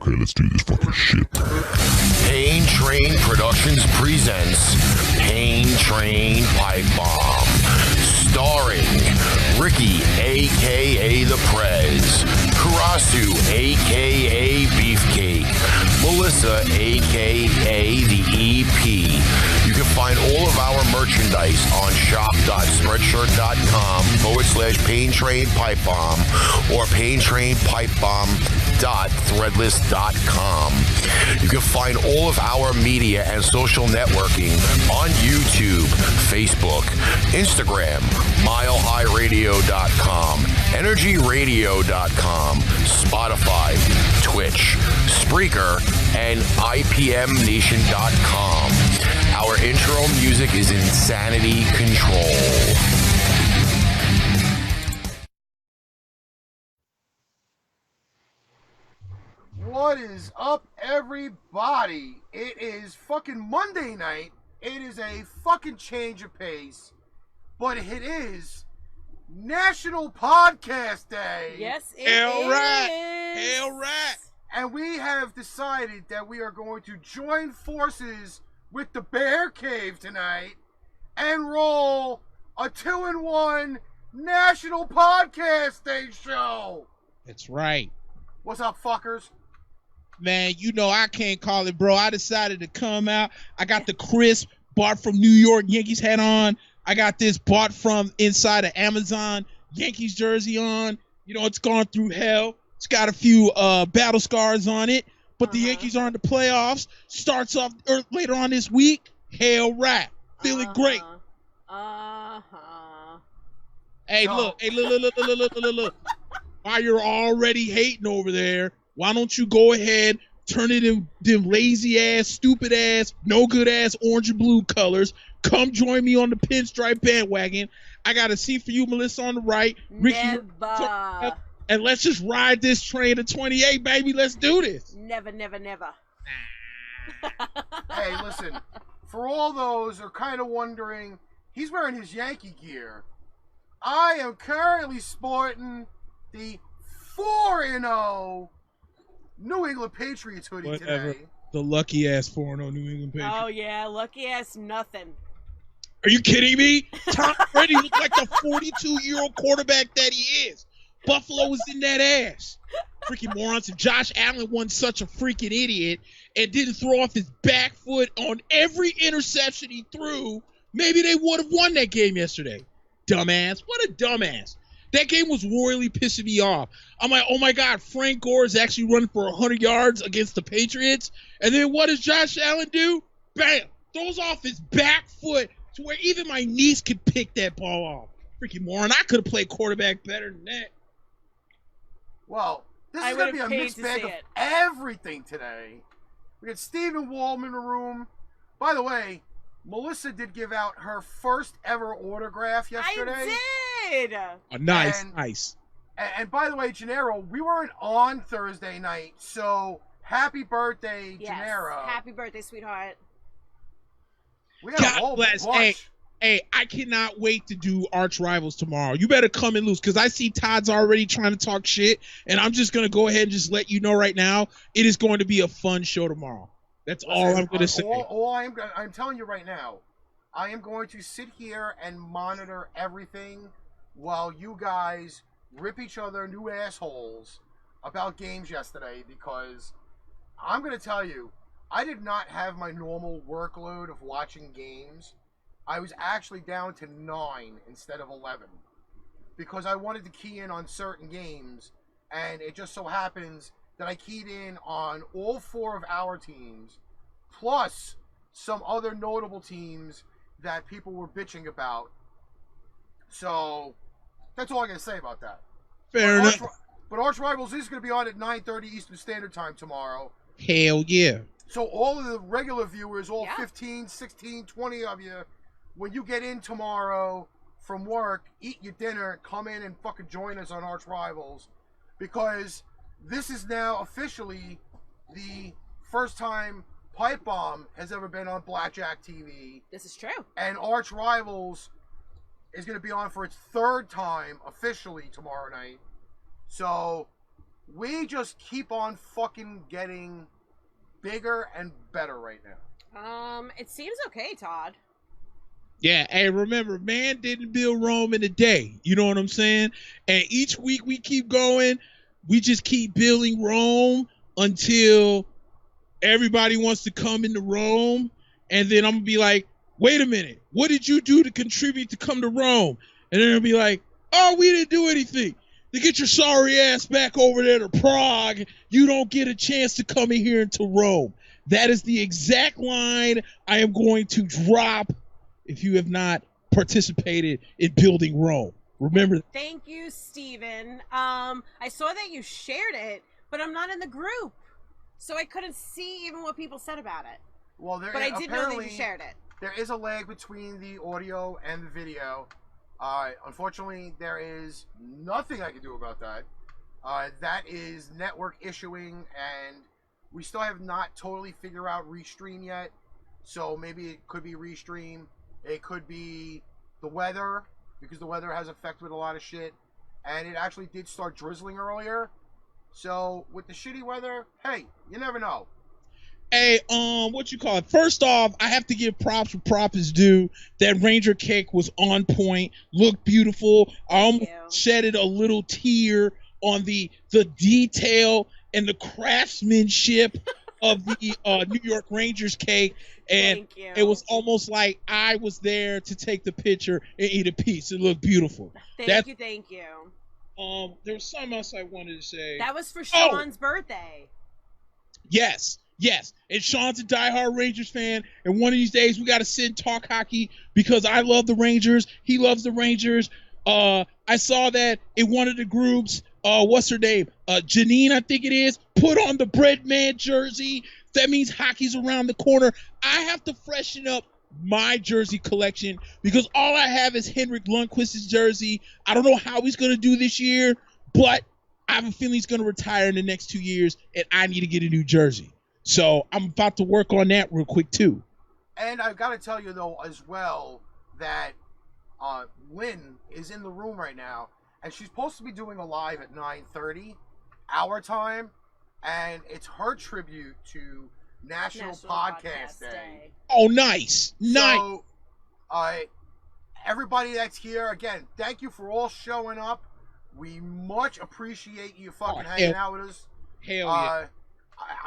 Okay, let's do this fucking shit. Pain Train Productions presents Pain Train Pipe Bomb. Starring Ricky, a.k.a. The Prez, Karasu, a.k.a. Beefcake, Melissa, a.k.a. The EP. You can find all of our merchandise on shop.spreadshirt.com/Pain Train Pipe Bomb or paintrainpipebomb.threadless.com. You can find all of our media and social networking on YouTube, Facebook, Instagram, milehighradio.com, energyradio.com, Spotify, Twitch, Spreaker, and IPMNation.com. Our intro music is Insanity Control. What is up, everybody? It is fucking Monday night. It is a fucking change of pace, but it is National Podcast Day. Yes, it is. Hell right. And we have decided that we are going to join forces with the Bear Cave tonight and roll a 2-in-1 National Podcast Day show. That's right. What's up, fuckers? Man, you know I can't call it, bro. I decided to come out. I got the crisp bought from New York Yankees hat on. I got this bought from inside of Amazon Yankees jersey on. You know, it's gone through hell. It's got a few battle scars on it. But the Yankees are in the playoffs. Starts off later on this week. Hell right. Feeling great. Hey, look. Look. While you're already hating over there, why don't you go ahead, turn it in them lazy ass, stupid ass, no good ass orange and blue colors. Come join me on the pinstripe bandwagon. I got a seat for you, Melissa, on the right. Ricky, Never. and let's just ride this train to 28, baby. Let's do this. Never. Hey, listen, for all those who are kind of wondering, he's wearing his Yankee gear. I am currently sporting the 4-0 New England Patriots hoodie Whatever. today. The lucky ass 4-0 New England Patriots. Oh, yeah, lucky ass nothing. Are you kidding me? Tom Brady looked like the 42-year-old quarterback that he is. Buffalo was in that ass. Freaking morons. If Josh Allen wasn't such a freaking idiot and didn't throw off his back foot on every interception he threw, maybe they would have won that game yesterday. Dumbass. What a dumbass. That game was royally pissing me off. I'm like, oh my God, Frank Gore is actually running for 100 yards against the Patriots. And then what does Josh Allen do? Bam! Throws off his back foot to where even my niece could pick that ball off. Freaking moron. I could have played quarterback better than that. Well, this is going to be a mixed bag of everything today. We got Stephen Wallman in the room. By the way, Melissa did give out her first ever autograph yesterday. I did. Nice. And by the way, Gennaro, we weren't on Thursday night, so happy birthday, Yes. Gennaro. Happy birthday, sweetheart. We got a God whole bless. bunch. Hey, I cannot wait to do Arch Rivals tomorrow. You better come in loose because I see Todd's already trying to talk shit, and I'm just going to go ahead and just let you know right now, it is going to be a fun show tomorrow. That's all I'm going to say. I'm telling you right now, I am going to sit here and monitor everything while you guys rip each other new assholes about games yesterday, because I'm going to tell you, I did not have my normal workload of watching games. I was actually down to 9 instead of 11 because I wanted to key in on certain games, and it just so happens that I keyed in on all 4 of our teams, plus some other notable teams that people were bitching about. So that's all I got to say about that. Fair enough. But Arch Rivals is going to be on at 9:30 Eastern Standard Time tomorrow. Hell yeah. So all of the regular viewers, all 15, 16, 20 of you, when you get in tomorrow from work, eat your dinner, come in and fucking join us on Arch Rivals, because this is now officially the first time Pipe Bomb has ever been on Blackjack TV. This is true. And Arch Rivals is going to be on for its 3rd time officially tomorrow night. So we just keep on fucking getting bigger and better right now. It seems okay, Todd. Yeah, and remember, man didn't build Rome in a day. You know what I'm saying? And each week we keep going. We just keep building Rome until everybody wants to come into Rome. And then I'm going to be like, wait a minute. What did you do to contribute to come to Rome? And then I'll be like, oh, we didn't do anything. To get your sorry ass back over there to Prague, you don't get a chance to come in here into Rome. That is the exact line I am going to drop if you have not participated in building Rome. Remember that. Thank you, Steven. I saw that you shared it, but I'm not in the group, so I couldn't see even what people said about it. Well, but I did know that you shared it. There is a lag between the audio and the video. Unfortunately, there is nothing I can do about that. That is network issuing, and we still have not totally figured out Restream yet. So maybe it could be Restream. It could be the weather, because the weather has affected a lot of shit. And it actually did start drizzling earlier. So with the shitty weather, hey, you never know. Hey, what you call it? First off, I have to give props where props is due. That Ranger cake was on point, looked beautiful. I almost shedded a little tear on the detail and the craftsmanship of the New York Rangers cake, and it was almost like I was there to take the picture and eat a piece. It looked beautiful. Thank you. There was something else I wanted to say. That was for Sean's birthday. Yes. And Sean's a diehard Rangers fan, and one of these days we got to sit and talk hockey because I love the Rangers. He loves the Rangers. I saw that in one of the groups, what's her name? Janine, I think it is, put on the Breadman jersey. That means hockey's around the corner. I have to freshen up my jersey collection because all I have is Henrik Lundqvist's jersey. I don't know how he's going to do this year, but I have a feeling he's going to retire in the next 2 years, and I need to get a new jersey. So I'm about to work on that real quick, too. And I've got to tell you, though, as well, that Lynn is in the room right now, and she's supposed to be doing a live at 9:30 our time, and it's her tribute to National Podcast Day. Oh, nice. So, everybody that's here, again, thank you for all showing up. We much appreciate you fucking hanging out with us. Hell yeah.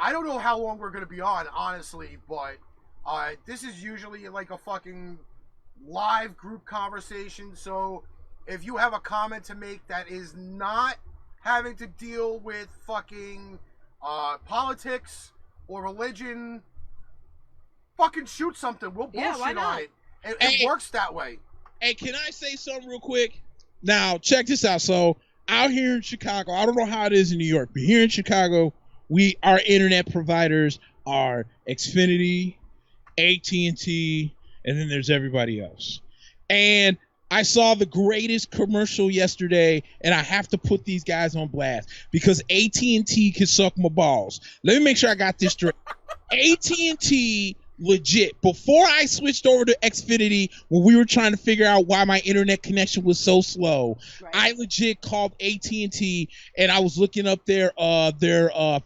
I don't know how long we're going to be on, honestly, but this is usually like a fucking live group conversation. So if you have a comment to make that is not having to deal with fucking politics or religion, fucking shoot something. We'll bullshit on it. It works that way. Hey, can I say something real quick? Now, check this out. So out here in Chicago, I don't know how it is in New York, but here in Chicago, our internet providers are Xfinity, AT&T, and then there's everybody else. And I saw the greatest commercial yesterday, and I have to put these guys on blast because AT&T can suck my balls. Let me make sure I got this straight. AT&T legit, before I switched over to Xfinity, when we were trying to figure out why my internet connection was so slow, I legit called AT&T and I was looking up their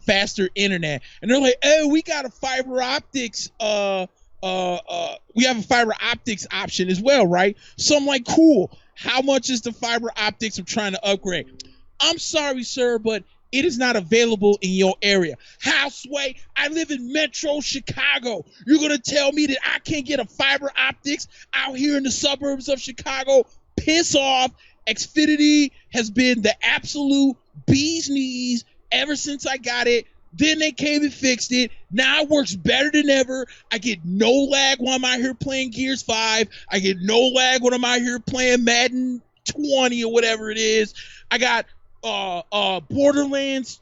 faster internet, and they're like, "Oh, we got a fiber optics we have a fiber optics option as well, right?" So I'm like, cool. How much is the fiber optics I'm trying to upgrade? I'm sorry, sir, but it is not available in your area. How, Sway? I live in Metro Chicago. You're going to tell me that I can't get a fiber optics out here in the suburbs of Chicago? Piss off. Xfinity has been the absolute bee's knees ever since I got it. Then they came and fixed it. Now it works better than ever. I get no lag when I'm out here playing Gears 5. I get no lag when I'm out here playing Madden 20 or whatever it is. I got Borderlands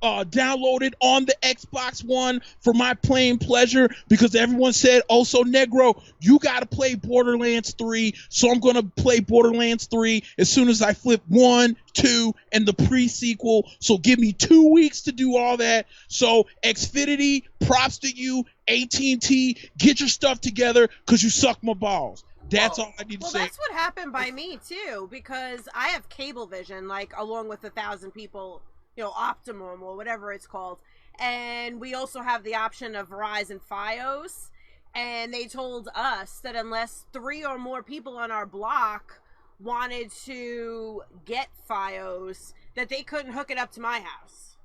downloaded on the Xbox One for my playing pleasure because everyone said, "Oh, so Negro, you got to play Borderlands 3." So I'm going to play Borderlands 3 as soon as I flip 1, 2, and the pre-sequel. So give me 2 weeks to do all that. So Xfinity, props to you. AT&T, get your stuff together because you suck my balls. That's all I need to say. Well, that's what happened by me, too, because I have Cablevision, like, along with 1,000 people Optimum or whatever it's called. And we also have the option of Verizon Fios. And they told us that unless 3 or more people on our block wanted to get Fios, that they couldn't hook it up to my house.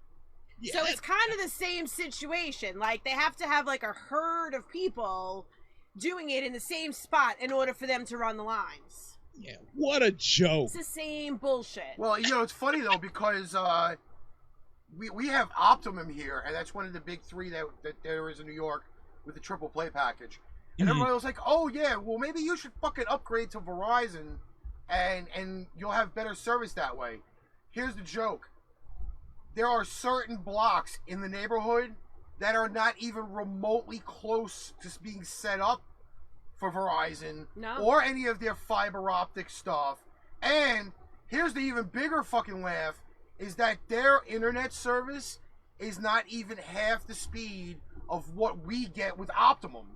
Yeah. So it's kind of the same situation. Like, they have to have like a herd of people doing it in the same spot in order for them to run the lines. Yeah, what a joke. It's the same bullshit. Well, it's funny though, because we have Optimum here, and that's one of the big 3 that there is in New York with the triple play package. And everybody was like, oh yeah, well maybe you should fucking upgrade to Verizon and you'll have better service that way. Here's the joke. There are certain blocks in the neighborhood that are not even remotely close to being set up for Verizon or any of their fiber optic stuff. And here's the even bigger fucking laugh, is that their internet service is not even half the speed of what we get with Optimum.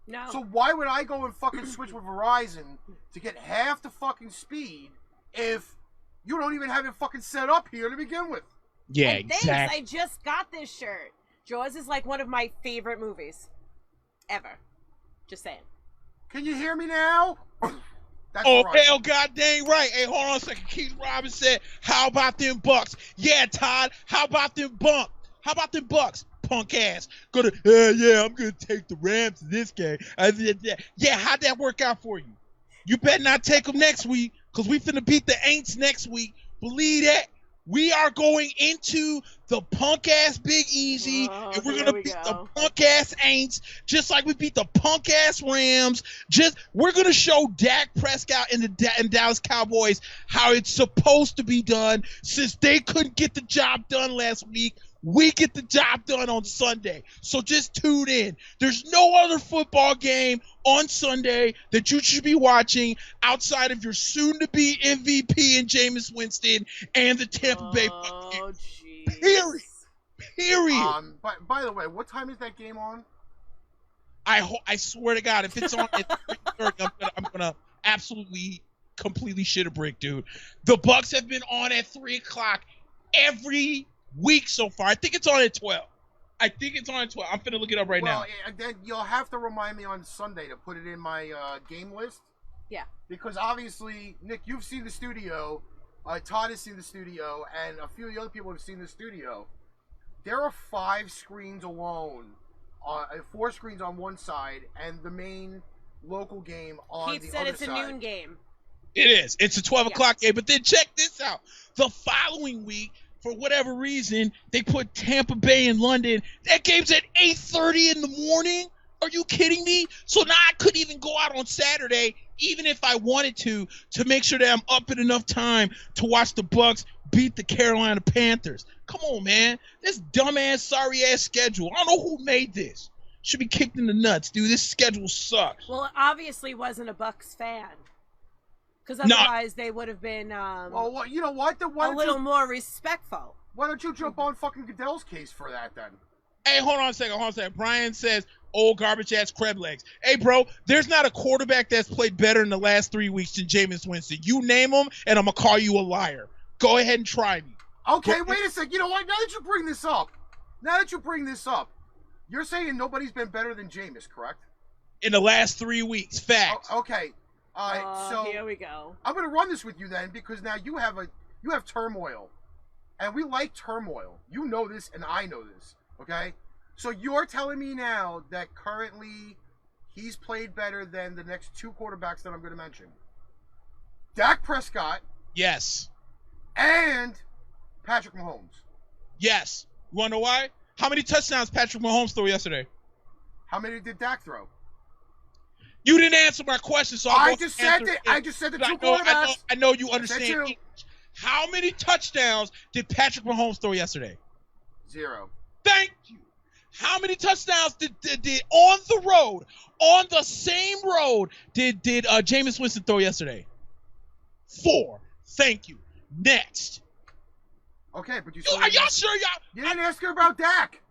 No. So why would I go and fucking switch with Verizon to get half the fucking speed if you don't even have it fucking set up here to begin with? Yeah, and exactly. Thanks, I just got this shirt. Jaws is like one of my favorite movies ever. Just saying. Can you hear me now? That's oh, right. hell, goddamn right. Hey, hold on a second. Keith Robbins said, how about them Bucks? Yeah, Todd, how about them Bucks? How about them Bucks? Punk ass. I'm gonna take the Rams in this game. Yeah, how'd that work out for you? You better not take them next week, because we finna beat the Aints next week. Believe that. We are going into the punk ass Big Easy, and we're gonna beat the punk ass Aints, just like we beat the punk ass Rams. We're gonna show Dak Prescott and the Dallas Cowboys how it's supposed to be done. Since they couldn't get the job done last week, we get the job done on Sunday. So just tune in. There's no other football game on Sunday that you should be watching outside of your soon-to-be MVP and Jameis Winston and the Tampa Bay Buccaneers. Period. By the way, what time is that game on? I swear to God, if it's on at 3:30, I'm gonna absolutely, completely shit a brick, dude. The Bucks have been on at 3:00 every week so far. I think it's on at 12. I'm finna look it up right now. Well, then you'll have to remind me on Sunday to put it in my game list. Yeah. Because obviously, Nick, you've seen the studio. Todd has seen the studio, and a few of the other people have seen the studio. There are 5 screens alone, 4 screens on one side, and the main local game on Keith the said other it's side. a noon game. It is. It's a 12 o'clock game. But then check this out. The following week, for whatever reason, they put Tampa Bay and London. That game's at 8:30 in the morning. Are you kidding me? So now I couldn't even go out on Saturday, even if I wanted to make sure that I'm up in enough time to watch the Bucks beat the Carolina Panthers. Come on, man. This dumbass, sorry-ass schedule. I don't know who made this. Should be kicked in the nuts, dude. This schedule sucks. Well, it obviously wasn't a Bucks fan. Because otherwise they would have been well, you know what? a little more respectful. Why don't you jump on fucking Goodell's case for that then? Hey, hold on a second. Brian says, old garbage-ass crab legs. Hey, bro, there's not a quarterback that's played better in the last 3 weeks than Jameis Winston. You name him, and I'm going to call you a liar. Go ahead and try me. Okay, wait a sec. You know what? Now that you bring this up, you're saying nobody's been better than Jameis, correct? In the last 3 weeks. Facts. Okay. All right, so here we go. I'm going to run this with you then, because now you have turmoil, and we like turmoil. You know this, and I know this. Okay, so you're telling me now that currently he's played better than the next 2 quarterbacks that I'm going to mention. Dak Prescott. Yes. And Patrick Mahomes. Yes. You want to know why? How many touchdowns Patrick Mahomes threw yesterday? How many did Dak throw? You didn't answer my question, so I just said the 2 quarterbacks. I know you understand. How many touchdowns did Patrick Mahomes throw yesterday? 0. Thank you. How many touchdowns did on the road, on the same road, did Jameis Winston throw yesterday? 4. Thank you. Next. Okay, but are y'all sure y'all? You didn't ask her about Dak.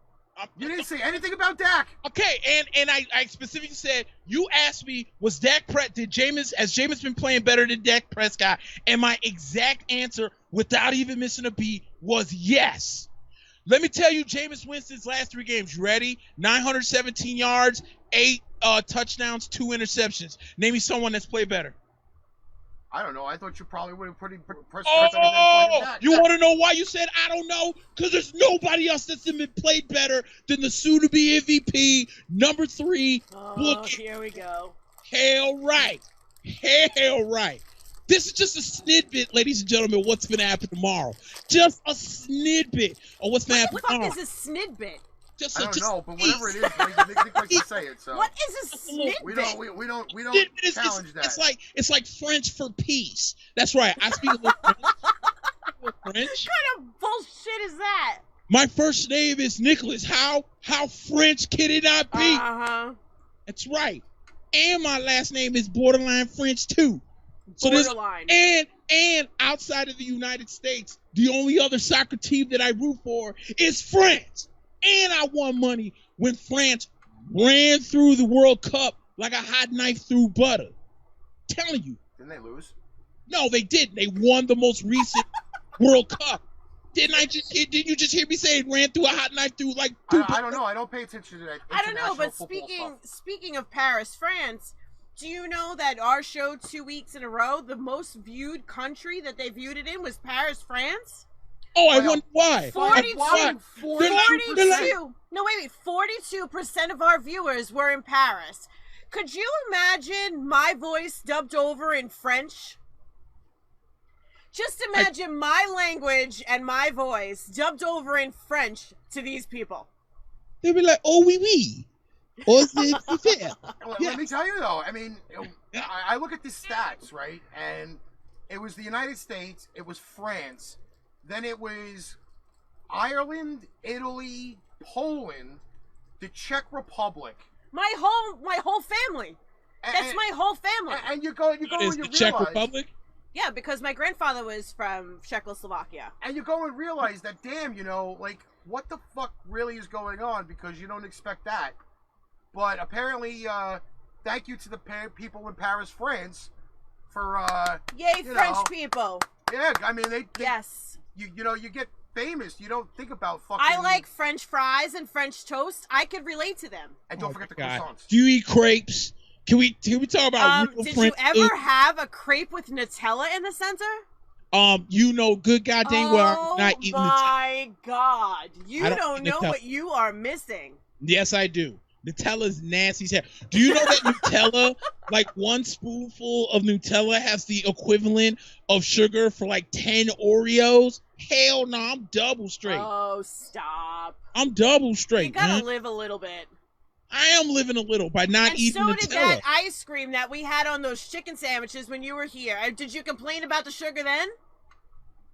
You didn't say anything about Dak. Okay, and I specifically said, you asked me, has Jameis been playing better than Dak Prescott? And my exact answer, without even missing a beat, was yes. Let me tell you Jameis Winston's last 3 games. You ready? 917 yards, 8 touchdowns, 2 interceptions. Name me someone that's played better. I don't know. I thought you probably would have pressed that. You want to know why you said I don't know? Because there's nobody else that's been played better than the soon-to-be MVP, number 3. Here we go. Hell right. Hell right. This is just a snippet, ladies and gentlemen, of what's going to happen tomorrow. Just a snippet of what's going to happen tomorrow. What the fuck is a snidbit? I don't know, but whatever it is, they like to say it. So what is a snidbit? We don't challenge that. It's like French for peace. That's right. I speak a little French. What kind of bullshit is that? My first name is Nicholas. How French can it not be? Uh-huh. That's right. And my last name is borderline French too. So borderline. And outside of the United States, the only other soccer team that I root for is France. And I won money when France ran through the World Cup like a hot knife through butter. Telling you. Didn't they lose? No, they didn't. They won the most recent World Cup. Didn't you just hear me say it ran through a hot knife through like? I don't know. I don't pay attention to that. I don't know, but speaking of Paris, France, do you know that our show 2 weeks in a row, the most viewed country that they viewed it in was Paris, France? Oh, I wonder why. 42. No, wait. 42% of our viewers were in Paris. Could you imagine my voice dubbed over in French? Just imagine my language and my voice dubbed over in French to these people. They'll be like, oh, oui, oui. Well, let me tell you, though. I mean, I look at the stats, right? And it was the United States. It was France. Then it was Ireland, Italy, Poland, the Czech Republic. My whole family. That's my whole family. And you go and you realize the Czech Republic? Yeah, because my grandfather was from Czechoslovakia. And you go and realize that, damn, like, what the fuck really is going on? Because you don't expect that. But apparently, thank you to the people in Paris, France, for yay, French people. Yeah, I mean they yes. You get famous. You don't think about fucking. I like French fries and French toast. I could relate to them. And don't forget the croissants. Do you eat crepes? Can we talk about real did French you ever have a crepe with Nutella in the center? Good goddamn well I'm not eating Nutella. Oh my God. You don't know what you are missing. Yes, I do. Nutella's nasty as hell. Do you know that Nutella, like 1 spoonful of Nutella has the equivalent of sugar for like 10 Oreos? Hell no, I'm double straight. Oh, stop. I'm double straight, You gotta man. live a little bit. I am living a little by not eating Nutella. And so did that ice cream that we had on those chicken sandwiches when you were here. Did you complain about the sugar then?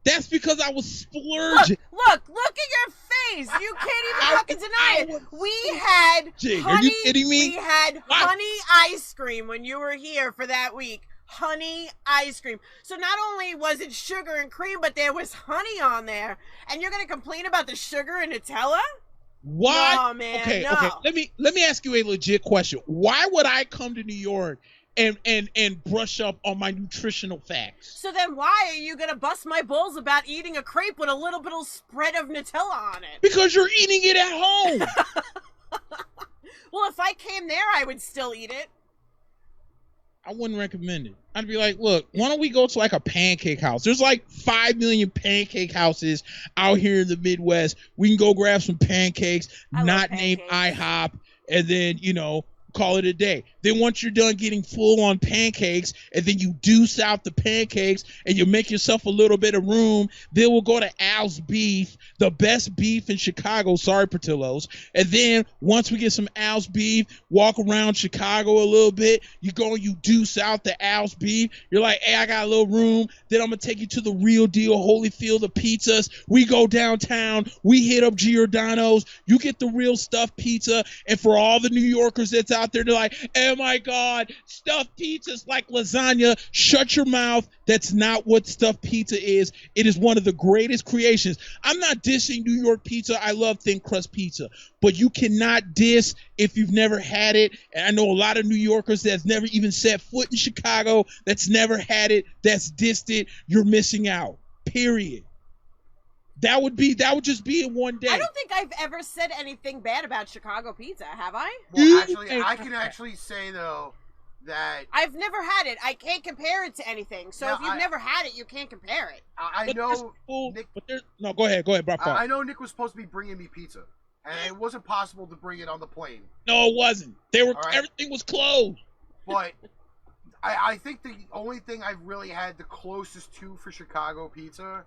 That's because I was splurging. Look at your face. You can't even fucking deny it. We had honey. Are you kidding me? We had honey ice cream when you were here for that week. Honey ice cream. So not only was it sugar and cream, but there was honey on there. And you're gonna complain about the sugar and Nutella? Why? No, man. Okay. Let me ask you a legit question. Why would I come to New York and brush up on my nutritional facts? So then why are you gonna bust my balls about eating a crepe with a little bit of spread of Nutella on it? Because you're eating it at home. Well, if I came there, I would still eat it. I wouldn't recommend it. I'd be like, look, why don't we go to like a pancake house? There's like 5 million pancake houses out here in the Midwest. We can go grab some pancakes, not named IHOP, and then, call it a day. Then once you're done getting full on pancakes, and then you deuce out the pancakes and you make yourself a little bit of room, then we'll go to Al's Beef, the best beef in Chicago. Sorry, Portillo's. And then once we get some Al's Beef, walk around Chicago a little bit, you go and you deuce out the Al's Beef. You're like, hey, I got a little room. Then I'm going to take you to the real deal Holyfield of pizzas. We go downtown. We hit up Giordano's. You get the real stuffed pizza. And for all the New Yorkers that's out there, they're like, oh my God, stuffed pizza's like lasagna. Shut your mouth. That's not what stuffed pizza is. It is one of the greatest creations. I'm not dissing New York pizza. I love thin crust pizza, but you cannot diss if you've never had it. And I know a lot of New Yorkers that's never even set foot in Chicago, that's never had it, that's dissed it. You're missing out. Period. That would just be in one day. I don't think I've ever said anything bad about Chicago pizza, have I? Well, actually, I can actually say though that I've never had it. I can't compare it to anything. So No, if you've never had it, you can't compare it. I But know there's- Nick. no, go ahead, Bob. I know Nick was supposed to be bringing me pizza, and it wasn't possible to bring it on the plane. No, it wasn't. All right. Everything was closed. But I think the only thing I've really had the closest to for Chicago pizza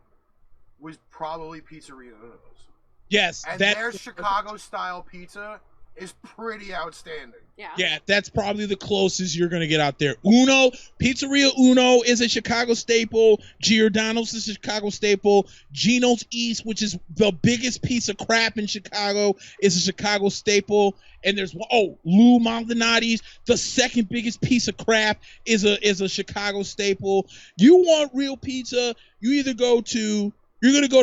was probably Pizzeria Uno's. Yes, And their Chicago style pizza is pretty outstanding. Yeah, that's probably the closest you're gonna get out there. Pizzeria Uno is a Chicago staple. Giordano's is a Chicago staple. Gino's East, which is the biggest piece of crap in Chicago, is a Chicago staple. And there's Lou Malvinati's, the second biggest piece of crap, is a Chicago staple. You want real pizza? You're gonna go to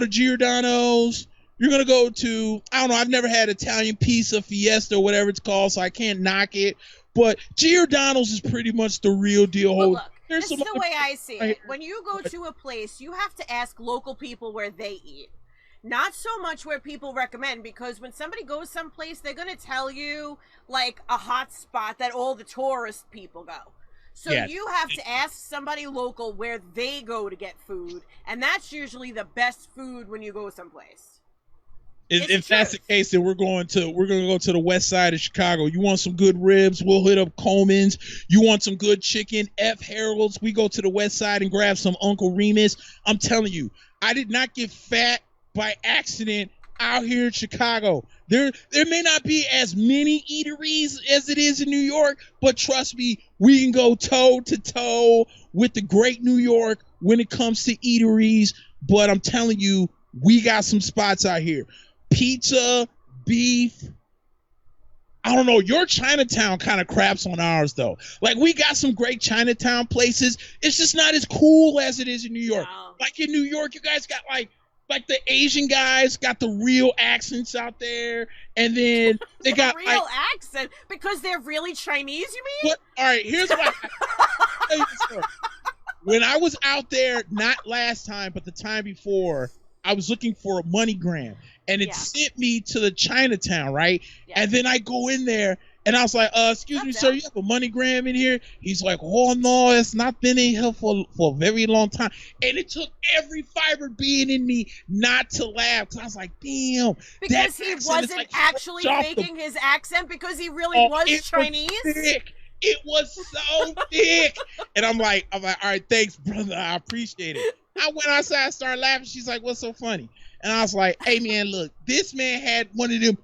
Giordano's. You're going to go to, I don't know, I've never had Italian Pizza Fiesta or whatever it's called, so I can't knock it. But Giordano's is pretty much the real deal. Well, look, this is the way I see it. When you go to a place, you have to ask local people where they eat. Not so much where people recommend, because when somebody goes someplace, they're going to tell you, like, a hot spot that all the tourist people go. So you have to ask somebody local where they go to get food, and that's usually the best food when you go someplace. If that's the case, then we're gonna go to the west side of Chicago. You want some good ribs? We'll hit up Coleman's. You want some good chicken? F. Harold's. We go to the west side and grab some Uncle Remus. I'm telling you, I did not get fat by accident out here in Chicago. There may not be as many eateries as it is in New York, but trust me, we can go toe to toe with the great New York when it comes to eateries. But I'm telling you, we got some spots out here. Pizza, beef. I don't know. Your Chinatown kind of craps on ours, though. Like, we got some great Chinatown places. It's just not as cool as it is in New York. No. Like, in New York, you guys got, like the Asian guys got the real accents out there. And then they got real accent? Because they're really Chinese, you mean? What? All right, here's what I'll tell you the story. When I was out there, not last time, but the time before, I was looking for a MoneyGram, and it sent me to the Chinatown, right? Yeah. And then I go in there, and I was like, excuse me, sir, you have a MoneyGram in here? He's like, oh, no, it's not been in here for a very long time. And it took every fiber being in me not to laugh, because I was like, damn. Because he wasn't like actually faking his accent, because he really was Chinese? It was so thick. And I'm like, all right, thanks, brother. I appreciate it. I went outside, started laughing. She's like, what's so funny? And I was like, hey, man, look, this man had one of them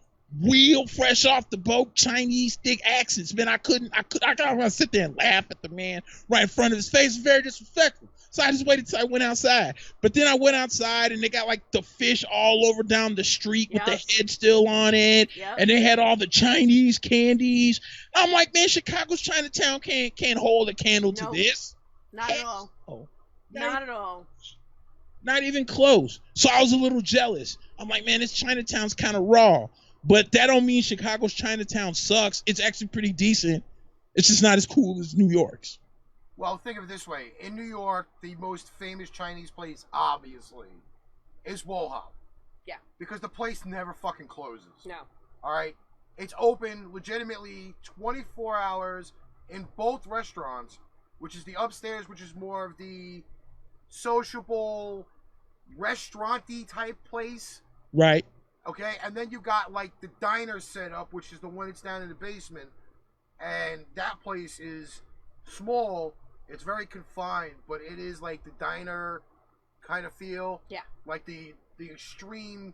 real fresh off the boat Chinese thick accents. Man, I gotta sit there and laugh at the man right in front of his face. Very disrespectful. So I just waited till I went outside. But then I went outside, and they got like the fish all over down the street with the head still on it. Yep. And they had all the Chinese candies. I'm like, man, Chicago's Chinatown can't hold a candle to this. Not at all. Not at all. Not even close. So I was a little jealous. I'm like, man, this Chinatown's kind of raw. But that don't mean Chicago's Chinatown sucks. It's actually pretty decent. It's just not as cool as New York's. Well, think of it this way. In New York, the most famous Chinese place, obviously, is Wohop. Yeah. Because the place never fucking closes. No. All right? It's open legitimately 24 hours in both restaurants, which is the upstairs, which is more of the sociable, restaurant-y type place. Right. Okay? And then you got, like, the diner setup, which is the one that's down in the basement. And that place is small. It's very confined, but it is like the diner kind of feel. Yeah. Like the extreme,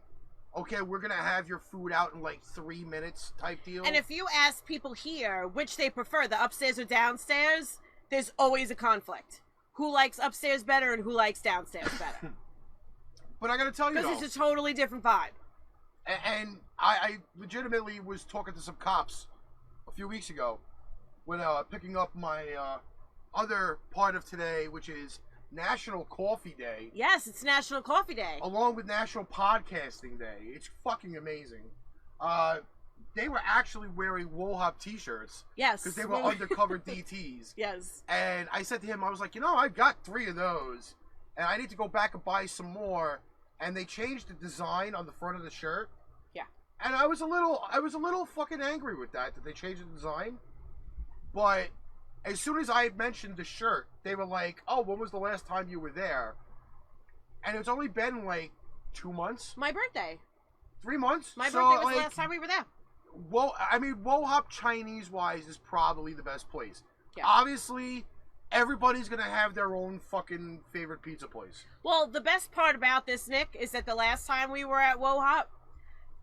okay, we're going to have your food out in like 3 minutes type deal. And if you ask people here which they prefer, the upstairs or downstairs, there's always a conflict. Who likes upstairs better and who likes downstairs better? But I got to tell you, because it's a totally different vibe. And I legitimately was talking to some cops a few weeks ago when picking up my other part of today, which is National Coffee Day. Yes, it's National Coffee Day. Along with National Podcasting Day. It's fucking amazing. They were actually wearing Wohop t-shirts. Yes. Because they were undercover DTs. Yes. And I said to him, I was like, I've got 3 of those. And I need to go back and buy some more and they changed the design on the front of the shirt. Yeah. And I was a little fucking angry with that they changed the design. But as soon as I mentioned the shirt, they were like, "Oh, when was the last time you were there?" And it's only been like 2 months. My birthday. 3 months. My so, birthday was like, the last time we were there. Well, I mean, Wohop Chinese-wise is probably the best place. Yeah. Obviously, everybody's going to have their own fucking favorite pizza place. Well, the best part about this, Nick, is that the last time we were at Wohop,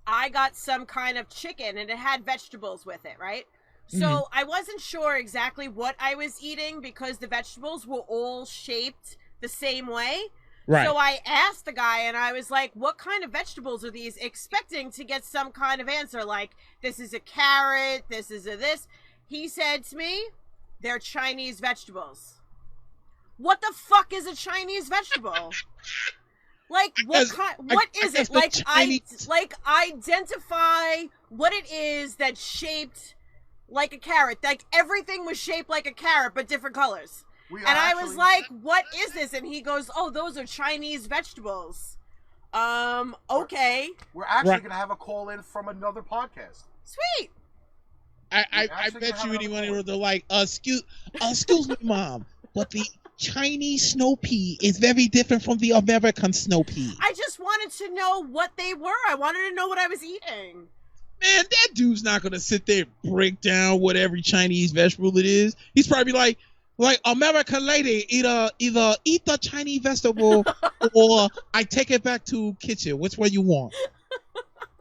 I got some kind of chicken, and it had vegetables with it, right? So I wasn't sure exactly what I was eating because the vegetables were all shaped the same way. Right. So I asked the guy, and I was like, what kind of vegetables are these? Expecting to get some kind of answer, like, this is a carrot, this is a this. He said to me, they're Chinese vegetables. What the fuck is a Chinese vegetable? Like, what is it? Like, identify what it is that's shaped like a carrot. Like, everything was shaped like a carrot, but different colors. I was like, what is this? And he goes, oh, those are Chinese vegetables. Okay. We're actually going to have a call in from another podcast. Sweet. I bet you anyone they're like, excuse me, Mom, but the Chinese snow pea is very different from the American snow pea. I just wanted to know what they were. I wanted to know what I was eating. Man, that dude's not going to sit there and break down what every Chinese vegetable it is. He's probably like American lady, either eat the Chinese vegetable or I take it back to kitchen. Which one you want?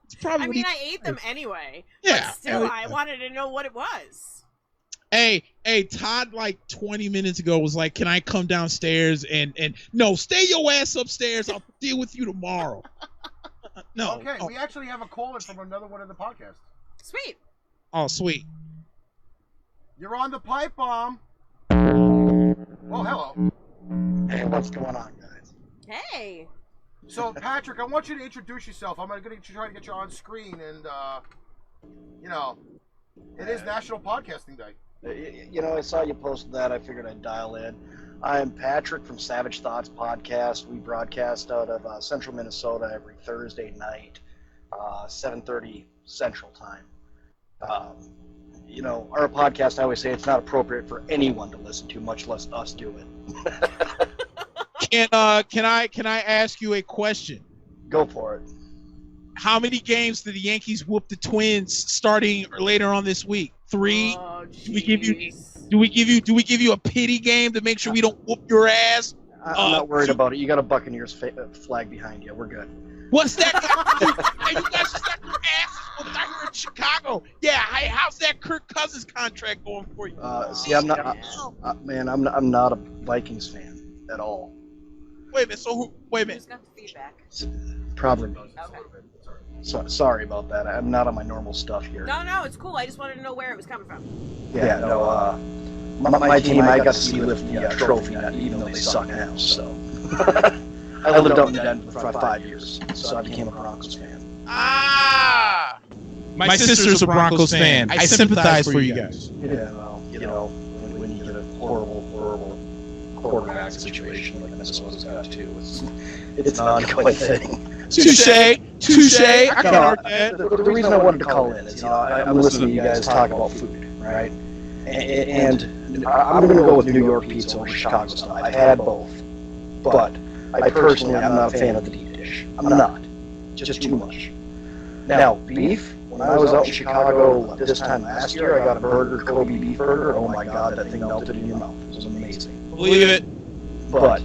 It's probably. I mean, I ate them anyway. Yeah. But still, I wanted to know what it was. Hey, Todd, like 20 minutes ago was like, can I come downstairs and no, stay your ass upstairs. I'll deal with you tomorrow. No. Okay, we actually have a call in from another one of the podcasts. Sweet. Oh, sweet. You're on the pipe bomb. Oh, hello. Hey, what's going on, guys? Hey. So, Patrick, I want you to introduce yourself. I'm going to try to get you on screen, and, it is National Podcasting Day. You know, I saw you posted that. I figured I'd dial in. I'm Patrick from Savage Thoughts Podcast. We broadcast out of central Minnesota every Thursday night, 7:30 Central Time. You know, our podcast, I always say it's not appropriate for anyone to listen to, much less us do it. Can I ask you a question? Go for it. How many games did the Yankees whoop the Twins starting later on this week? 3? Oh, do we give you a pity game to make sure we don't whoop your ass? I'm not worried about it. You got a Buccaneers flag behind you. We're good. What's that? Hey, you guys just got your asses whooped out here in Chicago. Yeah, how's that Kirk Cousins contract going for you? See, I'm not, man. I'm not a Vikings fan at all. Wait a minute. So wait a minute. Who's got the feedback? Probably. Okay. So, sorry about that. I'm not on my normal stuff here. No, it's cool. I just wanted to know where it was coming from. Yeah, no. My team, I got to see lift the trophy, even though they suck now. So. I lived out in Denver for 5 years, so I became a Broncos fan. Ah! My sister's a Broncos fan. I sympathize for you guys. Yeah, well, you know, when you get a horrible quarterback situation like Minnesota's got too, it's an ongoing thing. Touche. I can't argue that. The reason I wanted to call in is, you know, I'm listening to you guys talk about food, right? And I'm going to go with New York pizza over Chicago style. I've had both, but I'm not a fan of the deep dish. I'm not. Just too much. Now, beef, when I was out in Chicago this time last year, I got a burger, Kobe beef burger. Oh my God, that thing melted in your mouth. It was amazing. Believe it. But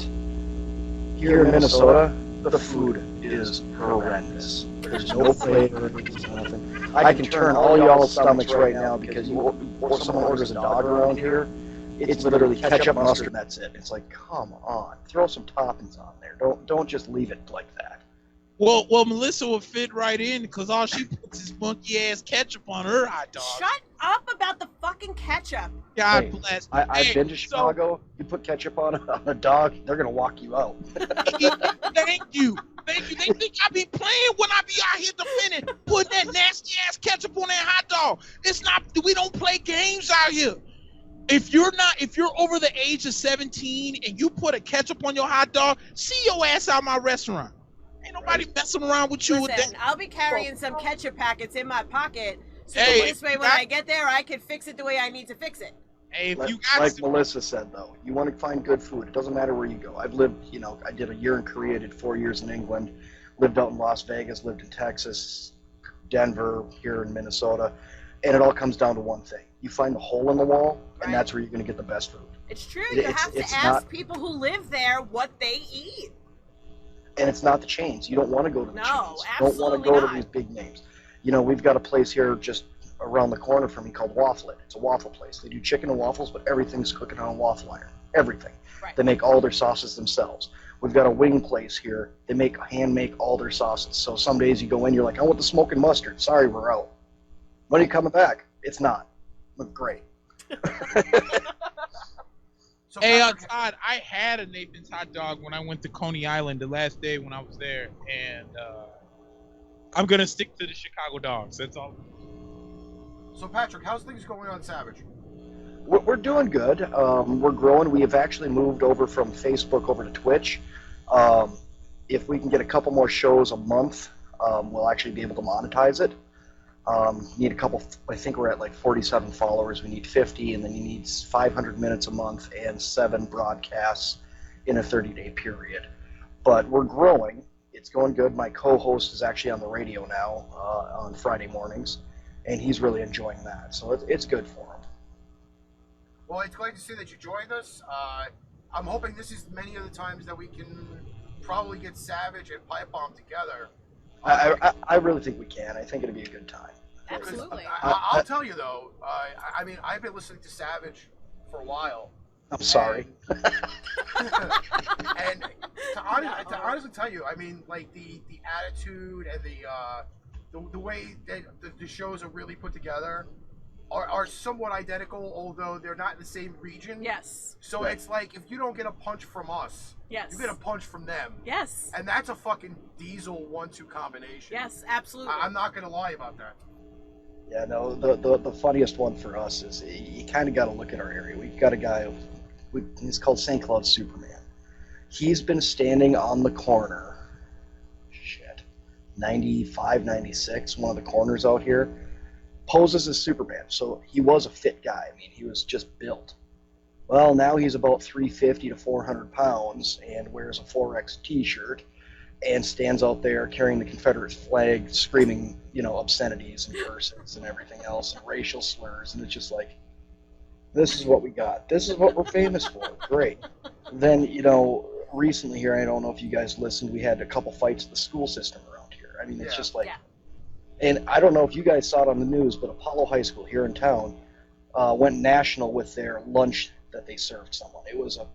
here in Minnesota, the food is horrendous. There's no flavor, there's nothing. I can turn all y'all's stomachs right now because someone orders a dog around here. It's literally ketchup, mustard, and that's it. It's like, come on, throw some toppings on there. Don't just leave it like that. Well, Melissa will fit right in because all she puts is monkey ass ketchup on her hot dog. Shut up about the fucking ketchup. God bless. I've been to Chicago. You put ketchup on a dog, they're gonna walk you out. Thank you. They think I be playing when I be out here defending, putting that nasty ass ketchup on that hot dog. It's not. We don't play games out here. If you're over the age of 17 and you put a ketchup on your hot dog, see your ass out my restaurant. Ain't nobody messing around with you with Listen, that. I'll be carrying some ketchup packets in my pocket, so Hey, this way when I get there, I can fix it the way I need to fix it. Hey, if Like, you got like some, Melissa said, though, you want to find good food. It doesn't matter where you go. I've lived, I did a year in Korea, did 4 years in England, lived out in Las Vegas, lived in Texas, Denver, here in Minnesota, and it all comes down to one thing. You find the hole in the wall, and that's where you're going to get the best food. It's true. You have to ask people who live there what they eat. And it's not the chains. You don't want to go to the chains. You don't want to go to these big names. We've got a place here just around the corner from me called Waffle It. It's a waffle place. They do chicken and waffles, but everything's cooking on a waffle iron. Everything. Right. They make all their sauces themselves. We've got a wing place here. They hand make all their sauces. So some days you go in, you're like, I want the smoke and mustard. Sorry, we're out. When are you coming back? It's not. Look great. So hey, Todd, I had a Nathan's hot dog when I went to Coney Island the last day when I was there, and I'm gonna stick to the Chicago dogs. That's all. So Patrick, how's things going on Savage? We're doing good. We're growing. We have actually moved over from Facebook over to Twitch. If we can get a couple more shows a month, we'll actually be able to monetize it. Need a couple. I think we're at like 47 followers. We need 50, and then you need 500 minutes a month and 7 broadcasts in a 30-day period. But we're growing. It's going good. My co-host is actually on the radio now on Friday mornings, and he's really enjoying that. So it's good for him. Well, it's great to see that you joined us. I'm hoping this is many of the times that we can probably get Savage and Pipebomb together. I really think we can. I think it'll be a good time. Absolutely. I'll tell you though. I mean, I've been listening to Savage for a while. I'm sorry. And to honestly tell you, I mean, like the attitude and the way that the shows are really put together are somewhat identical, although they're not in the same region. Yes. So it's like if you don't get a punch from us, yes, you get a punch from them. Yes. And that's a fucking diesel 1-2 combination. Yes, absolutely. I'm not gonna lie about that. Yeah, no, the funniest one for us is you kind of got to look at our area. We've got a guy, he's called St. Cloud Superman. He's been standing on the corner, 95, 96, one of the corners out here, poses as Superman. So he was a fit guy. I mean, he was just built. Well, now he's about 350 to 400 pounds and wears a 4X t-shirt and stands out there carrying the Confederate flag, screaming, obscenities and curses and everything else and racial slurs. And it's just like, this is what we got. This is what we're famous for. Great. Then, recently here, I don't know if you guys listened, we had a couple fights in the school system around here. I mean, it's just like, and I don't know if you guys saw it on the news, but Apollo High School here in town went national with their lunch that they served someone. It was a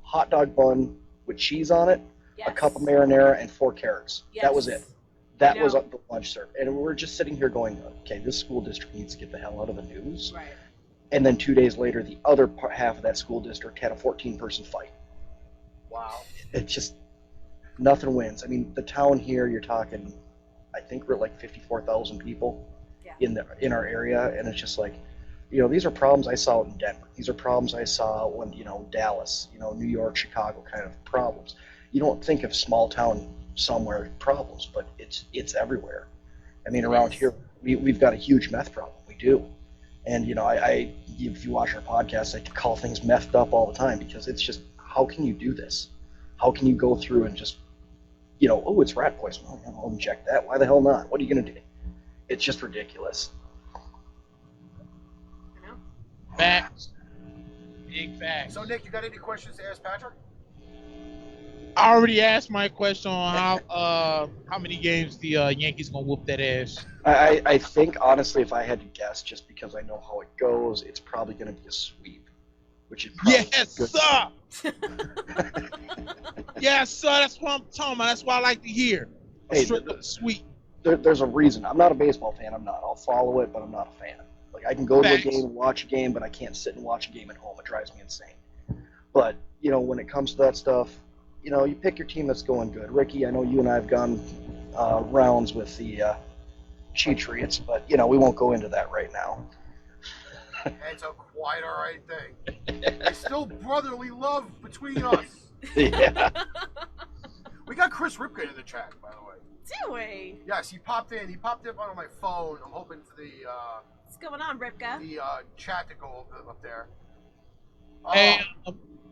hot dog bun with cheese on it, a cup of marinara, and 4 carrots. Yes. That was it. That was the lunch served. And we're just sitting here going, okay, this school district needs to get the hell out of the news. Right. And then 2 days later, the other half of that school district had a 14-person fight. Wow. It's just, nothing wins. I mean, the town here, you're talking, I think we're like 54,000 people in our area, and it's just like, these are problems I saw in Denver. These are problems I saw when, Dallas, New York, Chicago kind of problems. You don't think of small town somewhere problems, but it's everywhere. I mean, around here, we've got a huge meth problem. We do. And, if you watch our podcast, I call things methed up all the time because it's just, how can you do this? How can you go through and just, oh, it's rat poison. Oh, I'll inject that. Why the hell not? What are you going to do? It's just ridiculous. Facts. Big facts. So, Nick, you got any questions to ask Patrick? I already asked my question on how many games the Yankees gonna whoop that ass. I think, honestly, if I had to guess, just because I know how it goes, it's probably going to be a sweep. Which is probably yes, sir! Yes, sir, that's what I'm talking about. That's what I like to hear. Straight up sweep. There's a reason. I'm not a baseball fan. I'm not. I'll follow it, but I'm not a fan. Like, I can go to a game and watch a game, but I can't sit and watch a game at home. It drives me insane. But, when it comes to that stuff, you pick your team that's going good. Ricky, I know you and I have gone rounds with the Cheatriots, but, we won't go into that right now. It's a quite all right thing. There's still brotherly love between us. Yeah. We got Chris Ripken in the chat, by the way. Do we? Yes, he popped in. He popped up on my phone. I'm hoping for the What's going on, Ripka? the chat to go up there.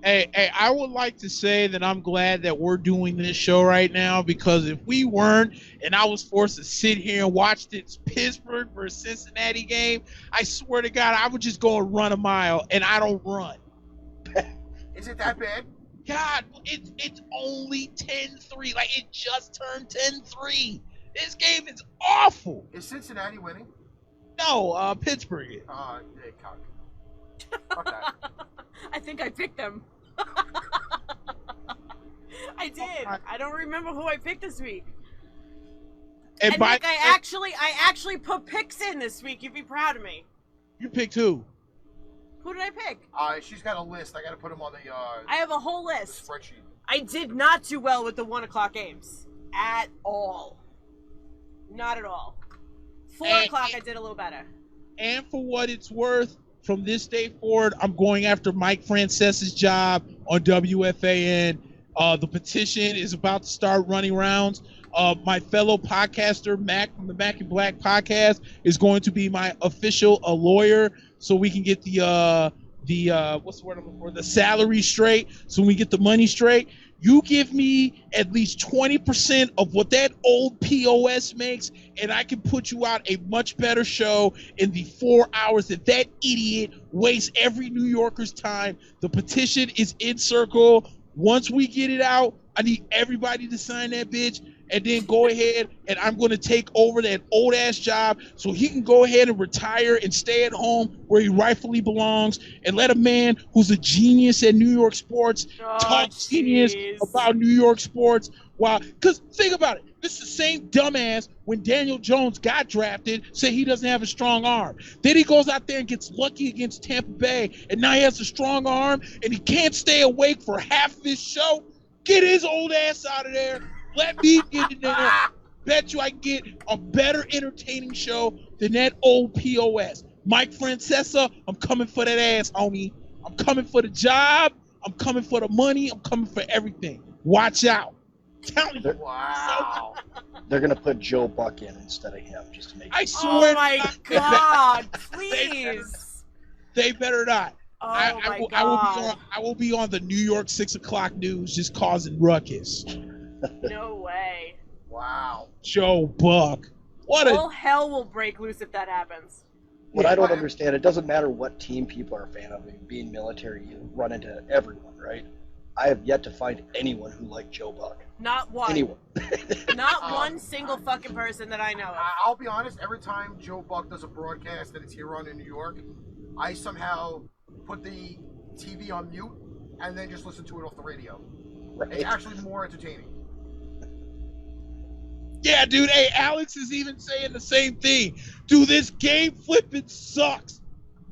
Hey, I would like to say that I'm glad that we're doing this show right now, because if we weren't and I was forced to sit here and watch this Pittsburgh versus Cincinnati game, I swear to God, I would just go and run a mile, and I don't run. Is it that bad? God, it's only 10-3. Like, it just turned 10-3. This game is awful. Is Cincinnati winning? No, Pittsburgh is. They cock. Fuck that. I think I picked them. I did. I don't remember who I picked this week. And Nick, I actually put picks in this week. You'd be proud of me. You picked who? Who did I pick? She's got a list. I got to put them on the. I have a whole list. The spreadsheet. I did not do well with the 1 o'clock games at all. Not at all. 4 o'clock, I did a little better. And for what it's worth, from this day forward, I'm going after Mike Francesa's job on WFAN. The petition is about to start running rounds. My fellow podcaster, Mac from the Mac and Black podcast, is going to be my official lawyer, so we can get the what's the word I'm looking for? The salary straight, so we get the money straight. You give me at least 20% of what that old POS makes, and I can put you out a much better show in the 4 hours that idiot wastes every New Yorker's time. The petition is in circle. Once we get it out, I need everybody to sign that bitch, and then go ahead, and I'm going to take over that old-ass job so he can go ahead and retire and stay at home where he rightfully belongs, and let a man who's a genius at New York sports talk genius about New York sports. Wow, because think about it. This is the same dumbass when Daniel Jones got drafted said he doesn't have a strong arm. Then he goes out there and gets lucky against Tampa Bay, and now he has a strong arm, and he can't stay awake for half of his show. Get his old ass out of there. Let me get in there. Bet you I can get a better entertaining show than that old POS. Mike Francesa, I'm coming for that ass, homie. I'm coming for the job. I'm coming for the money. I'm coming for everything. Watch out. Wow. They're going to put Joe Buck in instead of him just to make I swear. Oh, my God. Please. They better not. Oh, my God. I will be on the New York 6 o'clock news just causing ruckus. No way. Wow. Joe Buck. All hell will break loose if that happens. What I don't understand, it doesn't matter what team people are a fan of. Being military, you run into everyone, right? I have yet to find anyone who liked Joe Buck. Not one. Anyone. Not one single fucking person that I know of. I'll be honest, every time Joe Buck does a broadcast that it's here on in New York, I somehow put the TV on mute and then just listen to it off the radio. Right. It's actually more entertaining. Yeah, dude. Hey, Alex is even saying the same thing. Dude, this game flipping sucks.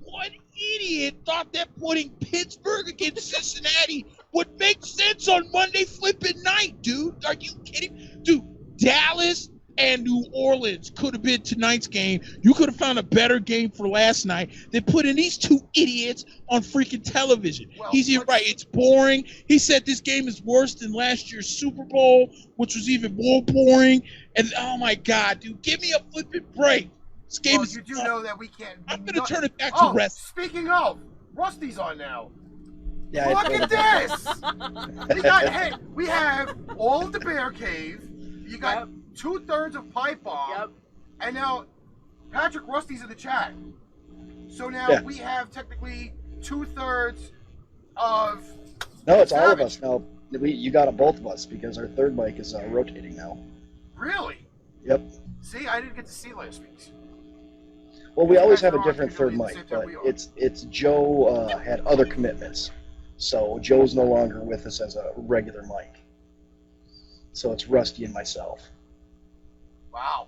What idiot thought that putting Pittsburgh against Cincinnati would make sense on Monday flipping night, dude? Are you kidding? Dude, Dallas and New Orleans could have been tonight's game. You could have found a better game for last night than putting these two idiots on freaking television. Well, He's right. It's boring. He said this game is worse than last year's Super Bowl, which was even more boring. And oh my God, dude, give me a flipping break. This game is. You do know that we can't. I'm gonna turn it back to rest. Speaking of, Rusty's on now. Yeah, Look at this. We have all of the Bear Cave. You got 2/3 of Pipebomb. Yep. And now Patrick Rusty's in the chat. So now we have technically 2/3 of. No, it's all of us now. You got both of us because our third mic is rotating now. Really? Yep. See, I didn't get to see last week's. Well, we always have a different third mic, but it's Joe had other commitments, so Joe's no longer with us as a regular mic. So it's Rusty and myself. Wow.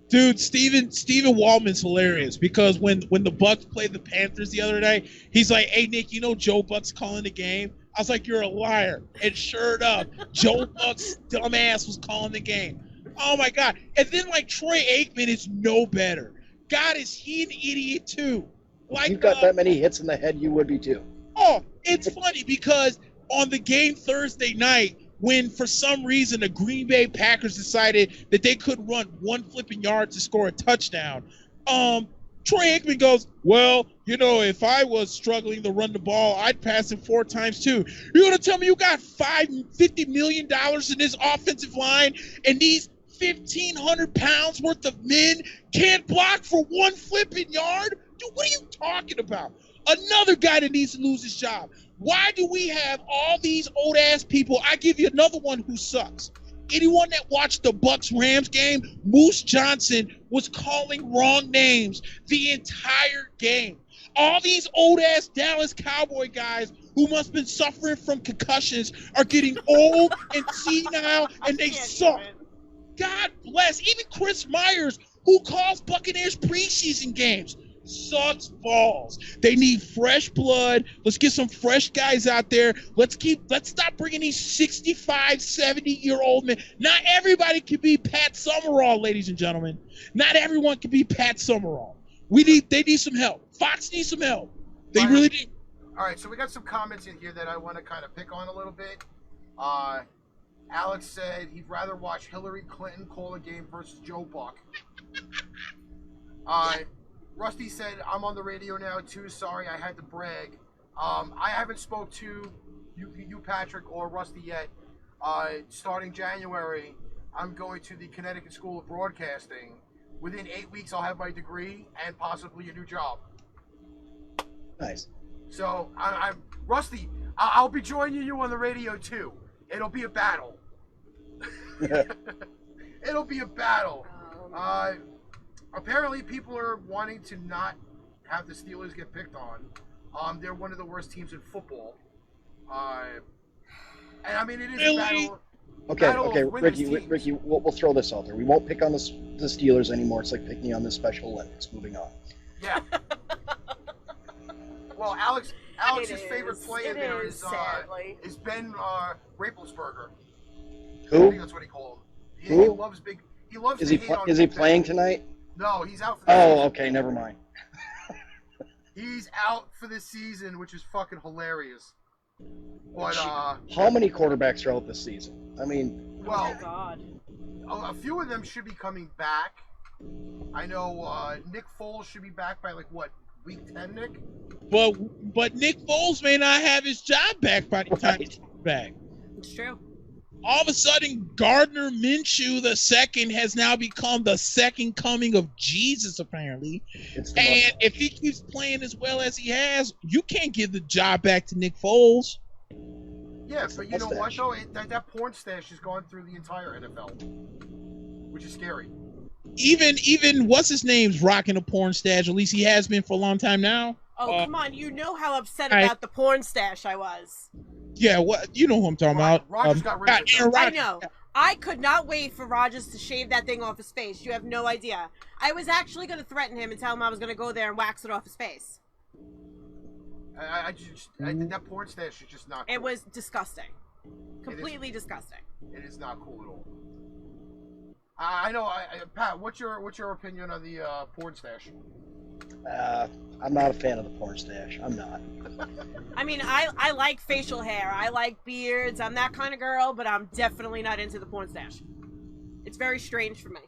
Dude, Steven Wallman's hilarious because when the Bucks played the Panthers the other day, he's like, "Hey Nick, you know Joe Buck's calling the game?" I was like, "You're a liar." And sure enough, Joe Buck's dumbass was calling the game. Oh my God. And then like Troy Aikman is no better. God, is he an idiot too? Like, if you've got that many hits in the head, you would be too. Oh, it's funny because on the game Thursday night, when for some reason the Green Bay Packers decided that they could run one flipping yard to score a touchdown. Troy Aikman goes, well, you know, if I was struggling to run the ball, I'd pass it 4 times too. You're going to tell me you got $50 million in this offensive line and these 1,500 pounds worth of men can't block for one flipping yard? Dude, what are you talking about? Another guy that needs to lose his job. Why do we have all these old-ass people? I give you another one who sucks. Anyone that watched the Bucs-Rams game, Moose Johnson was calling wrong names the entire game. All these old-ass Dallas Cowboy guys who must have been suffering from concussions are getting old and senile, and they suck. God bless. Even Chris Myers, who calls Buccaneers preseason games, sucks balls. They need fresh blood. Let's get some fresh guys out there. Let's stop bringing these 65, 70-year-old men. Not everybody can be Pat Summerall, ladies and gentlemen. Not everyone can be Pat Summerall. They need some help. Fox needs some help. They really do. All right, so we got some comments in here that I want to kind of pick on a little bit. Alex said he'd rather watch Hillary Clinton call a game versus Joe Buck. Rusty said, I'm on the radio now too. Sorry, I had to brag. I haven't spoke to you, Patrick, or Rusty yet. Starting January, I'm going to the Connecticut School of Broadcasting. Within 8 weeks, I'll have my degree and possibly a new job. Nice. So, I'm Rusty. I'll be joining you on the radio too. It'll be a battle. It'll be a battle. Apparently, people are wanting to not have the Steelers get picked on. They're one of the worst teams in football. And I mean, it is a battle. Okay, Ricky, we'll throw this out there. We won't pick on the Steelers anymore. It's like picking on the Special Olympics. Moving on. Yeah. Well, Alex's favorite player there is Ben Raplesberger. Who? I think that's what he called him. He loves big. He loves. Is he playing tonight? No, he's out for the season. Okay, never mind. He's out for the season, which is fucking hilarious. But how many quarterbacks are out this season? I mean, well, oh God, a few of them should be coming back. I know Nick Foles should be back by like what, week 10, Nick? But Nick Foles may not have his job back by the time he's back. It's true. All of a sudden, Gardner Minshew II has now become the second coming of Jesus, apparently. And if he keeps playing as well as he has, you can't give the job back to Nick Foles. Yeah, but you know what, though? That porn stash has gone through the entire NFL, which is scary. Even what's his name's rocking a porn stash. At least he has been for a long time now. Oh, come on. You know how upset about the porn stash I was. Yeah, you know who I'm talking about. Rodgers got rid of it. I know. I could not wait for Rodgers to shave that thing off his face. You have no idea. I was actually going to threaten him and tell him I was going to go there and wax it off his face. That porn stash is just not cool. It was disgusting. Completely disgusting. It is not cool at all. I know, Pat, what's your opinion on the porn stash? I'm not a fan of the porn stash. I'm not. I mean, I like facial hair. I like beards. I'm that kind of girl, but I'm definitely not into the porn stash. It's very strange for me.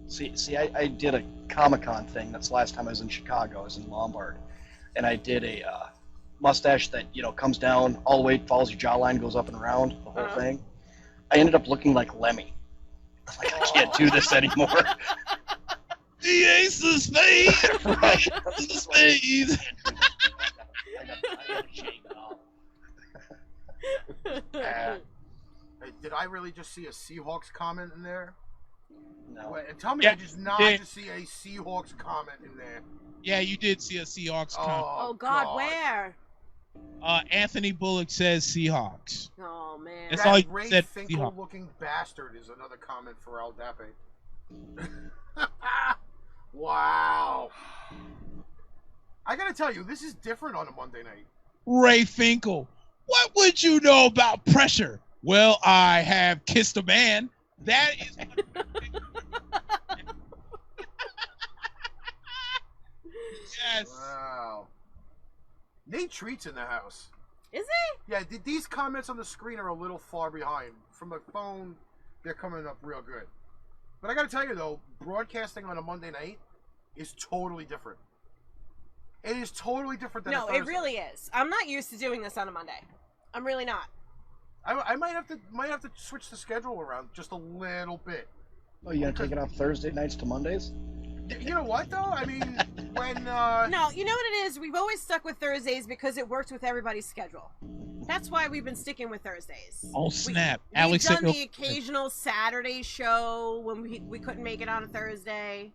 See, I did a Comic-Con thing. That's the last time I was in Chicago. I was in Lombard. And I did a mustache that, comes down all the way, follows your jawline, goes up and around, the whole thing. I ended up looking like Lemmy. I was like, I can't do this anymore. The ace of spades! Right. Ace of spades! I got to shave it off. Hey, did I really just see a Seahawks comment in there? No. Wait, tell me I just not to see a Seahawks comment in there. Yeah, you did see a Seahawks comment. Oh, God, where? Anthony Bullock says Seahawks. Oh, man. That's all he said. Finkel-looking bastard is another comment for ALDAPE. Wow. I gotta tell you, this is different on a Monday night. Ray Finkel, what would you know about pressure? Well, I have kissed a man. That is... Yes. Wow. Nate Treat's in the house. Is he? Yeah, these comments on the screen are a little far behind. From the phone, they're coming up real good. But I got to tell you, though, broadcasting on a Monday night is totally different. It is totally different than a Thursday. No, it really is. I'm not used to doing this on a Monday. I'm really not. I might have to switch the schedule around just a little bit. Oh, you gonna take it off Thursday nights to Mondays? You know what, though? I mean, when... No, you know what it is? We've always stuck with Thursdays because it worked with everybody's schedule. That's why we've been sticking with Thursdays. Oh, snap. We've done the occasional Saturday show when we couldn't make it on a Thursday,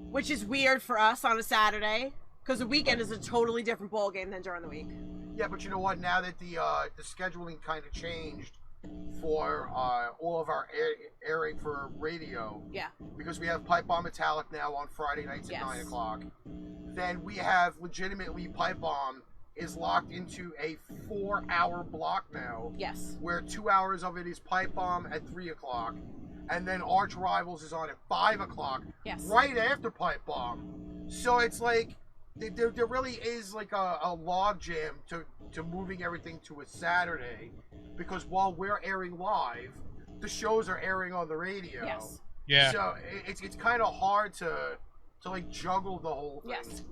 which is weird for us on a Saturday, because the weekend is a totally different ballgame than during the week. Yeah, but you know what? Now that the scheduling kind of changed for all of our airing for radio, yeah, because we have Pipebomb Metallic now on Friday nights at 9 o'clock, then we have legitimately Pipebomb is locked into a 4-hour block now. Yes. Where 2 hours of it is Pipebomb at 3 o'clock, and then Arch Rivals is on at 5 o'clock. Yes. Right after Pipebomb. So it's like there really is like a log jam to moving everything to a Saturday, because while we're airing live, the shows are airing on the radio. Yes. Yeah. So it's kind of hard to like juggle the whole thing. Yes.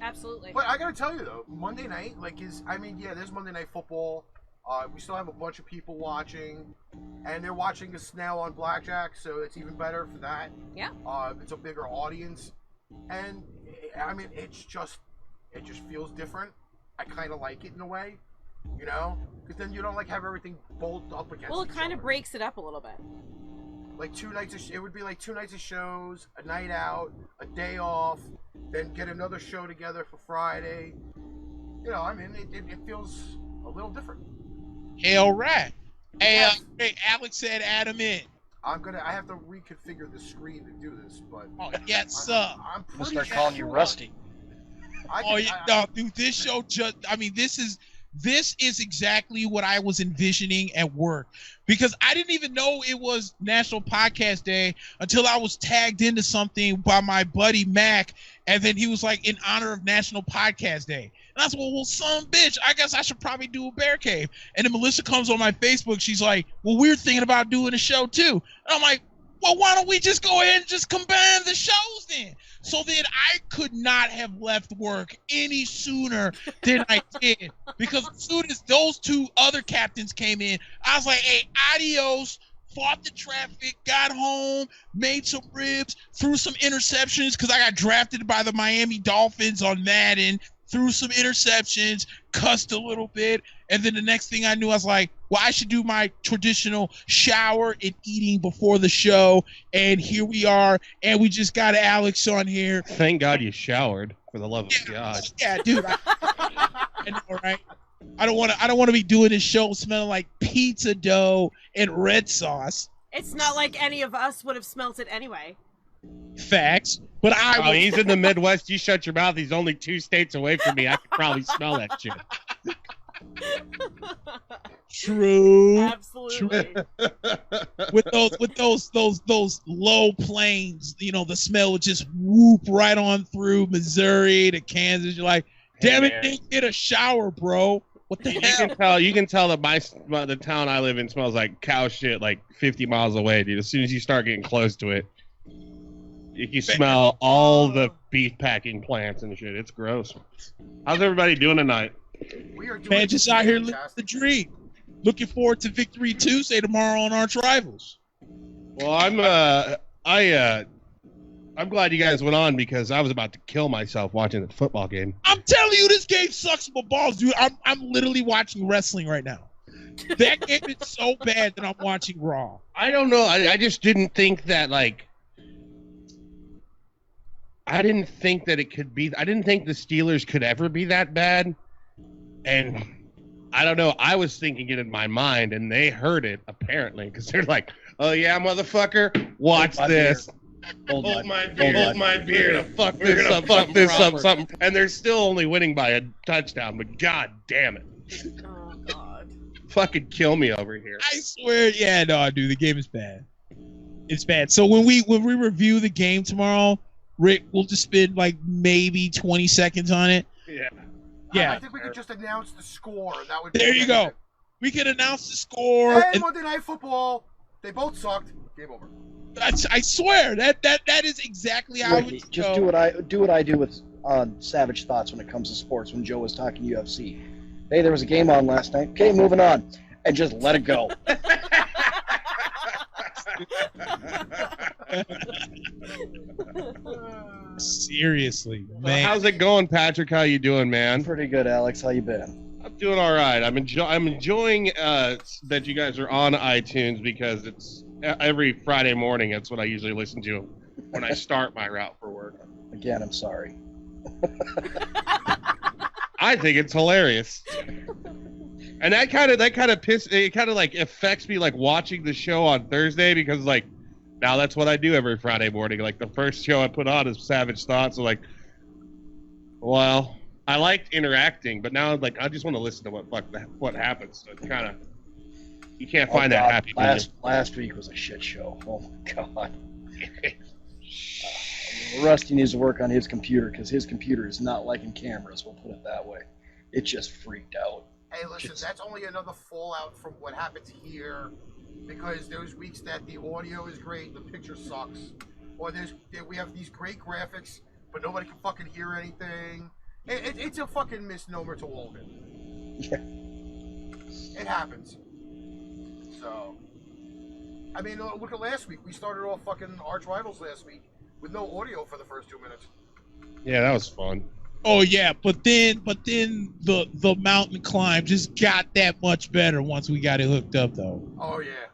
Absolutely. But I gotta tell you though, Monday night, there's Monday Night Football. We still have a bunch of people watching, and they're watching us now on Blackjack, so it's even better for that. Yeah. It's a bigger audience, and I mean, it just feels different. I kind of like it in a way, you know, because then you don't like have everything bolt up against. Well, it kind of breaks it up a little bit. Like it would be like 2 nights of shows, a night out, a day off, then get another show together for Friday. You know, I mean, it feels a little different. Hell right. Hey, Alex said add him in. I have to reconfigure the screen to do this, but... Oh, yes, sir. I'm pretty We'll start calling you Rusty. Dude, this show this is exactly what I was envisioning at work, because I didn't even know it was National Podcast Day until I was tagged into something by my buddy Mac, and then he was like, in honor of National Podcast Day. And I was like, well, son of a bitch, I guess I should probably do a bear cave. And then Melissa comes on my Facebook, she's like, well, we're thinking about doing a show too. And I'm like, well, why don't we just go ahead and just combine the shows then? So then I could not have left work any sooner than I did, because as soon as those two other captains came in, I was like, hey, adios, fought the traffic, got home, made some ribs, threw some interceptions because I got drafted by the Miami Dolphins on Madden, threw some interceptions, cussed a little bit, and then the next thing I knew, I was like, well, I should do my traditional shower and eating before the show, and here we are, and we just got Alex on here. Thank God you showered, for the love of God. Yeah, dude. I know, right? I don't want to be doing this show smelling like pizza dough and red sauce. It's not like any of us would have smelt it anyway. Facts. But he's in the Midwest. You shut your mouth. He's only 2 states away from me. I could probably smell that shit. True. Absolutely. With those low plains, you know, the smell would just whoop right on through Missouri to Kansas. You're like, damn it, didn't get a shower, bro. What the hell? You can tell that the town I live in smells like cow shit like 50 miles away, dude. As soon as you start getting close to it, you can smell all the beef packing plants and shit. It's gross. How's everybody doing tonight? We are doing Man, just out here living fantastic. the dream. Looking forward to Victory Tuesday tomorrow on Arch Rivals. Well, I'm glad you guys went on, because I was about to kill myself watching the football game. I'm telling you, this game sucks my balls, dude. I'm literally watching wrestling right now. That game is so bad that I'm watching Raw. I don't know. I just didn't think that, like, I didn't think that it could be. I didn't think the Steelers could ever be that bad. And I don't know. I was thinking it in my mind, and they heard it, apparently, because they're like, oh, yeah, motherfucker, watch this. Hold my beer. Fuck this up. Something. And they're still only winning by a touchdown, but god damn it. Oh, God. Fucking kill me over here. I swear, yeah, no, dude, the game is bad. It's bad. So when we review the game tomorrow, Rick, we'll just spend like maybe 20 seconds on it. Yeah. Yeah. I think we could just announce the score. And that would be There you go. We could announce the score. And Monday Night Football, they both sucked. Game over. I swear that is exactly how Ricky, it would just go. do what I do with Savage Thoughts when it comes to sports. When Joe was talking UFC, hey, there was a game on last night. Okay, moving on, and just let it go. Seriously, So man. how's it going, Patrick? How you doing, man? Pretty good, Alex. How you been? I'm doing all right. I'm enjoying that you guys are on iTunes because it's every Friday morning. That's what I usually listen to when I start my route for work. Again, I'm sorry. I think it's hilarious. And that kind of like affects me, like watching the show on Thursday, because like now that's what I do every Friday morning. Like the first show I put on is Savage Thoughts. So like, well, I liked interacting, but now like I just want to listen to what happens. So it's kind of, you can't find that happy medium. Last week was a shit show. Oh my god. Rusty needs to work on his computer because his computer is not liking cameras. We'll put it that way. It just freaked out. Hey, listen, that's only another fallout from what happens here, because there's weeks that the audio is great, the picture sucks, or we have these great graphics, but nobody can fucking hear anything. It's a fucking misnomer to all of it. Yeah. It happens. So, I mean, look at last week. We started off fucking arch rivals last week with no audio for the first 2 minutes. Yeah, that was fun. Oh yeah, but then the mountain climb just got that much better once we got it hooked up though. Oh yeah.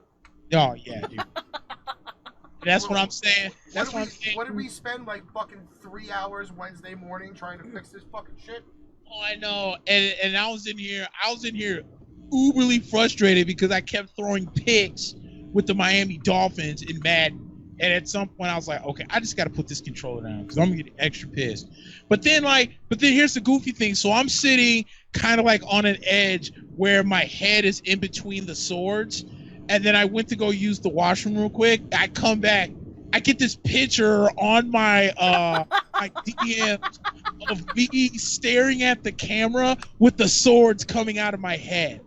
Oh yeah, dude. That's what I'm saying. That's what I'm saying. What did we spend like fucking 3 hours Wednesday morning trying to fix this fucking shit? Oh, I know. And I was in here uberly frustrated because I kept throwing picks with the Miami Dolphins in Madden. And at some point I was like, okay, I just got to put this controller down because I'm gonna get extra pissed. But then here's the goofy thing. So I'm sitting kind of like on an edge where my head is in between the swords. And then I went to go use the washroom real quick. I come back. I get this picture on my my DM of me staring at the camera with the swords coming out of my head.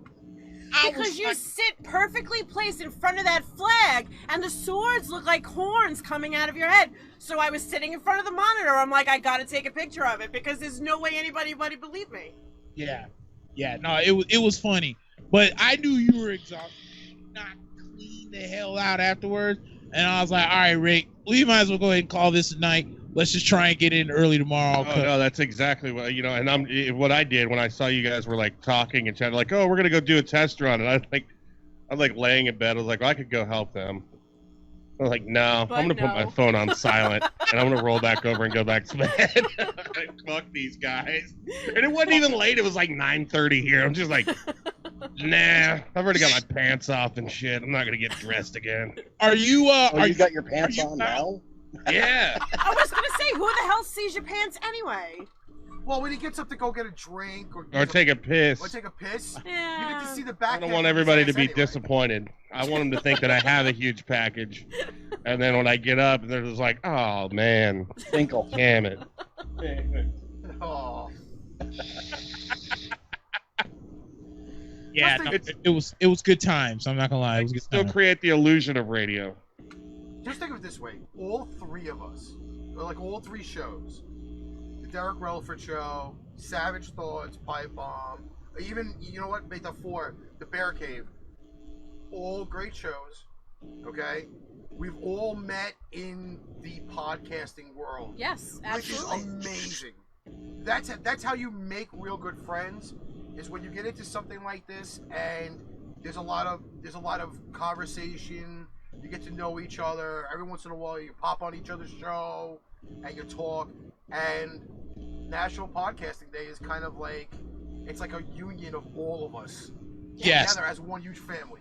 Because you sit perfectly placed in front of that flag, and the swords look like horns coming out of your head. So I was sitting in front of the monitor. I'm like, I gotta take a picture of it because there's no way anybody believe me. Yeah, no, it was funny, but I knew you were exhausted. Not clean the hell out afterwards, and I was like, all right, Rick, we might as well go ahead and call this a night. Let's just try and get in early tomorrow. Oh, no, that's exactly what, and what I did when I saw you guys were like talking and chatting, like, oh, we're gonna go do a test run, and I'm like laying in bed. I was like, well, I could go help them. I was like, no, I'm gonna put my phone on silent and I'm gonna roll back over and go back to bed. Like, fuck these guys. And it wasn't even late. It was like 9:30 here. I'm just like, nah, I've already got my pants off and shit. I'm not gonna get dressed again. Are you? You got your pants on now? Yeah. I was gonna say, who the hell sees your pants anyway? Well, when he gets up to go get a drink or take a piss. Or take a piss, Yeah. you get to see the back. I don't want everybody to be anyway. disappointed. I want them to think that I have a huge package. And then when I get up, they're just like, oh, man. Tinkle. Damn it. Oh. Yeah, no, it was good times. I'm not gonna lie, it was good Still times. create the illusion of radio. Just think of it this way: all three of us, or like all three shows, the Derek Relford show, Savage Thoughts, Pipebomb, even make that 4, the Bear Cave, all great shows. Okay, we've all met in the podcasting world. Yes, absolutely. Which is amazing. That's how you make real good friends. Is when you get into something like this, and there's a lot of conversation. You get to know each other. Every once in a while, you pop on each other's show and you talk. And National Podcasting Day is kind of like, it's like a union of all of us together as one huge family.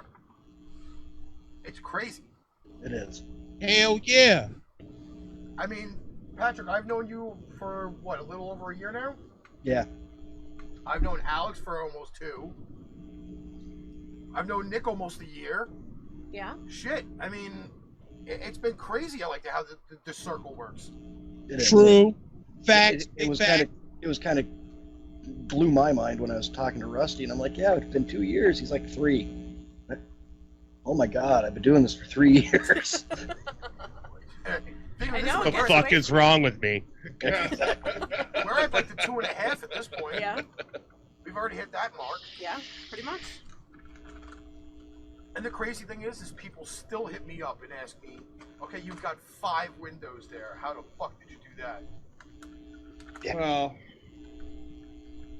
It's crazy. It is. Hell yeah. I mean, Patrick, I've known you for what, a little over a year now? Yeah. I've known Alex for almost 2. I've known Nick almost a year. Yeah. Shit. I mean, it's been crazy. I like how the circle works. It is. True. Facts. It was kind of blew my mind when I was talking to Rusty, and I'm like, yeah, it's been 2 years. He's like, 3. Oh my God, I've been doing this for 3 years. I know. What the fuck is wrong with me? We're at like the 2.5 at this point. Yeah. We've already hit that mark. Yeah, pretty much. And the crazy thing is people still hit me up and ask me, okay, you've got 5 windows there. How the fuck did you do that? Yeah. Well,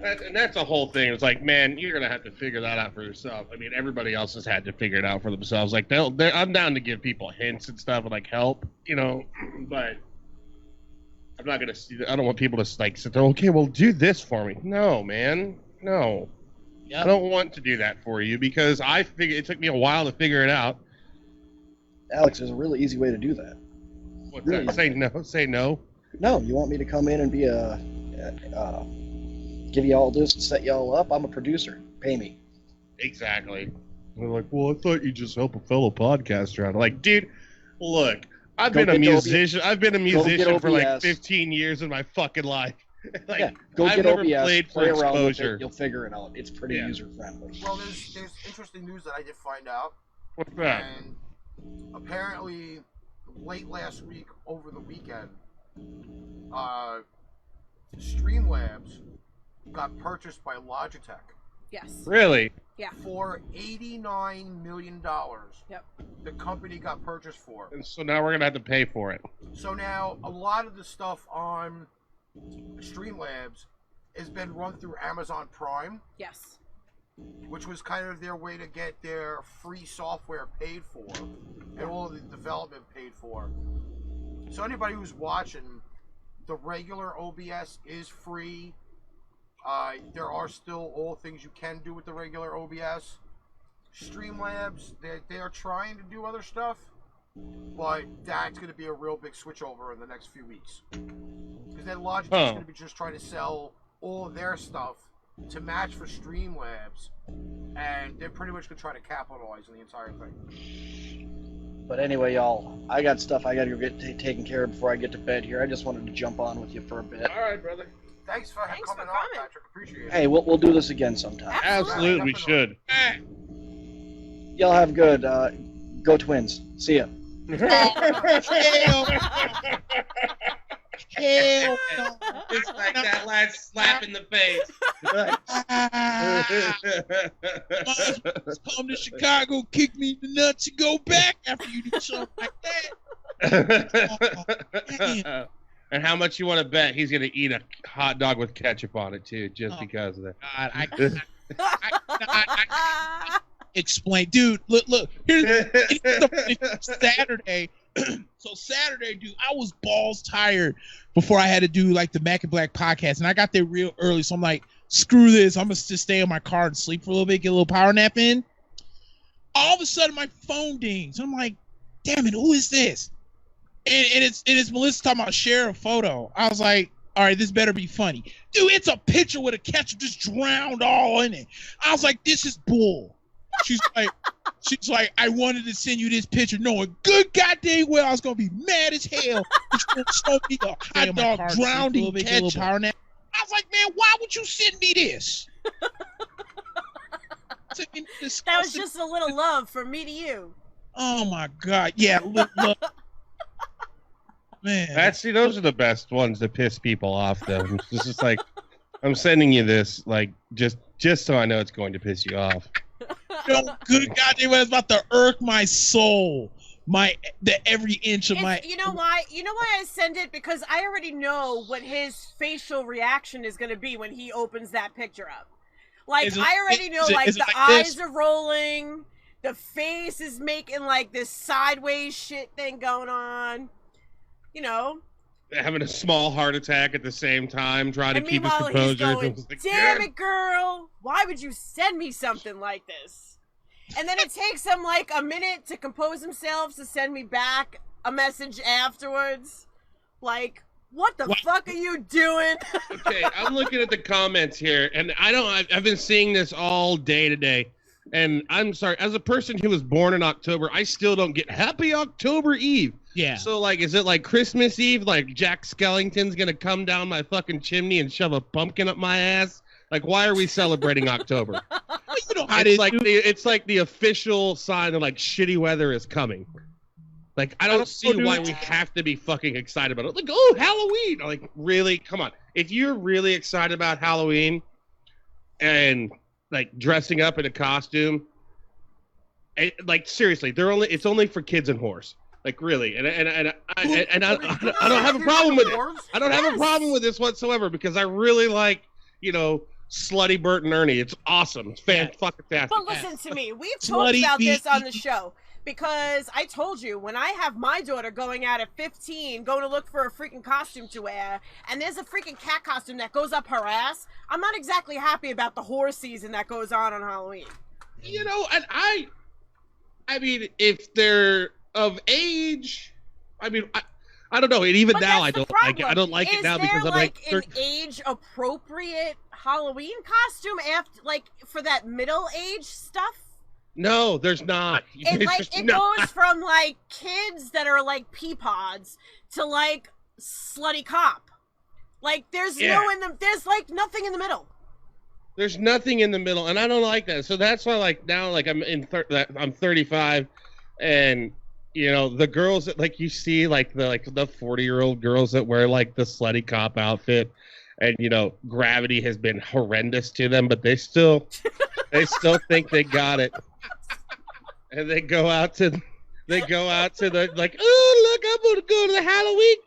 and that's the whole thing. It's like, man, you're gonna have to figure that out for yourself. I mean, everybody else has had to figure it out for themselves. Like, I'm down to give people hints and stuff and like help, you know, but I'm not gonna see. I don't want people to like sit there. Okay, well, do this for me. No, man, no. Yep. I don't want to do that for you because I figured it took me a while to figure it out. Alex, there's a really easy way to do that. What's Really? that? Say no. Say no. No, you want me to come in and be give you all this and set you all up? I'm a producer. Pay me. Exactly. They're like, well, I thought you'd just help a fellow podcaster out. I'm like, dude, look, I've been a musician. I've been a musician for like 15 years of my fucking life. Like, yeah, go I've get never OBS, played for play around with exposure. it, you'll figure it out. It's pretty user friendly. Well, there's interesting news that I did find out. What's that? And apparently, late last week, over the weekend, Streamlabs got purchased by Logitech. Yes. Really? Yeah. For $89 million. Yep. The company got purchased for. And so now we're gonna have to pay for it. So now a lot of the stuff on Streamlabs has been run through Amazon Prime. Yes. Which was kind of their way to get their free software paid for and all of the development paid for. So anybody who's watching, the regular OBS is free. There are still all things you can do with the regular OBS. Streamlabs, they are trying to do other stuff, but that's going to be a real big switchover in the next few weeks. Because then Logitech's going to be just trying to sell all of their stuff to match for Streamlabs, and they're pretty much going to try to capitalize on the entire thing. But anyway, y'all, I got stuff I got to go get taken care of before I get to bed here. I just wanted to jump on with you for a bit. All right, brother. Thanks for coming on, Patrick. Appreciate it. Hey, we'll do this again sometime. Absolutely, we should. Y'all have good. Go Twins. See ya. Hell no. It's like that last slap in the face. Come to Chicago, kick me in the nuts, and go back after you do something like that. And how much you want to bet he's going to eat a hot dog with ketchup on it, too, just because of that. God, I explain. Dude, look. Here's Saturday. So Saturday, dude, I was balls tired before I had to do like the Mac and Black podcast, and I got there real early, so I'm like, screw this, I'm gonna just stay in my car and sleep for a little bit, get a little power nap in. All of a sudden, my phone dings. I'm like, damn it, who is this? And it's Melissa talking about share a photo. I was like, all right, this better be funny, dude. It's a picture with a ketchup just drowned all in it. I was like, this is bull. She's like, I wanted to send you this picture knowing good goddamn well I was gonna be mad as hell. It's gonna show me a hot dog drowned in ketchup. I was like, man, why would you send me this? That was just a little love from me to you. Oh my God, yeah, look. Man, those are the best ones to piss people off, though. It's just like, I'm sending you this, like, just so I know it's going to piss you off. Good goddamn well, it's about to irk my soul. Every inch of my. You know why I send it? Because I already know what his facial reaction is going to be when he opens that picture up. Like, I already know, like, the eyes are rolling, the face is making, like, this sideways shit thing going on. You know, having a small heart attack at the same time, trying to keep his composure. He's going, damn it, girl! Why would you send me something like this? And then it takes him like a minute to compose himself to send me back a message afterwards. Like, what the fuck are you doing? Okay, I'm looking at the comments here, and I've been seeing this all day today. And I'm sorry, as a person who was born in October, I still don't get Happy October Eve. Yeah. So, like, is it like Christmas Eve? Like, Jack Skellington's gonna come down my fucking chimney and shove a pumpkin up my ass? Like, why are we celebrating October? You know how it is. It's like the official sign of like shitty weather is coming. Like, I don't see why we have to be fucking excited about it. Like, oh, Halloween! Like, really? Come on. If you're really excited about Halloween and like dressing up in a costume, like seriously, it's only for kids and whores. Like, really, and I don't have a problem with it. I don't have a problem with this whatsoever because I really like, you know, slutty Bert and Ernie. It's awesome. It's fantastic. But listen to me. We've talked about this on the show. Because I told you, when I have my daughter going out at 15, going to look for a freaking costume to wear, and there's a freaking cat costume that goes up her ass, I'm not exactly happy about the horror season that goes on Halloween. You know, and I mean, if they're of age, I mean, I don't know. And even now, I don't like it. I don't like it now because I'm like an age-appropriate Halloween costume after, like, for that middle-age stuff? No, there's not. It goes from like kids that are like pea pods to like slutty cop. Like there's there's like nothing in the middle. There's nothing in the middle, and I don't like that. So that's why, like now, like I'm 35, and you know the girls that like you see like the 40-year-old girls that wear like the slutty cop outfit, and you know gravity has been horrendous to them, but they still think they got it. And they go out to the like, oh look, I'm gonna go to the Halloween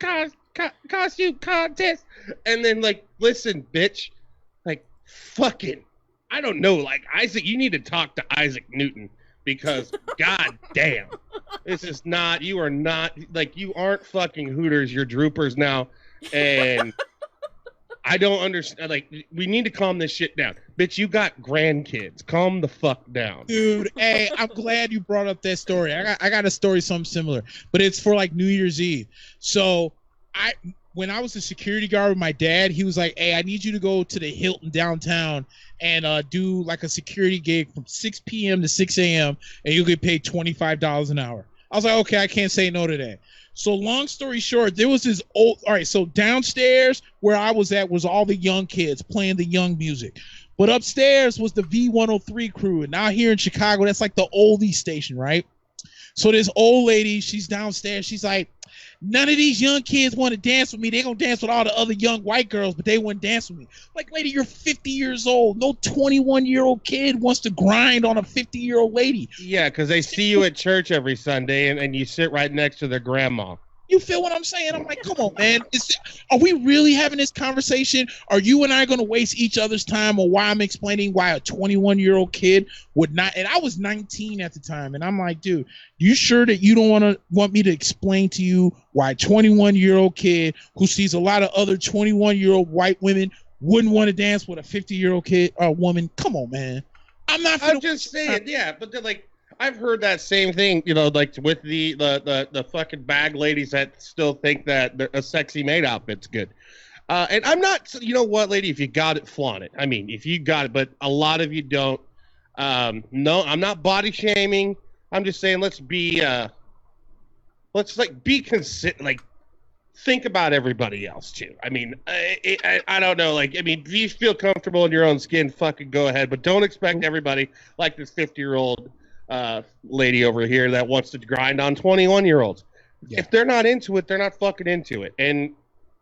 costume contest, and then like, listen, bitch, like fucking, I don't know, like Isaac, you need to talk to Isaac Newton because god damn, this is not, you are not like, you aren't fucking Hooters, you're Droopers now, and I don't understand. Like, we need to calm this shit down. Bitch, you got grandkids. Calm the fuck down. Dude, hey, I'm glad you brought up that story. I got a story something similar, but it's for like New Year's Eve. So when I was a security guard with my dad, he was like, hey, I need you to go to the Hilton downtown and do like a security gig from 6 p.m. to 6 a.m. and you'll get paid $25 an hour. I was like, okay, I can't say no to that. So long story short, there was this all right, so downstairs where I was at was all the young kids playing the young music. But upstairs was the V103 crew. And now here in Chicago, that's like the oldie station, right? So this old lady, she's downstairs. She's like, none of these young kids want to dance with me. They're going to dance with all the other young white girls, but they wouldn't dance with me. Like, lady, you're 50 years old. No 21-year-old kid wants to grind on a 50-year-old lady. Yeah, because they see you at church every Sunday, and you sit right next to their grandma. You feel what I'm saying? I'm like, come on, man. Are we really having this conversation? Are you and I going to waste each other's time on why I'm explaining why a 21-year-old kid would not? And I was 19 at the time. And I'm like, dude, you sure that you don't want me to explain to you why a 21-year-old kid who sees a lot of other 21-year-old white women wouldn't want to dance with a 50-year-old kid or woman? Come on, man. I'm just saying, yeah, but they're like, I've heard that same thing, you know, like with the fucking bag ladies that still think that a sexy maid outfit's good. And I'm not, you know what, lady, if you got it, flaunt it. I mean, if you got it, but a lot of you don't. No, I'm not body shaming. I'm just saying let's be considerate, like think about everybody else too. I mean, I don't know, like, I mean, if you feel comfortable in your own skin, fucking go ahead, but don't expect everybody like this 50-year-old lady over here that wants to grind on 21-year-olds. Yeah. If they're not into it, they're not fucking into it, and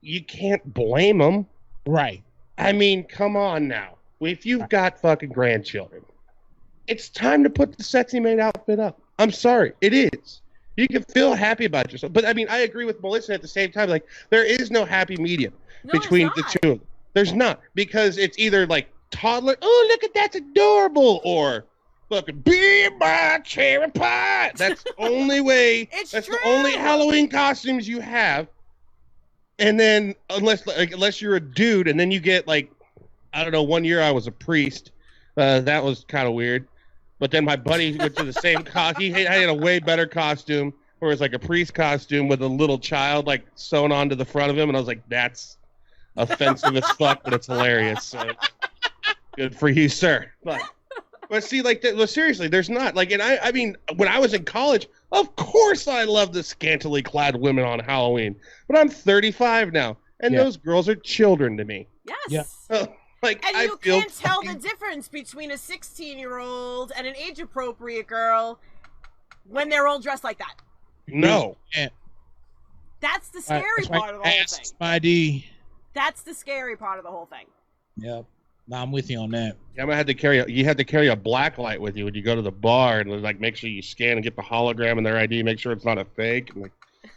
you can't blame them. Right. I mean, come on now. If you've got fucking grandchildren, it's time to put the sexy maid outfit up. I'm sorry, it is. You can feel happy about yourself, but I mean, I agree with Melissa at the same time. Like, there is no happy medium between the two of them. There's not, because it's either like toddler, oh look at that's adorable, or fucking be my cherry pie. That's the only way. That's true. The only Halloween costumes you have. And then unless you're a dude, and then you get like, I don't know. One year I was a priest. That was kind of weird. But then my buddy went to the same costume. He had a way better costume, where it was like a priest costume with a little child like sewn onto the front of him, and I was like, that's offensive as fuck, but it's hilarious. So, good for you, sir. But see, like, seriously, there's not, like, and I mean, when I was in college, of course I loved the scantily clad women on Halloween. But I'm 35 now, and those girls are children to me. Yes. Yeah. Like, And I you feel can't tell the difference between a 16-year-old and an age-appropriate girl when they're all dressed like that. no. Yeah. That's the scary That's why part of the whole ask thing. my ID. That's the scary part of the whole thing. Yep. No, I'm with you on that. I'm gonna have to carry. You had to carry a black light with you when you go to the bar, and like make sure you scan and get the hologram and their ID, make sure it's not a fake. I'm like,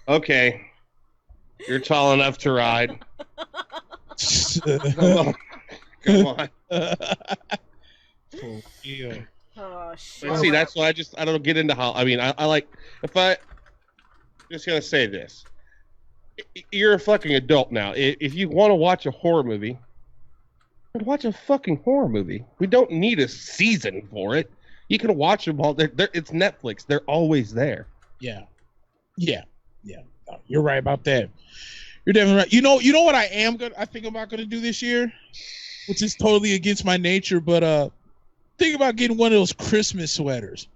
okay, you're tall enough to ride. Come on, come on. For real. Oh, shit. But see, that's why I don't get into I mean, I like if I just gonna say this. You're a fucking adult now. If you want to watch a horror movie, watch a fucking horror movie. We don't need a season for it. You can watch them all. It's Netflix. They're always there. Yeah. Yeah. Yeah. No, you're right about that. You're definitely right. You know what I think about gonna do this year, which is totally against my nature, but think about getting one of those Christmas sweaters.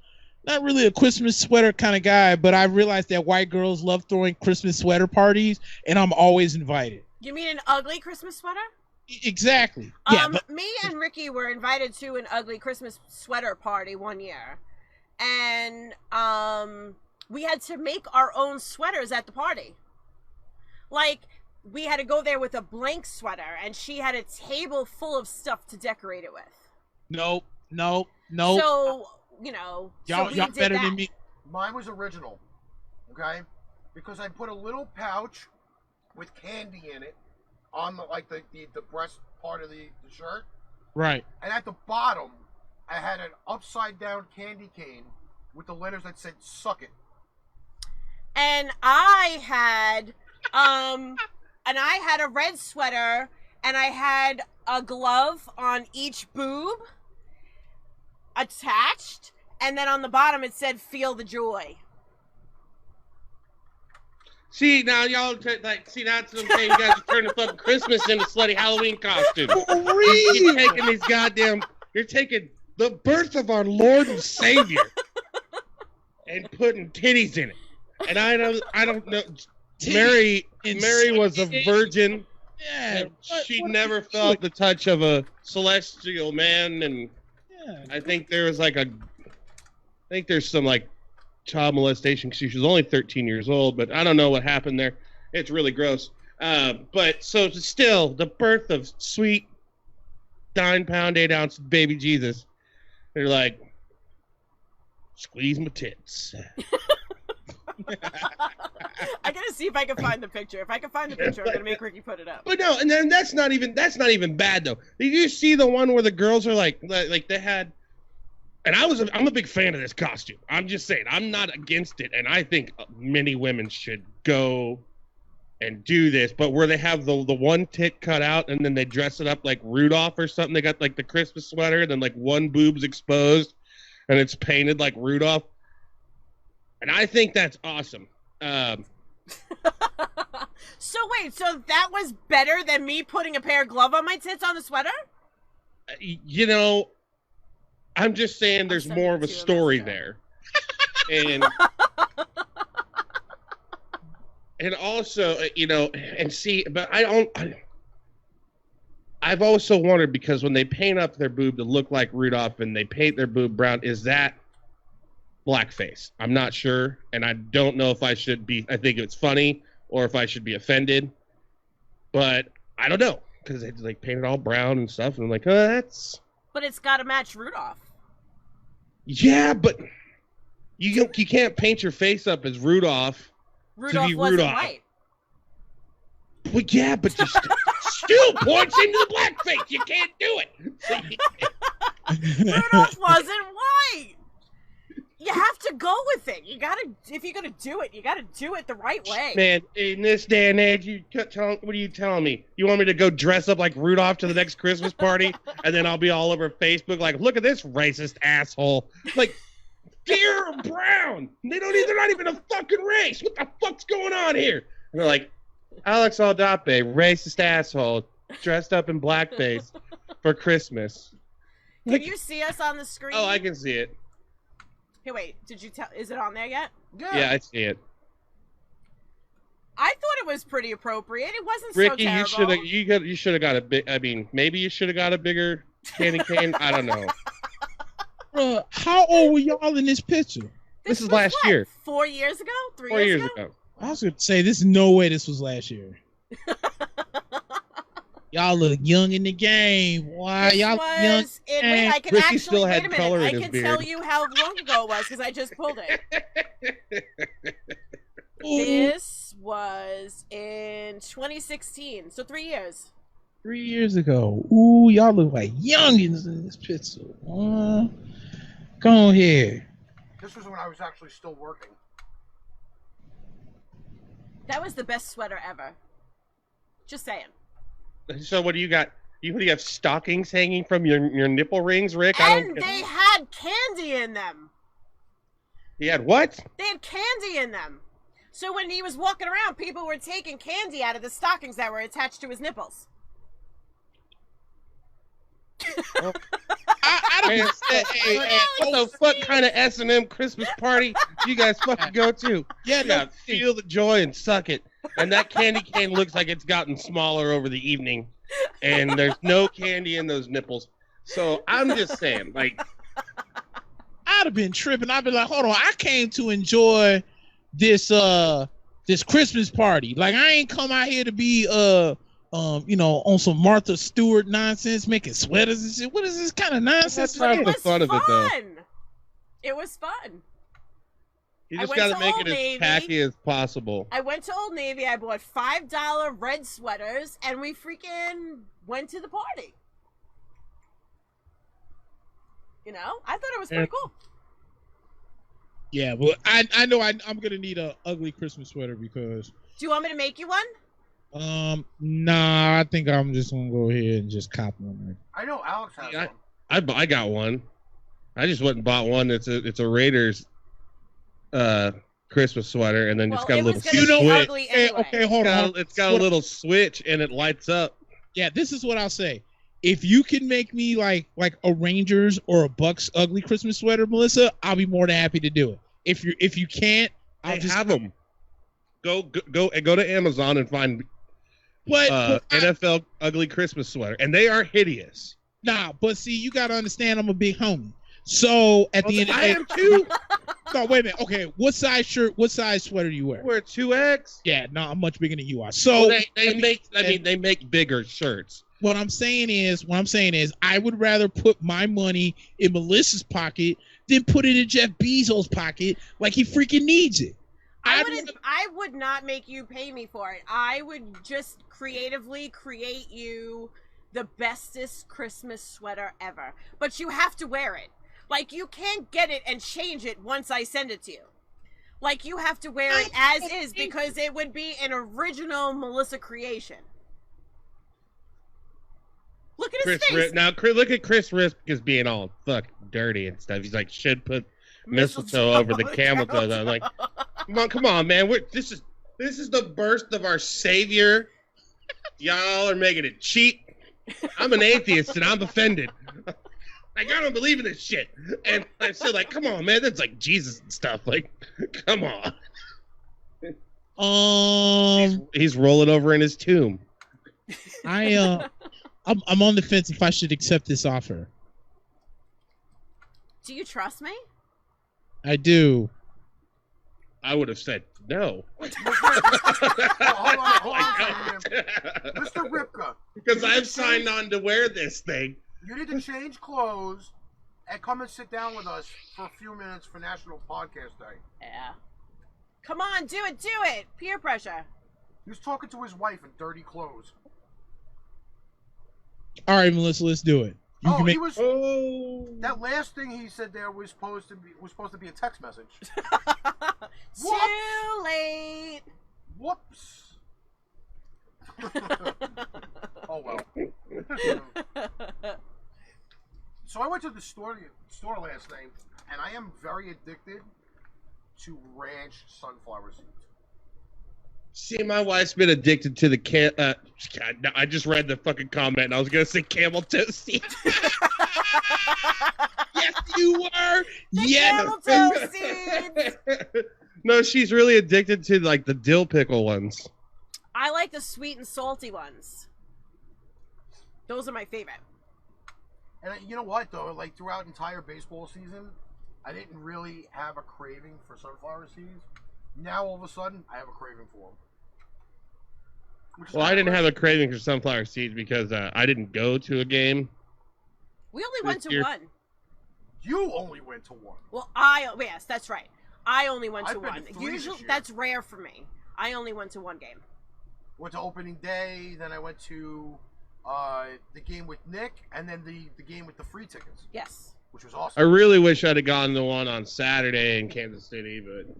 Not really a Christmas sweater kind of guy, but I realized that white girls love throwing Christmas sweater parties, and I'm always invited. You mean an ugly Christmas sweater? Exactly. Yeah. Me and Ricky were invited to an ugly Christmas sweater party one year, and we had to make our own sweaters at the party. Like, we had to go there with a blank sweater, and she had a table full of stuff to decorate it with. Nope. So, you know, Y'all did better that. than me. Mine was original, okay? Because I put a little pouch with candy in it on the breast part of the shirt. Right. And at the bottom, I had an upside down candy cane with the letters that said "suck it." And I had a red sweater, and I had a glove on each boob attached, and then on the bottom it said "feel the joy." See, now y'all see that's what I'm saying. You guys are turning fucking Christmas into slutty Halloween costumes. You're taking these goddamn. You're taking the birth of our Lord and Savior and putting titties in it. And I don't know. Mary was a virgin. Yeah. She never felt the touch of a celestial man, and I think there was there's some child molestation because she was only 13 years old, but I don't know what happened there. It's really gross. But so still, the birth of sweet 9-pound, 8-ounce baby Jesus. They're like, squeeze my tits. I gotta see if I can find the picture. If I can find the picture, I'm gonna make Ricky put it up. But no, and then that's not even bad though. Did you see the one where the girls are like they had? And I'm a big fan of this costume. I'm just saying, I'm not against it, and I think many women should go and do this. But where they have the one tit cut out, and then they dress it up like Rudolph or something. They got the Christmas sweater, and then one boob's exposed, and it's painted like Rudolph. And I think that's awesome. So wait, so that was better than me putting a pair of gloves on my tits on the sweater? You know, I'm just saying there's more of a story there. And also, and see, but I've also wondered, because when they paint up their boob to look like Rudolph and they paint their boob brown, is that blackface? I'm not sure, and I don't know if I should be. I think it's funny, or if I should be offended, but I don't know, because they painted all brown and stuff, and I'm like, oh, that's. But it's got to match Rudolph. Yeah, but you can't paint your face up as Rudolph. Rudolph wasn't white. Well, yeah, but you still points into the blackface. You can't do it. Rudolph wasn't white. You have to go with it. If you're gonna do it, you gotta do it the right way. Man, in this day and age, what are you telling me? You want me to go dress up like Rudolph to the next Christmas party, and then I'll be all over Facebook like, look at this racist asshole. Like, they're brown. They're not even a fucking race. What the fuck's going on here? And they're like, Alex ALDAPE, racist asshole, dressed up in blackface for Christmas. Can you see us on the screen? Oh, I can see it. Hey, wait, is it on there yet? Yeah, I see it. I thought it was pretty appropriate. It wasn't Ricky, so terrible. you should have got a big. I mean, maybe you should have got a bigger candy cane. I don't know. Bruh, how old were y'all in this picture? This is was last what, year. 4 years ago? 3 4 years years ago? ago. I was gonna say this is no way this was last year. Y'all look young in the game. Why This y'all was young? wait, I can Ricky actually still wait had a minute. color in I his can beard. tell you how long ago it was because I just pulled it. Ooh, This was in 2016, so 3 years. 3 years ago. Ooh, y'all look like youngins in this picture. Go on here. This was when I was actually still working. That was the best sweater ever. Just saying. So what do you got? You have stockings hanging from your nipple rings, Rick? And they had candy in them. He had what? They had candy in them. So when he was walking around, people were taking candy out of the stockings that were attached to his nipples. I don't Hey, what the fuck kind of S&M Christmas party you guys fucking go to? Yeah, Yeah, feel the joy and suck it. And that candy cane looks like it's gotten smaller over the evening. And there's no candy in those nipples. So I'm just saying, like, I'd have been tripping. I'd be like, hold on, I came to enjoy this this Christmas party. Like I ain't come out here to be on some Martha Stewart nonsense, making sweaters and shit. What is this kind of nonsense? That's It the was fun of it, though. It was fun. you I just went got to to make Old it as Navy. tacky as possible. I went to Old Navy. I bought $5 red sweaters, and we freaking went to the party. You know, I thought it was pretty cool. Yeah, but I know I'm gonna need a ugly Christmas sweater because Do you want me to make you one? nah, I think I'm just gonna go ahead and just cop one. I know Alex has Yeah, one. I got one. I just went and bought one. It's a Raiders Christmas sweater, and then Well, it's got a it little was gonna be switch. ugly anyway. Okay, hold on. It's got a little switch, and it lights up. Yeah, this is what I'll say. If you can make me like a Rangers or a Bucks ugly Christmas sweater, Melissa, I'll be more than happy to do it. If you can't, I'll I just have them. Go to Amazon and find But NFL ugly Christmas sweater, and they are hideous. nah, but see, you gotta understand, I'm a big homie. So at the end of the I day, am too. no, wait a minute. Okay, what size shirt? What size sweater do you wear? I wear 2X. Yeah, no, I'm much bigger than you are. So Well, they make bigger shirts. what I'm saying is, I would rather put my money in Melissa's pocket than put it in Jeff Bezos' pocket like he freaking needs it. I would not make you pay me for it. I would just creatively create you the bestest Christmas sweater ever. But you have to wear it. Like, you can't get it and change it once I send it to you. Like, you have to wear it as is because it would be an original Melissa creation. Look at his face. Look at Chris Risk is being all fucking dirty and stuff. He's like, should put mistletoe over the camel toe. I'm like, come on, man. This is the birth of our savior. Y'all are making it cheap. I'm an atheist and I'm offended. Like, I don't believe in this shit. And I'm still like, come on, man. That's like Jesus and stuff. Like, come on. He's rolling over in his tomb. I'm on the fence if I should accept this offer. Do you trust me? I do. I would have said no. Hold on. Mr. Ripka. Because I've signed on to wear this thing. You need to change clothes and come and sit down with us for a few minutes for National Podcast Day. Yeah. Come on, do it. Peer pressure. He was talking to his wife in dirty clothes. All right, Melissa, let's do it. That last thing he said there was supposed to be a text message. Too late. Whoops. Oh well. So I went to the store last night, and I am very addicted to ranch sunflower seeds. See, my wife's been addicted to the God, no, I just read the fucking comment, and I was gonna say camel toe seeds. Yes, you were. The Yes. camel toe seeds. No, No, she's really addicted to like the dill pickle ones. I like the sweet and salty ones. Those are my favorite. And you know what, though? Like, throughout entire baseball season, I didn't really have a craving for sunflower seeds. Now, all of a sudden, I have a craving for them. Well, I didn't have a craving for sunflower seeds because I didn't go to a game. We only went to one. You only went to one. Well, yes, that's right. I only went to one. Usually, that's rare for me. I only went to one game. Went to opening day, then I went to the game with Nick, and then the game with the free tickets. Yes. Which was awesome. I really wish I'd have gone to one on Saturday in Kansas City, but...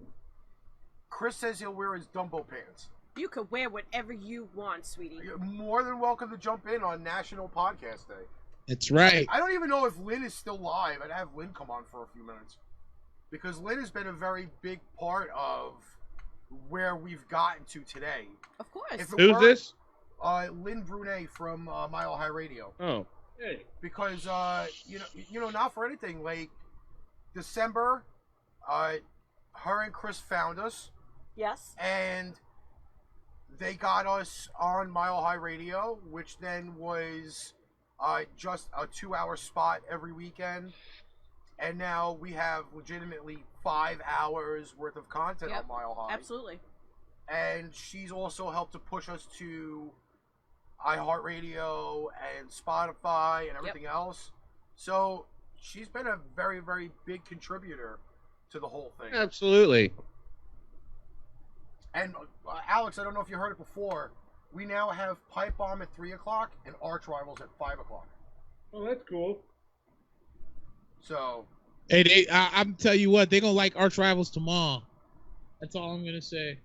Chris says he'll wear his Dumbo pants. You could wear whatever you want, sweetie. You're more than welcome to jump in on National Podcast Day. That's right. I don't even know if Lynn is still live. I'd have Lynn come on for a few minutes. Because Lynn has been a very big part of where we've gotten to today. Of course. Who's this? Lynn Brunet from Mile High Radio. Oh. Hey. Because, you know, not for anything. Like, December, her and Chris found us. Yes. And they got us on Mile High Radio, which then was just a 2-hour spot every weekend. And now we have legitimately 5 hours worth of content on Mile High. Absolutely. And she's also helped to push us to iHeartRadio and Spotify and everything else. So she's been a very, very big contributor to the whole thing. Absolutely. And Alex, I don't know if you heard it before. We now have Pipebomb at 3 o'clock and Arch Rivals at 5 o'clock. Oh, that's cool. So, Hey, I'm tell you what, they're gonna like Arch Rivals tomorrow. That's all I'm gonna say.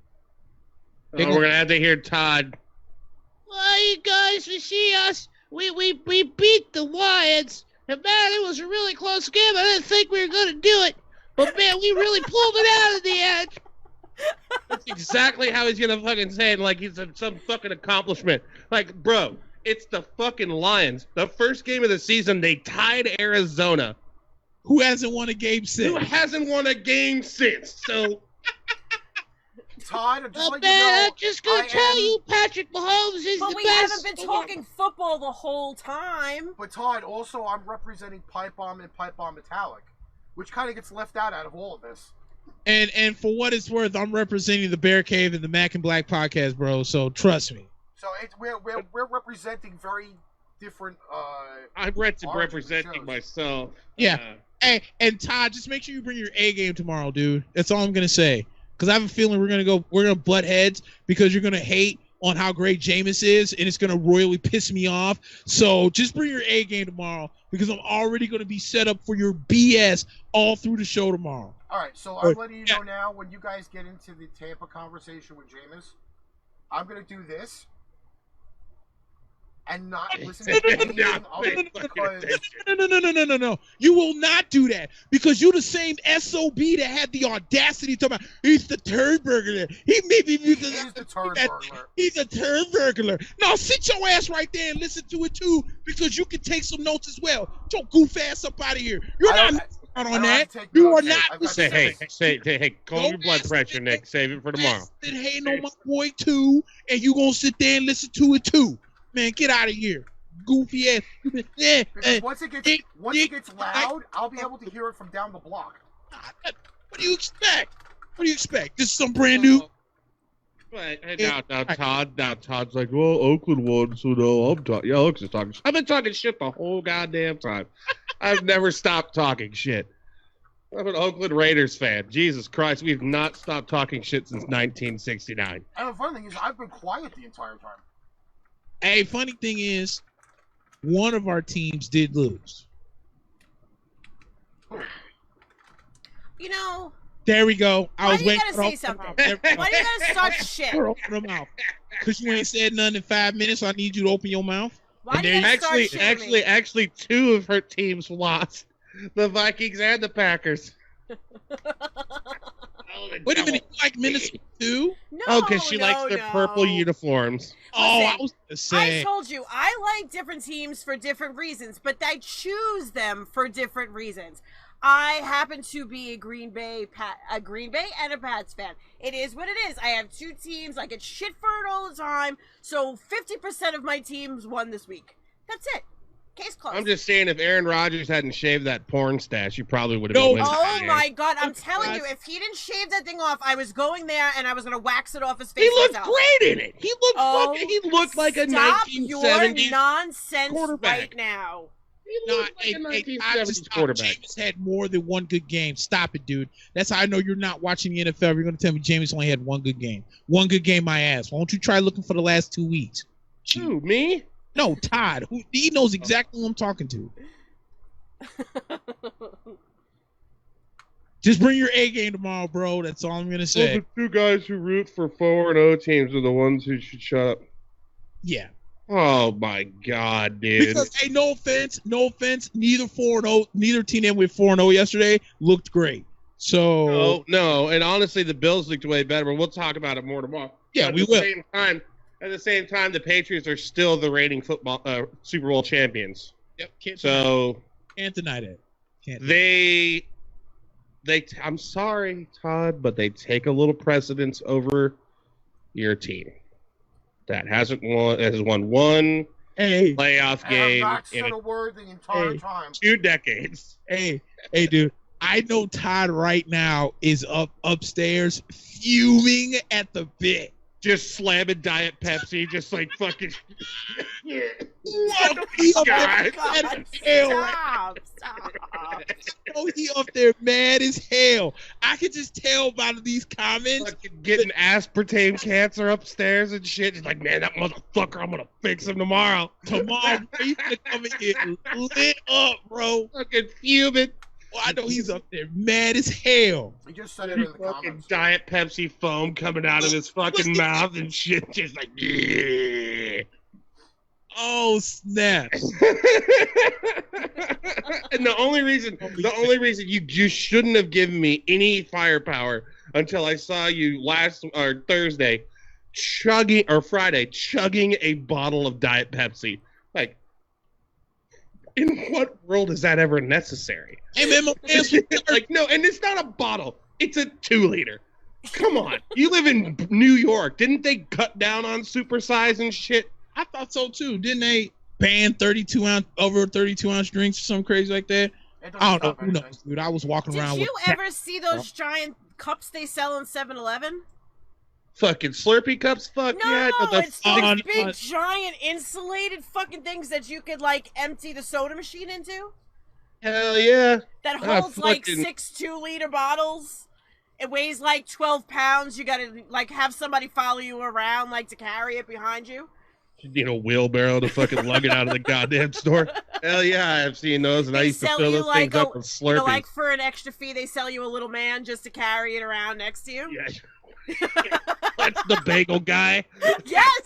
We're gonna have to hear Todd. Well, you guys, you see us. We beat the Lions, and man, it was a really close game. I didn't think we were gonna do it, but man, we really pulled it out at the end. That's exactly how he's gonna fucking say it, like he's some fucking accomplishment. Like, bro, it's the fucking Lions. The first game of the season, they tied Arizona. Who hasn't won a game since? Who hasn't won a game since? So, Todd, I'm just, I'm just gonna tell you, Patrick Mahomes is the best. But we haven't been talking football the whole time. But Todd, also, I'm representing Pipebomb and Pipebomb Metallic, which kind of gets left out of all of this. And for what it's worth, I'm representing the Bear Cave and the Mac and Black podcast, bro. So trust me. So we're representing very different. I'm representing myself. Yeah. Hey, and Todd, just make sure you bring your A game tomorrow, dude. That's all I'm gonna say. Because I have a feeling we're gonna butt heads because you're gonna hate on how great Jameis is, and it's gonna royally piss me off. So just bring your A game tomorrow because I'm already gonna be set up for your BS all through the show tomorrow. All right, so I'm letting you know now. When you guys get into the Tampa conversation with Jameis, I'm gonna do this and not listen to anything of it because No. You will not do that because you're the same SOB that had the audacity to talk about he's the turd burglar. He is the turd burglar. He's a turd burglar. Now sit your ass right there and listen to it too because you can take some notes as well. Get your goof ass up out of here. You're not on that. You are not listening. Hey, calm your blood pressure, Nick. Save it for tomorrow. Hating on my boy too, and you gonna sit there and listen to it too. Man, get out of here, goofy ass. Because once it gets loud, I'll be able to hear it from down the block. What do you expect? What do you expect? This is some brand new. Now Todd's like, well, Oakland won, so no, I'm talking. Yeah, Oakland's talking. I've been talking shit the whole goddamn time. I've never stopped talking shit. I'm an Oakland Raiders fan. Jesus Christ, we've not stopped talking shit since 1969. And the funny thing is, I've been quiet the entire time. Hey, funny thing is, one of our teams did lose. You know. There we go. I was waiting. Why do you gotta say something? Why do you gotta start shit? Open your mouth. Because you ain't said nothing in 5 minutes, so I need you to open your mouth. Why do you start shit? Actually, two of her teams lost. The Vikings and the Packers. Wait a minute, you like Minnesota too? No, because she likes their purple uniforms. Listen, I was gonna say. I told you, I like different teams for different reasons, but I choose them for different reasons. I happen to be a Green Bay and a Pats fan. It is what it is. I have two teams. I get shit for it all the time. So 50% of my teams won this week. That's it. Case closed. I'm just saying, if Aaron Rodgers hadn't shaved that porn stash, you probably would have been winning. Oh my God! I'm telling you, if he didn't shave that thing off, I was going there and I was gonna wax it off his face. He looked myself. great in it. He looked like a 1970s your nonsense quarterback right now. He looked like a 1970s quarterback. Jameis had more than one good game. Stop it, dude. That's how I know you're not watching the NFL. You're going to tell me Jameis only had one good game. One good game, my ass. Why don't you try looking for the last 2 weeks? Who, me? No, Todd. He knows exactly who I'm talking to. Just bring your A game tomorrow, bro. That's all I'm going to say. Well, the two guys who root for 4-0 teams are the ones who should shut up. Yeah. Oh my God, dude! Because hey, no offense, neither 4-0, neither team that went 4-0 yesterday looked great. So no, and honestly, the Bills looked way better. But we'll talk about it more tomorrow. Yeah, we will. At the same time, the Patriots are still the reigning football Super Bowl champions. Yep. Can't deny that. I'm sorry, Todd, but they take a little precedence over your team. That has won one playoff game in a word the entire time. 2 decades. Hey, dude. I know Todd right now is upstairs fuming at the bit. Just slamming Diet Pepsi, just like fucking. Stop. Oh, he up there mad as hell. I can just tell by these comments. Fucking getting aspartame cancer upstairs and shit. He's like, man, that motherfucker, I'm gonna fix him tomorrow. Tomorrow, he's gonna come and get lit up, bro. Fucking fuming. Well, I know he's up there mad as hell. He just said it in the comments. Diet Pepsi foam coming out of his fucking mouth and shit, just like, yeah. Oh snap! And the only reason you shouldn't have given me any firepower until I saw you Thursday chugging a bottle of Diet Pepsi. Like, in what world is that ever necessary? Hey man, like, no, and it's not a bottle; it's a 2-liter. Come on, you live in New York. Didn't they cut down on supersize and shit? I thought so too. Didn't they ban 32-ounce drinks or something crazy like that? I don't know. Who knows, dude? I was walking around. Did you ever see those giant cups they sell in 7-Eleven? Fucking Slurpee cups? Fuck no, yeah. It's those big, giant, insulated fucking things that you could, like, empty the soda machine into. Hell yeah. That holds, like, 6 2-liter bottles. It weighs, like, 12 pounds. You gotta, like, have somebody follow you around, like, to carry it behind you. You need a wheelbarrow to fucking lug it out of the goddamn store. Hell yeah, I've seen those, and I used to fill those things up with Slurpees. You know, like, for an extra fee, they sell you a little man just to carry it around next to you. Yeah. That's the bagel guy. Yes!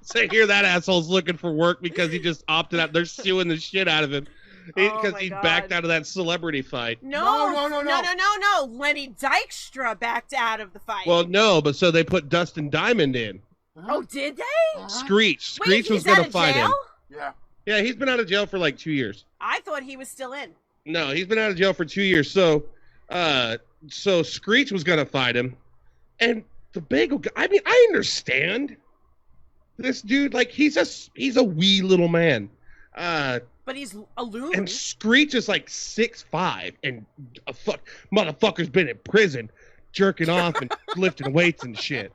So here that asshole's looking for work because he just opted out. They're suing the shit out of him because he backed out of that celebrity fight. No. Lenny Dykstra backed out of the fight. Well, no, but so they put Dustin Diamond in. Oh, did they? Screech. Wait, Screech was going to fight him. Yeah. Yeah, he's been out of jail for like 2 years. I thought he was still in. No, he's been out of jail for 2 years. So Screech was going to fight him. And the bagel guy, I mean, I understand this dude. Like, he's a wee little man. But he's a loon. And Screech is like 6'5", and motherfucker's been in prison jerking off and lifting weights and shit.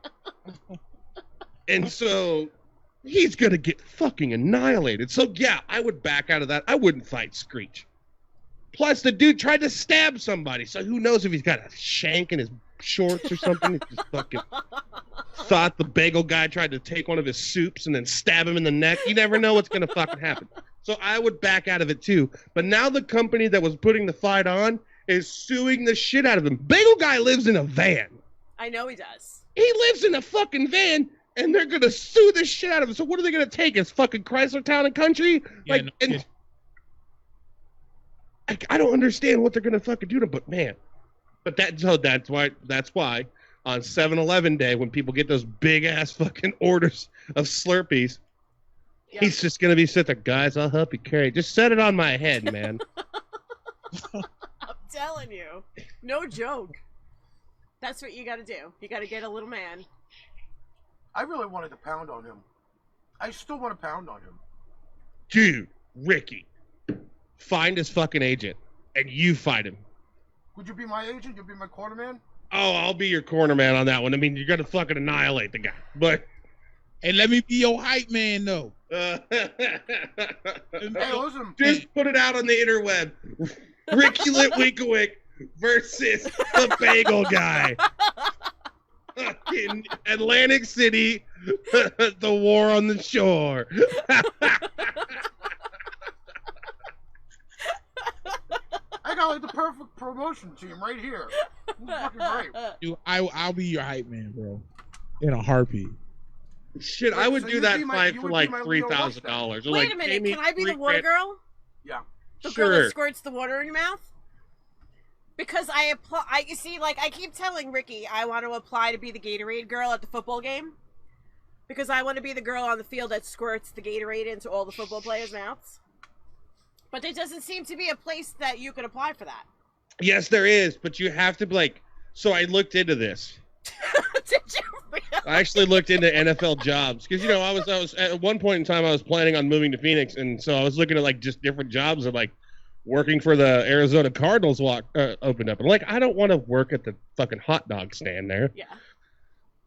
And so he's going to get fucking annihilated. So, yeah, I would back out of that. I wouldn't fight Screech. Plus, the dude tried to stab somebody. So who knows if he's got a shank in his shorts or something. He just fucking thought the bagel guy tried to take one of his soups and then stab him in the neck. You never know what's going to fucking happen. So I would back out of it, too. But now the company that was putting the fight on is suing the shit out of him. Bagel guy lives in a van. I know he does. He lives in a fucking van. And they're going to sue the shit out of him. So what are they going to take? His fucking Chrysler Town and Country? I don't understand what they're going to fucking do to him. But, man. But that's why on 7-Eleven day, when people get those big-ass fucking orders of Slurpees, he's just going to be sitting there, guys, I'll help you carry it. Just set it on my head, man. I'm telling you. No joke. That's what you gotta do. You gotta get a little man. I really wanted to pound on him. I still want to pound on him. Dude, Ricky, find his fucking agent, and you fight him. Would you be my agent? You'll be my corner man? Oh, I'll be your corner man on that one. I mean, you're gonna fucking annihilate the guy, but. And let me be your hype man, though. Hey, listen. Just put it out on the interweb. Ricky Litwinkowicz versus the bagel guy. In Atlantic City, the war on the shore. I got like the perfect promotion team right here. It's fucking great. Dude, I'll be your hype man, bro. In a heartbeat. Shit, I would do that fight for like $3,000. Wait a minute, can I be the water girl? Yeah. The girl that squirts the water in your mouth? Because you see, like, I keep telling Ricky I want to apply to be the Gatorade girl at the football game. Because I want to be the girl on the field that squirts the Gatorade into all the football players' mouths. But there doesn't seem to be a place that you could apply for that. Yes, there is, but you have to, like, so I looked into this. Did you really? I actually looked into NFL jobs. Because, you know, I was at one point in time, I was planning on moving to Phoenix, and so I was looking at, like, just different jobs of, like, working for the Arizona Cardinals opened up. And like, I don't want to work at the fucking hot dog stand there. Yeah.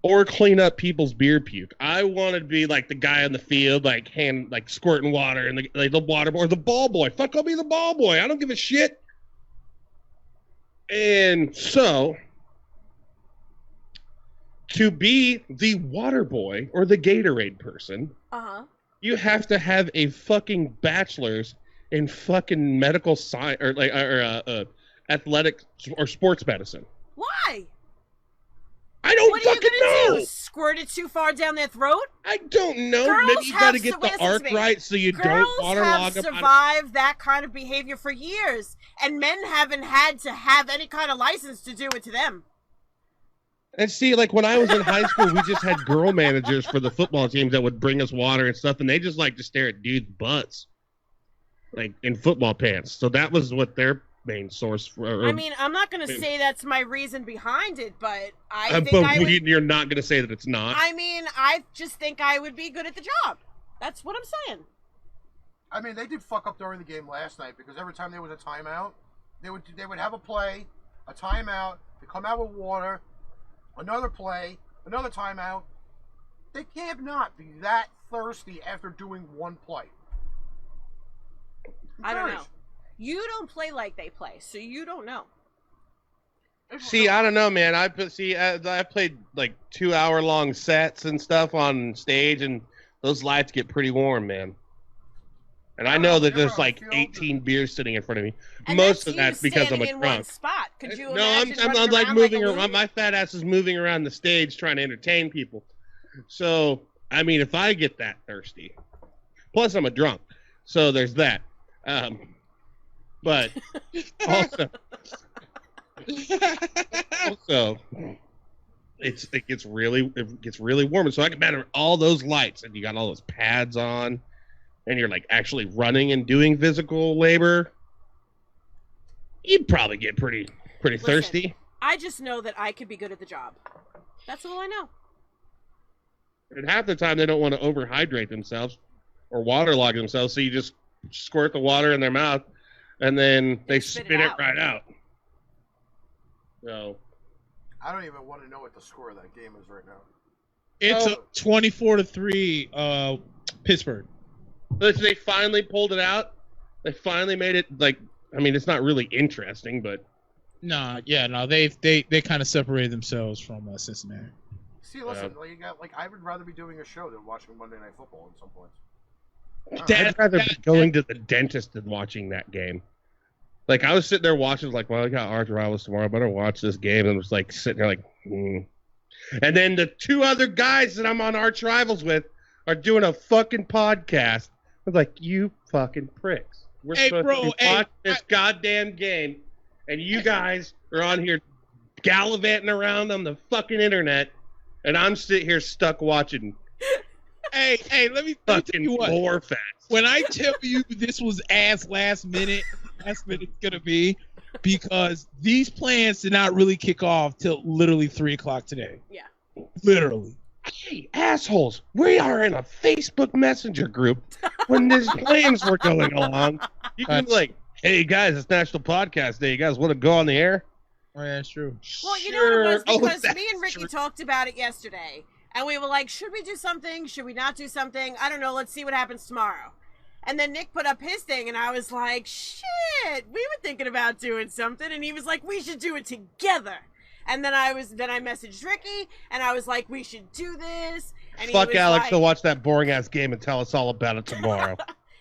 Or clean up people's beer puke. I want to be like the guy on the field, like squirting water and the water boy, or the ball boy. Fuck, I'll be the ball boy. I don't give a shit. And so, to be the water boy or the Gatorade person, you have to have a fucking bachelor's in fucking medical science or athletic or sports medicine. Why? I don't what fucking know. Do? Squirt it too far down their throat? I don't know. Girls Maybe you gotta get the arc right so you don't waterlog them. Girls have survived that kind of behavior for years, and men haven't had to have any kind of license to do it to them. And see, like when I was in high school, we just had girl managers for the football teams that would bring us water and stuff, and they just like to stare at dudes' butts. Like in football pants. So that was what their main source for. I mean, I'm not going to say that's my reason behind it, but I think you're not going to say that it's not. I mean, I just think I would be good at the job. That's what I'm saying. I mean, they did fuck up during the game last night because every time there was a timeout, they would have a play, a timeout, they come out with water, another play, another timeout. They can't not be that thirsty after doing one play. I don't know. You don't play like they play, so you don't know. See, I don't know, man. I played like 2-hour-long sets and stuff on stage, and those lights get pretty warm, man. And I know that there's like 18 beers sitting in front of me. And most of that's because I'm a in drunk. One spot. Could you no, I'm like moving around. My fat ass is moving around the stage trying to entertain people. So, I mean, if I get that thirsty, plus I'm a drunk, so there's that. But also it gets really warm, and so I can imagine all those lights, and you got all those pads on, and you're like actually running and doing physical labor. You'd probably get pretty thirsty. I just know that I could be good at the job. That's all I know. And half the time they don't want to overhydrate themselves or waterlog themselves, so you just squirt the water in their mouth, and then they spit it right out. So, I don't even want to know what the score of that game is right now. It's a 24-3 Pittsburgh. They finally pulled it out. They finally made it like. I mean, it's not really interesting, but they kind of separated themselves from Cincinnati. See, listen, I would rather be doing a show than watching Monday Night Football at some points. I'd rather be going to the dentist than watching that game. Like, I was sitting there watching, like, well, I got Arch Rivals tomorrow, I better watch this game. And I was like sitting there like, And then the two other guys that I'm on Arch Rivals with are doing a fucking podcast. I was like, you fucking pricks. We're supposed to watch this goddamn game, and you guys are on here gallivanting around on the fucking internet, and I'm sitting here stuck watching. Hey, let me tell you what. More facts. When I tell you this was ass last minute, harassment it's gonna be, because these plans did not really kick off till literally 3 o'clock today. Yeah. Literally. Hey, assholes, we are in a Facebook Messenger group when these plans were going along. You can be like, hey, guys, it's National Podcast Day. You guys want to go on the air? Oh, yeah, that's true. Well, you know what it was? Sure. Because Oh, me and Ricky true. talked about it yesterday, and we were like, should we do something? Should we not do something? I don't know. Let's see what happens tomorrow. And then Nick put up his thing, and I was like, shit, we were thinking about doing something. And he was like, we should do it together. And then I messaged Ricky, and I was like, we should do this. And he Fuck was Alex like, to watch that boring-ass game and tell us all about it tomorrow.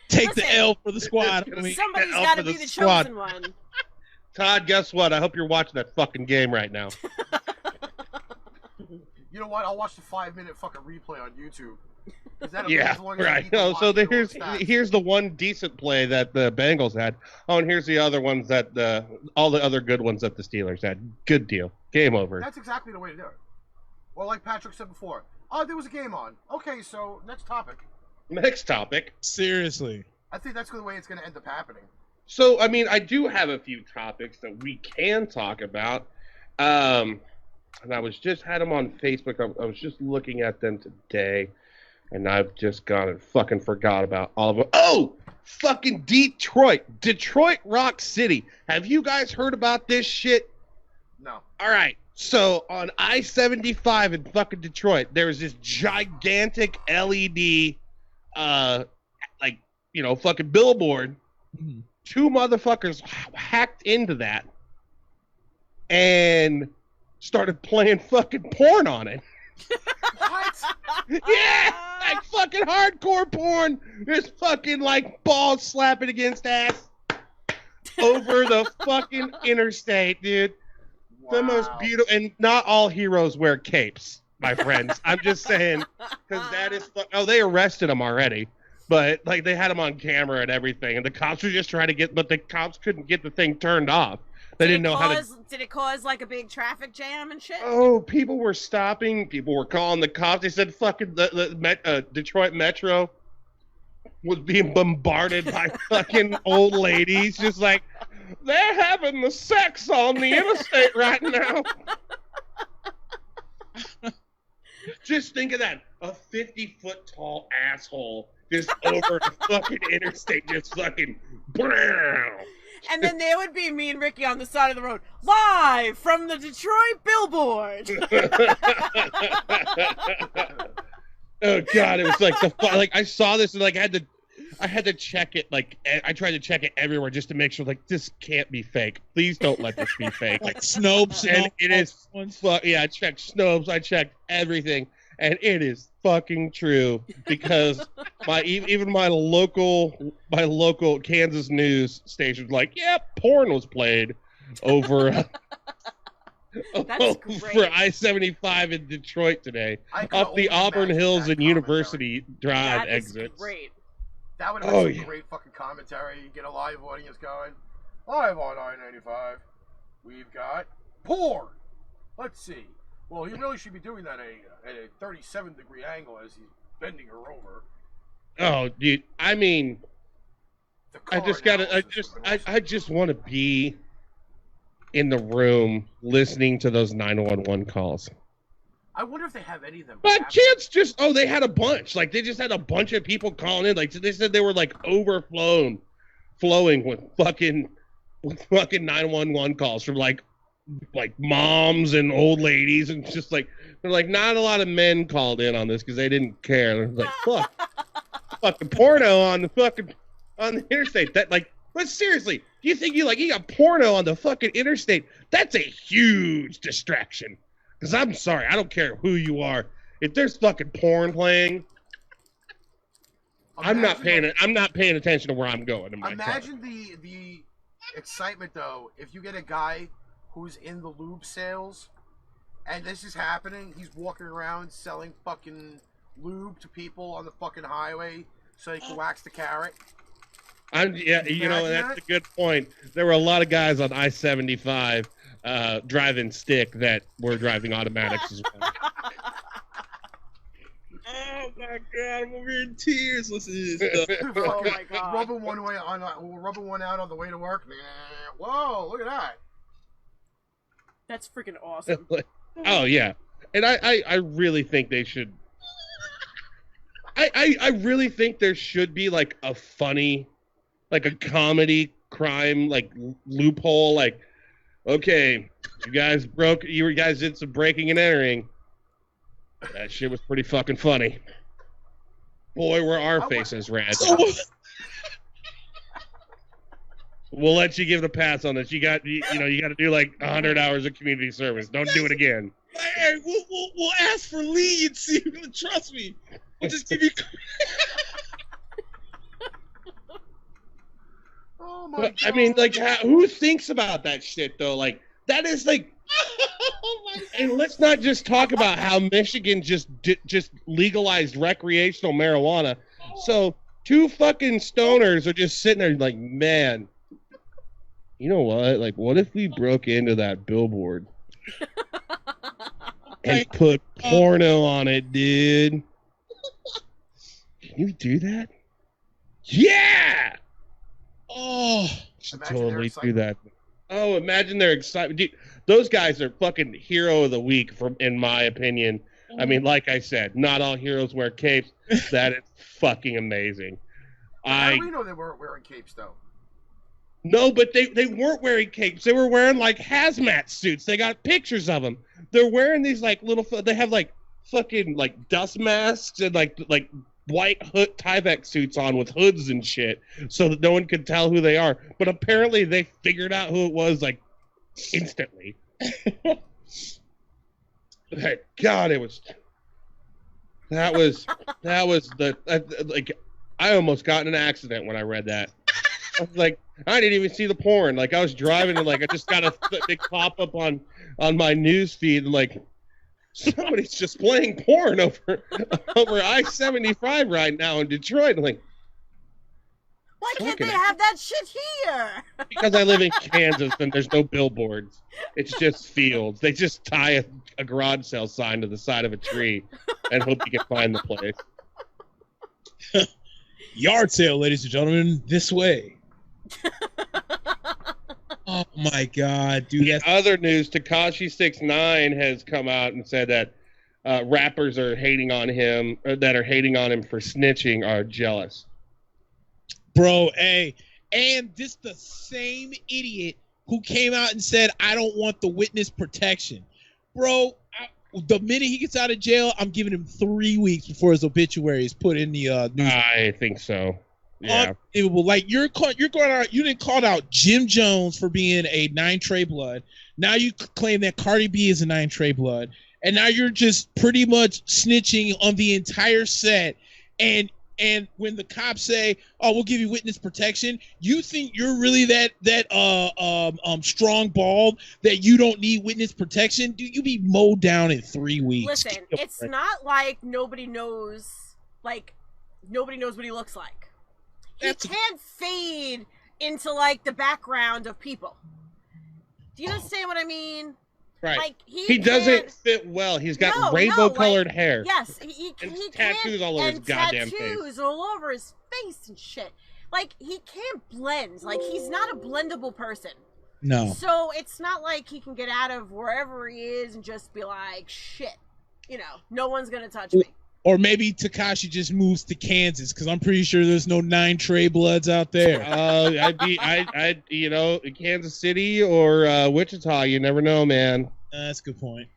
Take the Listen, L for the squad. I mean, somebody's Out got to for be the the squad. chosen one. Todd, guess what? I hope you're watching that fucking game right now. You know what? I'll watch the 5-minute fucking replay on YouTube. Is that Yeah, as long as I right. need to No, watch so it on here's stats? here's the one decent play that the Bengals had. Oh, and here's the other ones that all the other good ones that the Steelers had. Good deal. Game over. That's exactly the way to do it. Well, like Patrick said before, oh, there was a game on. Okay, so next topic. Next topic. seriously. I think that's the way it's going to end up happening. So, I mean, I do have a few topics that we can talk about. And I was just had them on Facebook. I was just looking at them today, and I've just gone and fucking forgot about all of them. Oh, fucking Detroit. Detroit Rock City. Have you guys heard about this shit? No. All right. So, on I-75 in fucking Detroit, there's this gigantic LED, fucking billboard. Mhm. 2 motherfuckers hacked into that and started playing fucking porn on it. What? Yeah, like fucking hardcore porn. There's fucking like balls slapping against ass over the fucking interstate, dude. The most Wow. beautiful, and not all heroes wear capes, my friends. I'm just saying, because that is. Oh, they arrested him already. But like they had him on camera and everything, and the cops were just trying to but the cops couldn't get the thing turned off. They didn't know how to. Did it cause like a big traffic jam and shit? Oh, people were stopping. People were calling the cops. They said fucking the Detroit Metro was being bombarded by fucking old ladies, just like they're having the sex on the interstate right now. Just think of that. A 50-foot tall asshole just over the fucking interstate, just fucking brown. And then there would be me and Ricky on the side of the road, live from the Detroit billboard. Oh god, it was like like I saw this and like I had to check it, like I tried to check it everywhere just to make sure like this can't be fake. Please don't let this be fake. Like Snopes And all it is ones. yeah, I checked Snopes, I checked everything, and it is fucking true because even my local Kansas news station was like, yeah, porn was played over That's over great. I-75 in Detroit today, I could up the only Auburn imagine Hills that and University Drive That is exits. great. That would have been Oh, some yeah. great fucking commentary. You get a live audience going. Live on I-95, we've got porn. Let's see. Well, he really should be doing that at a 37-degree angle as he's bending her over. Oh, dude, I mean, The I color just gotta, analysis would also- I just want to be in the room listening to those 911 calls. I wonder if they have any of them. But captured. kids they had a bunch. Like, they just had a bunch of people calling in. Like, they said they were, like, flowing with fucking 911 calls from, like moms and old ladies. And just, like, they're like, not a lot of men called in on this because they didn't care. They're like, fucking porno on the interstate. That, like, but seriously, do you think you got porno on the fucking interstate? That's a huge distraction. Because I'm sorry, I don't care who you are. If there's fucking porn playing, I'm not paying attention to where I'm going in my car. Imagine the excitement though if you get a guy who's in the lube sales, and this is happening. He's walking around selling fucking lube to people on the fucking highway so he can wax the carrot. Yeah, you know, that's a good point. There were a lot of guys on I-75 driving stick that were driving automatics as well. Oh my god, I'm over here in tears listening to this stuff. Oh my god. Rubbing one out on the way to work. Whoa, look at that. That's freaking awesome. Oh yeah, and I really think they should. I really think there should be like a funny, like a comedy crime like loophole. Like, okay, you guys did some breaking and entering. That shit was pretty fucking funny. Boy, were our faces red. We'll let you give the pass on this. You got to do like 100 hours of community service. Don't do it again. Hey, we'll ask for leniency. Trust me. We'll just give you. Oh my god. I mean, like, who thinks about that shit though? Like, that is like. And let's not just talk about how Michigan just legalized recreational marijuana. So 2 fucking stoners are just sitting there like, man, you know what? Like, what if we broke into that billboard and put porno on it, dude? Can you do that? Yeah! Oh, should totally do that. Oh, imagine their excitement. Dude, those guys are fucking hero of the week, in my opinion. I mean, like I said, not all heroes wear capes. That is fucking amazing. How do we know they weren't wearing capes, though? No, but they weren't wearing capes. They were wearing, like, hazmat suits. They got pictures of them. They're wearing these, like, they have, like, fucking, like, dust masks and, like white hood Tyvek suits on with hoods and shit so that no one could tell who they are. But apparently they figured out who it was, like, instantly. God, that was like, I almost got in an accident when I read that. I was like, I didn't even see the porn. Like, I was driving and like I just got a big pop up on my news feed and like somebody's just playing porn over I-75 right now in Detroit. I'm like, why can't they have that shit here? Because I live in Kansas and there's no billboards. It's just fields. They just tie a garage sale sign to the side of a tree and hope you can find the place. Yard sale, ladies and gentlemen, this way. Oh my god, dude. In other news, Tekashi 6ix9ine has come out and said that rappers are hating on him, or that are hating on him for snitching, are jealous. Bro, hey, and this the same idiot who came out and said, I don't want the witness protection. Bro, the minute he gets out of jail, I'm giving him 3 weeks before his obituary is put in the news. I think so. Yeah. Unbelievable. Like you're going out, you didn't call out Jim Jones for being a 9 Trey blood. Now you claim that Cardi B is a 9 Trey blood, and now you're just pretty much snitching on the entire set. And when the cops say, "Oh, we'll give you witness protection," you think you're really that strong-balled that you don't need witness protection? Dude, you be mowed down in 3 weeks. Listen, it's not like nobody knows what he looks like. He can't fade into like the background of people. Do you understand what I mean? Right. Like he doesn't fit well. He's got rainbow-colored hair. Yes, he tattoos all over his goddamn face. Tattoos all over his face and shit. Like he can't blend. Like he's not a blendable person. No. So it's not like he can get out of wherever he is and just be like, shit, no one's gonna touch me. Or maybe Tekashi just moves to Kansas because I'm pretty sure there's no 9 Trey bloods out there. I'd Kansas City or Wichita. You never know, man. That's a good point.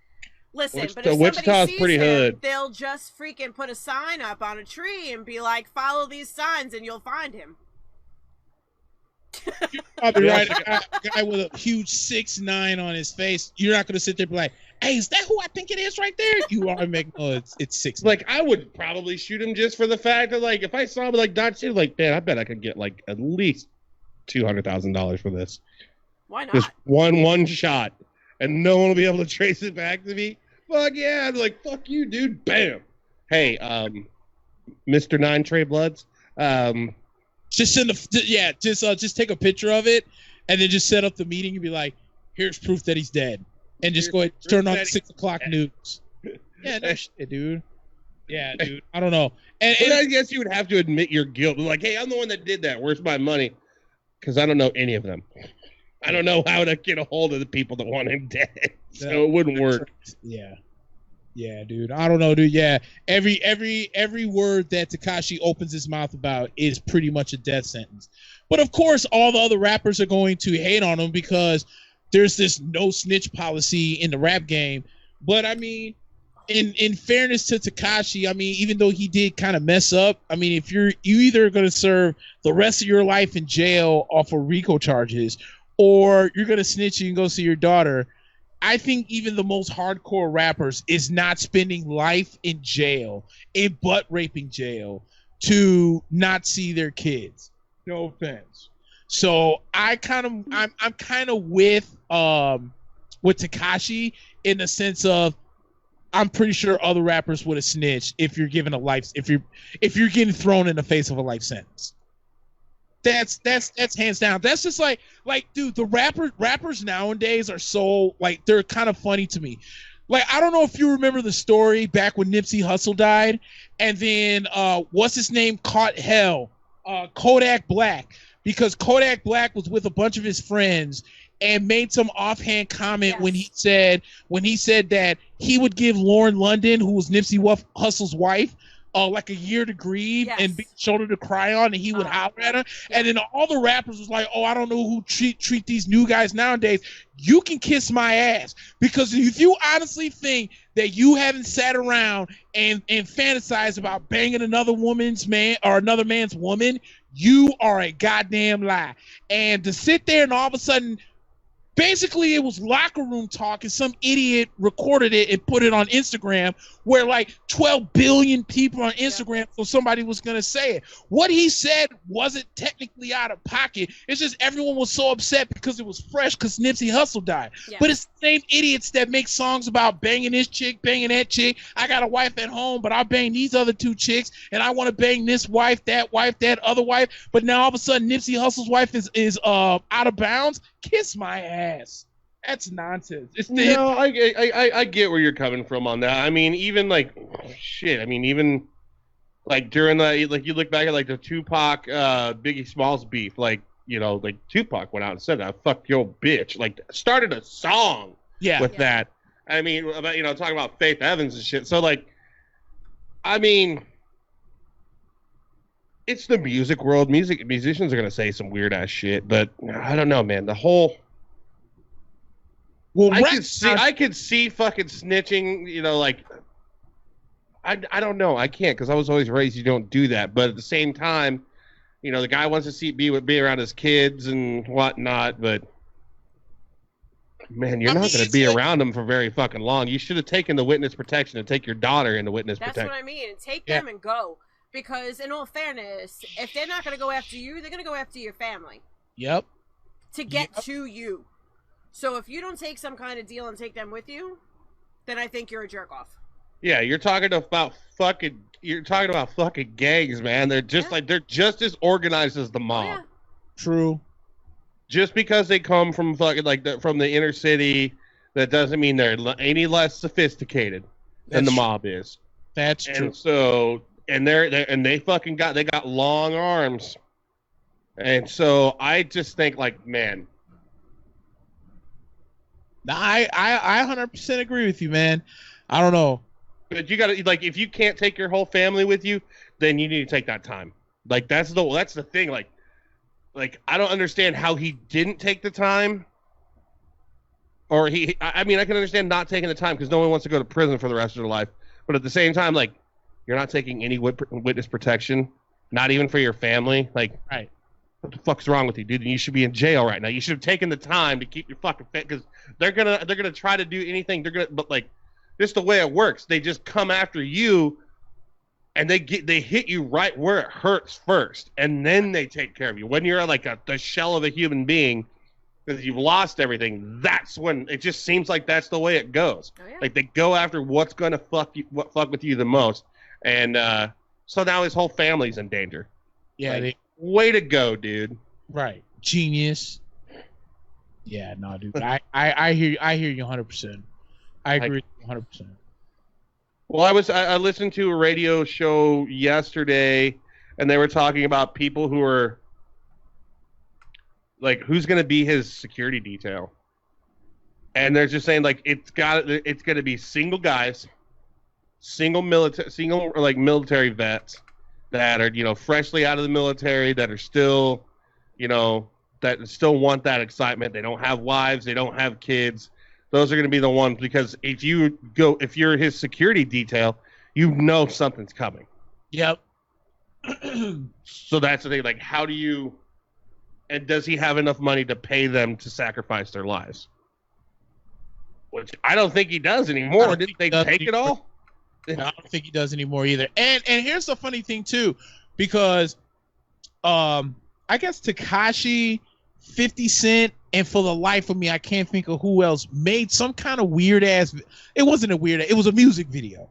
Listen, but if Wichita's pretty hood. They'll just freaking put a sign up on a tree and be like, "Follow these signs and you'll find him." You're probably right. A guy with a huge 6'9" on his face. You're not going to sit there and be like, "Hey, is that who I think it is right there?" You are making. Oh, it's 6'9". Like I would probably shoot him just for the fact that, like, if I saw him like not shoot, like, man, I bet I could get like at least $200,000 for this. Why not? Just one shot, and no one will be able to trace it back to me. Fuck yeah! I'd be like, fuck you, dude. Bam. Hey, Mr. 9 Trey Bloods. Just just take a picture of it, and then just set up the meeting and be like, "Here's proof that he's dead," and just go ahead and turn on the 6 o'clock news. Yeah, no shit, dude. Yeah, dude. I don't know. And I guess you would have to admit your guilt. Like, hey, I'm the one that did that. Where's my money? Because I don't know any of them. I don't know how to get a hold of the people that want him dead. So it wouldn't work. Yeah. Yeah, dude. I don't know, dude. Yeah. Every word that Tekashi opens his mouth about is pretty much a death sentence. But of course, all the other rappers are going to hate on him because there's this no snitch policy in the rap game. But I mean, in fairness to Tekashi, I mean, even though he did kind of mess up, I mean, if you either going to serve the rest of your life in jail off of RICO charges, or you're going to snitch and go see your daughter, I think even the most hardcore rappers is not spending life in jail, in butt raping jail, to not see their kids. No offense. So I'm kind of with Tekashi in the sense of I'm pretty sure other rappers would have snitched if you're given if you're getting thrown in the face of a life sentence. That's hands down. That's just like dude, the rappers nowadays are so like they're kind of funny to me. Like I don't know if you remember the story back when Nipsey Hussle died, and then what's his name caught hell, Kodak Black, because Kodak Black was with a bunch of his friends and made some offhand comment when he said that he would give Lauren London, who was Nipsey Hussle's wife, like a year to grieve and big shoulder to cry on, and he would holler at her. And then all the rappers was like, oh, I don't know who treat these new guys nowadays. You can kiss my ass. Because if you honestly think that you haven't sat around and fantasized about banging another woman's man or another man's woman, you are a goddamn lie. And to sit there and all of a sudden, basically, it was locker room talk, and some idiot recorded it and put it on Instagram, where like 12 billion people on Instagram, so somebody was going to say it. What he said wasn't technically out of pocket. It's just everyone was so upset because it was fresh because Nipsey Hussle died. Yeah. But it's the same idiots that make songs about banging this chick, banging that chick. I got a wife at home, but I'll bang these other two chicks, and I want to bang this wife, that other wife. But now all of a sudden, Nipsey Hussle's wife is out of bounds. Kiss my ass. That's nonsense. No, I get where you're coming from on that. I mean, even like shit. I mean, even like during the like you look back at like the Tupac Biggie Smalls beef, like you know, like Tupac went out and said, "I fuck your bitch," like started a song with that. I mean, about talking about Faith Evans and shit. So like, I mean, it's the music world. Musicians are gonna say some weird ass shit, but I don't know, man. The whole I could see fucking snitching. Like I don't know. I can't because I was always raised you don't do that. But at the same time, the guy wants to be around his kids and whatnot. But man, you're not going to be around them for very fucking long. You should have taken the witness protection and take your daughter into witness protection. That's what I mean. Take them and go. Because in all fairness, if they're not going to go after you, they're going to go after your family. Yep. To get to you. So if you don't take some kind of deal and take them with you, then I think you're a jerk off. Yeah, you're talking about fucking gangs, man. They're just they're just as organized as the mob. Oh, yeah. True. Just because they come from from the inner city, that doesn't mean they're any less sophisticated than the mob is. That's true. And so they got long arms. And so I just think man. I 100% agree with you, man. I don't know. But you gotta if you can't take your whole family with you, then you need to take that time. That's the thing. Like I don't understand how he didn't take the time. Or I mean I can understand not taking the time because no one wants to go to prison for the rest of their life. But at the same time, you're not taking any witness protection, not even for your family. Right. What the fuck's wrong with you, dude? You should be in jail right now. You should have taken the time to keep your fucking fit because they're gonna try to do anything. But just the way it works, they just come after you, and they hit you right where it hurts first, and then they take care of you. When you're the shell of a human being, because you've lost everything, that's when it just seems like that's the way it goes. Oh, yeah. They go after what's gonna fuck with you the most, and so now his whole family's in danger. Yeah. Way to go, dude. Right. Genius. Yeah, no, dude. I hear you 100%. I agree 100%. Well, I listened to a radio show yesterday, and they were talking about people who are like, who's going to be his security detail, and they're just saying like it's going to be single guys, single military vets that are freshly out of the military, that are still that still want that excitement. They don't have wives, they don't have kids. Those are going to be the ones, because if you're his security detail, something's coming. Yep. So that's the thing. Like, how do you, and does he have enough money to pay them to sacrifice their lives? Which I don't think he does anymore. Didn't they take it all? No, I don't think he does anymore either. And here's the funny thing too, because I guess Tekashi, 50 Cent, and for the life of me, I can't think of who else made some kind of weird ass. It wasn't a weird. It was a music video.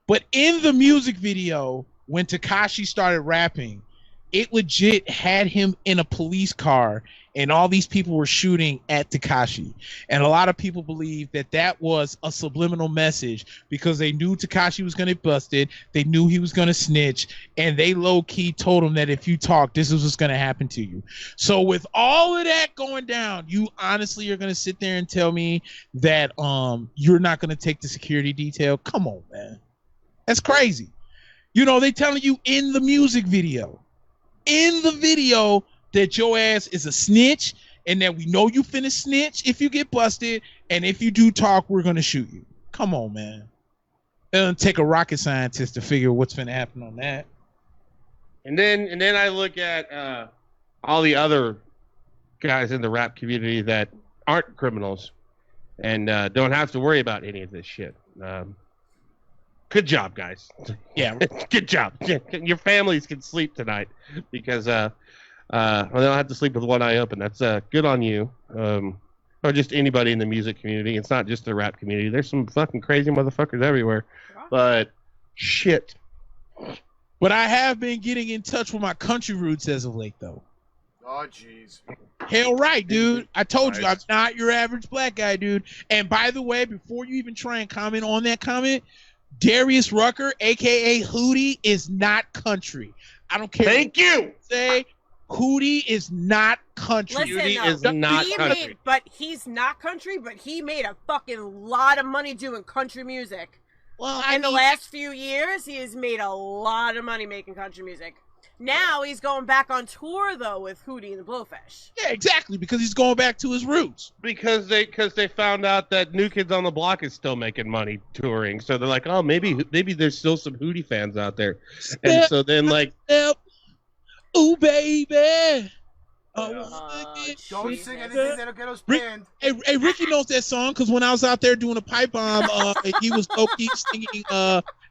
But in the music video, when Tekashi started rapping, it legit had him in a police car, and all these people were shooting at Tekashi. And a lot of people believe that that was a subliminal message, because they knew Tekashi was going to get busted. They knew he was going to snitch, and they low-key told him that if you talk, this is what's going to happen to you. So with all of that going down, you honestly are going to sit there and tell me that you're not going to take the security detail? Come on, man. That's crazy. They telling you in the music video, that your ass is a snitch, and that we know you finna snitch if you get busted, and if you do talk, we're gonna shoot you. Come on, man. It doesn't take a rocket scientist to figure what's finna happen on that. And then I look at all the other guys in the rap community that aren't criminals and don't have to worry about any of this shit. Good job, guys. Yeah. Good job. Your families can sleep tonight, because they don't have to sleep with one eye open. That's good on you. Or just anybody in the music community. It's not just the rap community. There's some fucking crazy motherfuckers everywhere. But shit. But I have been getting in touch with my country roots as of late, though. Oh, jeez. Hell right, dude. I told you, I'm not your average black guy, dude. And by the way, before you even try and comment on that comment, Darius Rucker, a.k.a. Hootie, is not country. I don't care. Thank you. Say Hootie is not country. Listen, Hootie is not country. But he's not country, but he made a fucking lot of money doing country music. Well, in the last few years, he has made a lot of money making country music. Now he's going back on tour, though, with Hootie and the Blowfish. Yeah, exactly, because he's going back to his roots. Because they found out that New Kids on the Block is still making money touring, so they're like, oh, maybe there's still some Hootie fans out there, and so then like, ooh baby, don't sing anything that'll get us banned. Hey, Ricky knows that song, because when I was out there doing a pipe bomb, he was low-key singing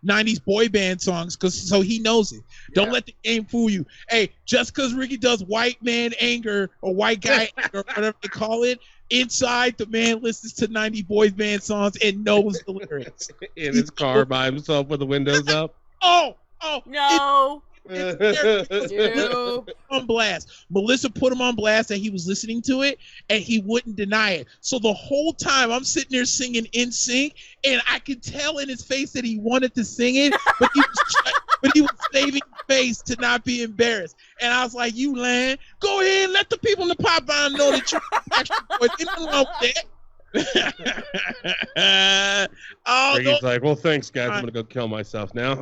90s boy band songs, so he knows it. Don't let the game fool you. Hey, just because Ricky does white man anger or white guy anger or whatever they call it, inside the man listens to 90s boys band songs and knows the lyrics. In his car by himself with the windows up. Oh, no. On blast. Melissa put him on blast that he was listening to it, and he wouldn't deny it. So the whole time I'm sitting there singing in sync, and I could tell in his face that he wanted to sing it, but he was saving his face to not be embarrassed. And I was like, "You land, go ahead, let the people in the pop bomb know that you're actually nothing wrong with that." He's like, well, thanks, guys. I'm gonna go kill myself now.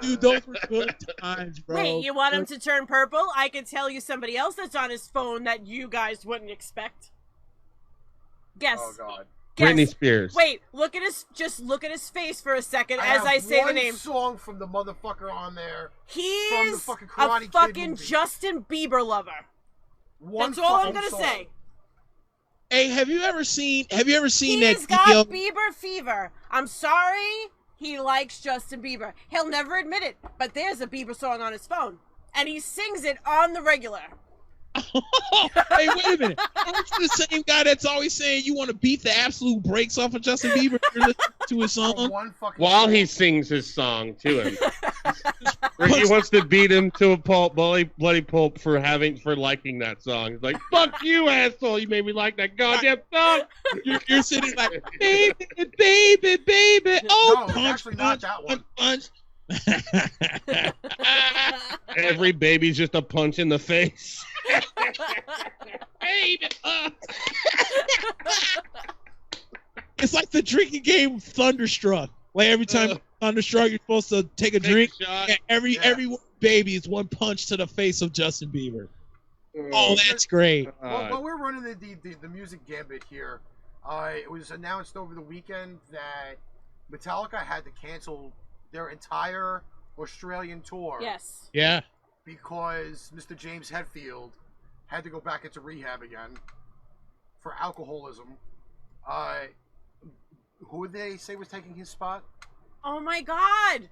Dude, those were good times, bro. Wait, you want him to turn purple? I can tell you somebody else that's on his phone that you guys wouldn't expect. Guess. Oh God. Guess. Britney Spears. Wait, look at his face for a second as I say the name. One song from the motherfucker on there. He's the fucking Karate a fucking Kid movie. Justin Bieber lover. That's all I'm gonna say. Hey, have you ever seen that He's got Bieber fever. I'm sorry, he likes Justin Bieber. He'll never admit it, but there's a Bieber song on his phone, and he sings it on the regular. Hey, wait a minute. Aren't you the same guy that's always saying you want to beat the absolute brakes off of Justin Bieber if you're listening to his song? While he sings his song to him. Ricky wants to beat him to a pulp, bloody pulp for liking that song. He's like, "Fuck you, asshole! You made me like that goddamn song." You're sitting like, baby, baby, baby. Oh, No, it's punch, actually not punch, that one. punch. Every baby's just a punch in the face. Baby. It's like the drinking game Thunderstruck. Like every time Thunderstruck, you're supposed to take a drink. Shot. And every baby is one punch to the face of Justin Bieber. Oh, that's great. Well, we're running the music gambit here. It was announced over the weekend that Metallica had to cancel their entire Australian tour. Yes. Yeah. Because Mr. James Hetfield had to go back into rehab again for alcoholism. Who would they say was taking his spot? Oh my God.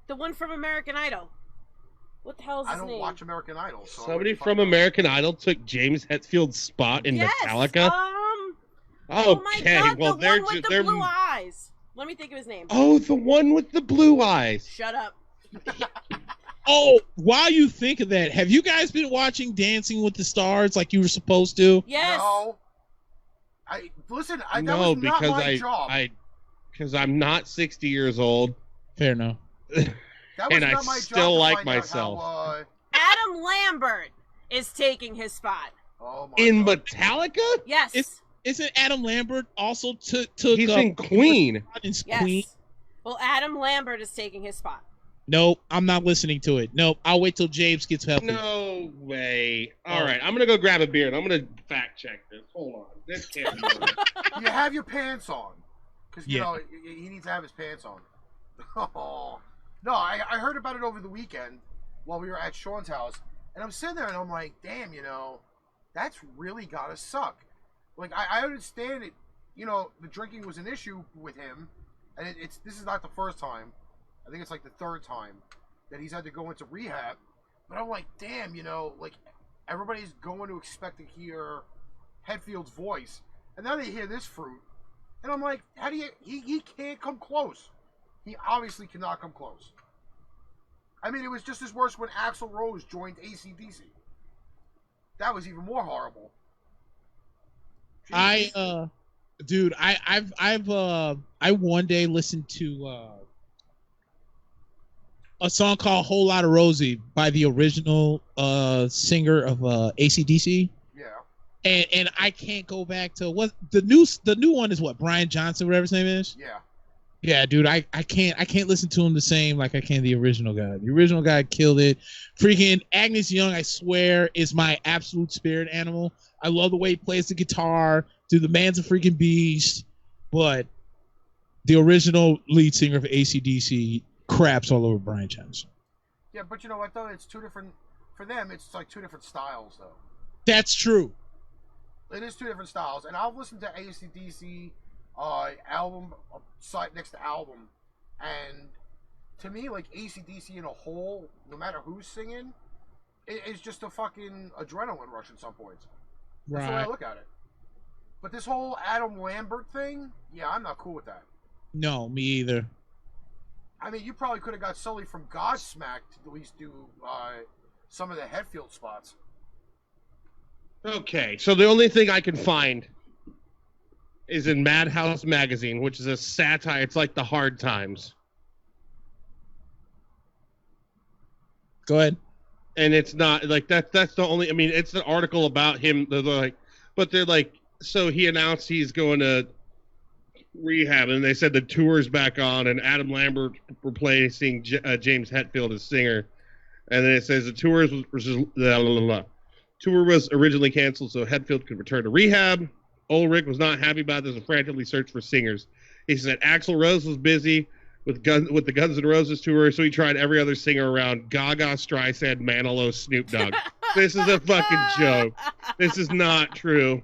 The one from American Idol. What the hell is his name? I don't watch American Idol. So Somebody from American Idol took James Hetfield's spot in Metallica. Oh my God, well, the one with the blue eyes. Let me think of his name. Oh, the one with the blue eyes. Shut up. Oh, while you think of that, have you guys been watching Dancing with the Stars like you were supposed to? Yes. No. That was not my job. Because I'm not 60 years old. Fair enough. That was and not I my still job like to find myself. out how, Adam Lambert is taking his spot. oh my In God. Metallica? Yes. Isn't Adam Lambert also took He's in Queen. in Yes. Queen? Well, Adam Lambert is taking his spot. Nope, I'm not listening to it. Nope, I'll wait till James gets healthy. No way. All right, I'm going to go grab a beer and I'm going to fact check this. Hold on. This can't be right. You have your pants on. Because, you Yeah. know, he needs to have his pants on. Oh. No, I heard about it over the weekend while we were at Sean's house. And I'm sitting there and I'm like, damn, you know, that's really got to suck. Like, I understand it. You know, the drinking was an issue with him. And this is not the first time. I think it's like the third time that he's had to go into rehab. But I'm like, damn, you know, like, everybody's going to expect to hear Hetfield's voice. And now they hear this fruit. And I'm like, how do you... He can't come close. He obviously cannot come close. I mean, it was just as worse when Axl Rose joined AC/DC. That was even more horrible. I one day listened to a song called "Whole Lotta Rosie" by the original singer of AC/DC. Yeah. And I can't go back to what the new one is. What, Brian Johnson, whatever his name is. Yeah. Yeah, dude, I can't listen to him the same like I can the original guy. The original guy killed it. Freaking Agnes Young, I swear, is my absolute spirit animal. I love the way he plays the guitar. Dude, the man's a freaking beast. But the original lead singer of AC/DC craps all over Brian Johnson. Yeah, but you know what, though? It's two different... For them, it's like two different styles, though. That's true. It is two different styles. And I've listened to AC/DC... album side next to album, and to me, like, AC/DC in a whole, no matter who's singing, it is just a fucking adrenaline rush at some points. That's the way I look at it. But this whole Adam Lambert thing, yeah, I'm not cool with that. No, me either. I mean, you probably could have got Sully from Godsmack to at least do some of the Hetfield spots. Okay, so the only thing I can find is in Madhouse Magazine, which is a satire. It's like the Hard Times. Go ahead. And it's not like that's the only. I mean, it's an article about him. They're like, but they're like, so he announced he's going to rehab, and they said the tour's back on, and Adam Lambert replacing James Hetfield as singer. And then it says the tour was originally canceled so Hetfield could return to rehab. Ulrich was not happy about this and frantically searched for singers. He said Axl Rose was busy with the Guns N' Roses tour, so he tried every other singer around: Gaga, Streisand, Manilow, Snoop Dogg. This is a fucking joke. This is not true.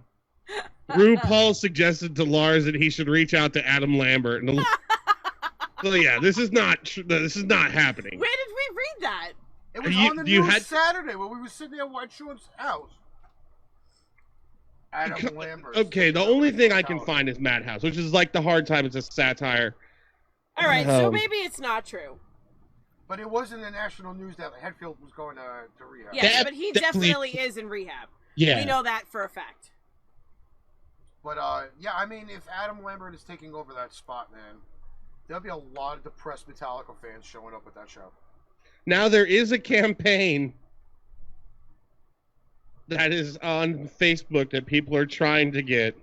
RuPaul suggested to Lars that he should reach out to Adam Lambert. So yeah, this is not happening. Where did we read that? It was on the news Saturday when we were sitting there watching Sean's house. Adam Lambert. Okay, the only thing I can find is Madhouse, which is like the Hard Time. It's a satire. All right, so maybe it's not true. But it was in the national news that Hetfield was going to rehab. Yeah, but he definitely is in rehab. Yeah. We know that for a fact. But, yeah, I mean, if Adam Lambert is taking over that spot, man, there'll be a lot of depressed Metallica fans showing up at that show. Now, there is a campaign that is on Facebook that people are trying to get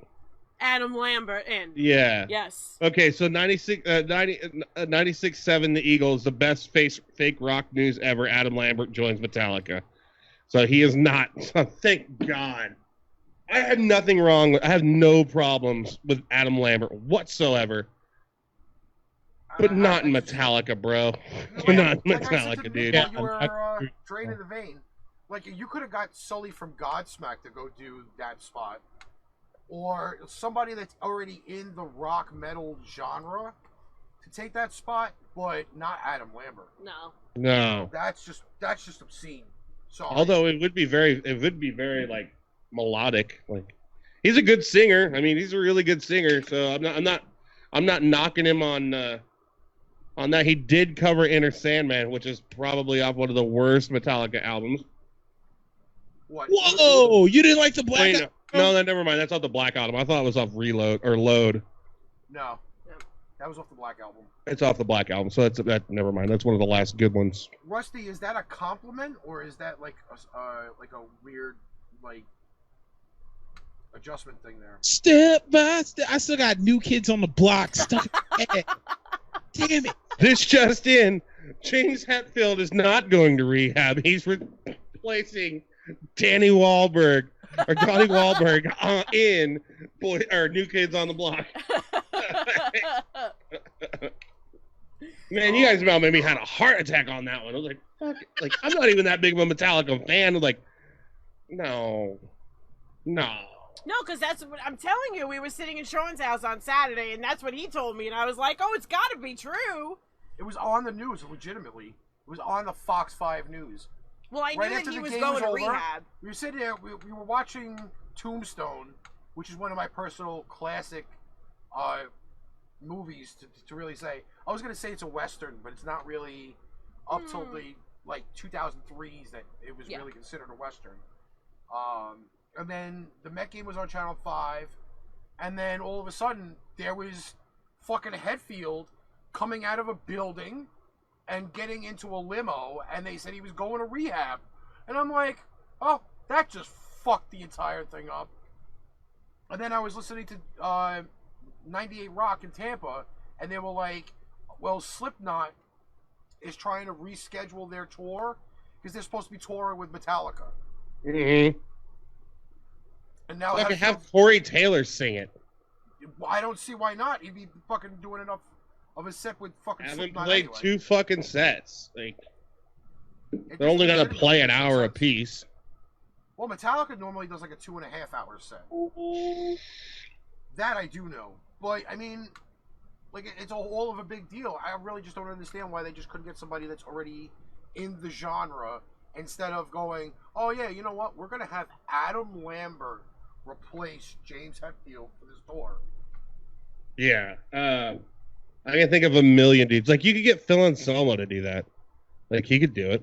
Adam Lambert in. Yeah. Yes. Okay, so 96.7 The Eagles, the best fake rock news ever. Adam Lambert joins Metallica. So he is not. So thank God. I had nothing wrong. I have no problems with Adam Lambert whatsoever. But not in Metallica, bro. Not in Metallica, dude. While you were draining the vein. Like, you could have got Sully from Godsmack to go do that spot. Or somebody that's already in the rock metal genre to take that spot, but not Adam Lambert. No. That's just obscene. Sorry. Although it would be very like melodic. Like, he's a good singer. I mean, he's a really good singer. So I'm not knocking him on that. He did cover Enter Sandman, which is probably off one of the worst Metallica albums. What? Whoa! You didn't like the Black Album? No, never mind. That's off the Black Album. I thought it was off Reload or Load. No, that was off the Black Album. It's off the Black Album, so that never mind. That's one of the last good ones. Rusty, is that a compliment or is that like a weird like adjustment thing there? Step by step, I still got New Kids on the Block stuck in my head. Damn it! This just in: James Hetfield is not going to rehab. He's replacing Donnie Wahlberg in New Kids on the Block. Man, you guys about made me had a heart attack on that one. I was like, fuck it. Like, I'm not even that big of a Metallica fan. I'm like, no. No, because that's what I'm telling you. We were sitting in Sean's house on Saturday, and that's what he told me, and I was like, oh, it's got to be true. It was on the news, legitimately. It was on the Fox 5 News. Well, I knew that he was going to rehab. We were sitting there, we were watching Tombstone, which is one of my personal classic movies to really say. I was going to say it's a Western, but it's not really up till the 2003s that it was really considered a Western. And then the Met game was on Channel 5, and then all of a sudden there was fucking Hetfield coming out of a building and getting into a limo, and they said he was going to rehab. And I'm like, oh, that just fucked the entire thing up. And then I was listening to 98 Rock in Tampa, and they were like, well, Slipknot is trying to reschedule their tour because they're supposed to be touring with Metallica. Mm-hmm. And now I can have Corey Taylor sing it. I don't see why not. He'd be fucking doing enough of a set with fucking Haven't Slipknot played anyway. 2 fucking sets. Like, they're only gonna play an hour a piece. Well, Metallica normally does like a 2.5 hour set. That I do know. But I mean, like, it's all of a big deal. I really just don't understand why they just couldn't get somebody that's already in the genre instead of going, oh yeah, you know what? We're gonna have Adam Lambert replace James Hetfield for this tour. Yeah. I can think of a million dudes. Like, you could get Phil Anselmo to do that. Like, he could do it.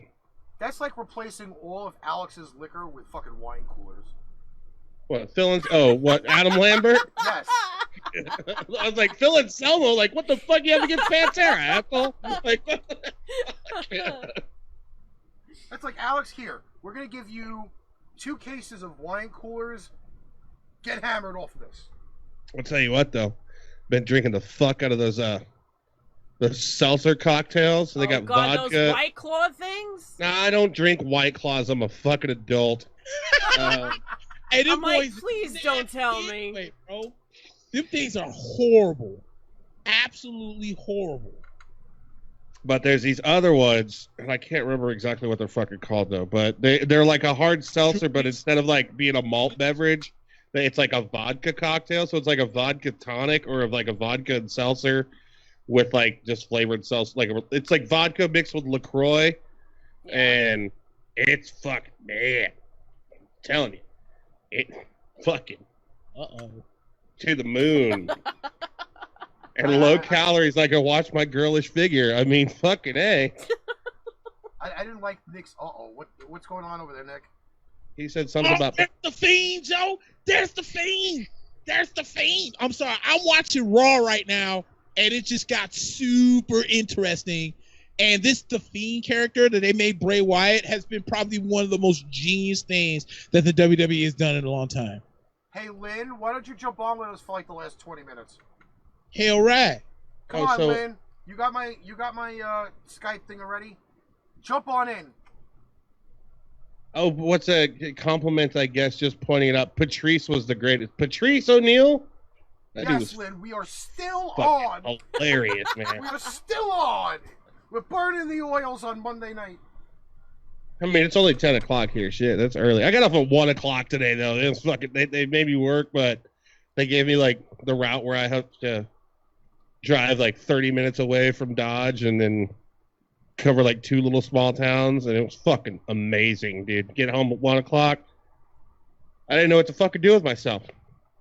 That's like replacing all of Alex's liquor with fucking wine coolers. What, what, Adam Lambert? Yes. I was like, Phil Anselmo, like, what the fuck you have against Pantera, asshole? Like, That's like, Alex, here, we're going to give you 2 cases of wine coolers. Get hammered off of this. I'll tell you what, though. Been drinking the fuck out of those seltzer cocktails. They got vodka. Those White Claw things? Nah, I don't drink White Claws. I'm a fucking adult. Hey, I'm like, please don't tell me. Wait, bro. Them things are horrible. Absolutely horrible. But there's these other ones, and I can't remember exactly what they're fucking called, though. But they're like a hard seltzer, but instead of like being a malt beverage, it's like a vodka cocktail. So it's like a vodka tonic or like a vodka and seltzer with like just flavored seltzer. Like, it's like vodka mixed with LaCroix, and it's fucking, man, I'm telling you, it fucking to the moon. And low calories, like I watch my girlish figure. I mean, fucking A. I didn't like Nick's. What's going on over there, Nick? He said something about. There's the Fiend, Joe. There's the Fiend. There's the Fiend. I'm sorry. I'm watching Raw right now, and it just got super interesting. And the Fiend character that they made Bray Wyatt has been probably one of the most genius things that the WWE has done in a long time. Hey, Lynn, why don't you jump on with us for like the last 20 minutes? Hell right. Come on, Lynn. You got my Skype thing already? Jump on in. Oh, what's a compliment, I guess, just pointing it out. Patrice was the greatest. Patrice O'Neal? Yes, Lynn, we are still on. Hilarious, man. We are still on. We're burning the oils on Monday night. I mean, it's only 10 o'clock here. Shit, that's early. I got off at 1 o'clock today, though. It was fucking, they made me work, but they gave me, like, the route where I have to drive, like, 30 minutes away from Dodge and then cover, like, 2 little small towns, and it was fucking amazing, dude. Get home at 1 o'clock. I didn't know what to fucking do with myself.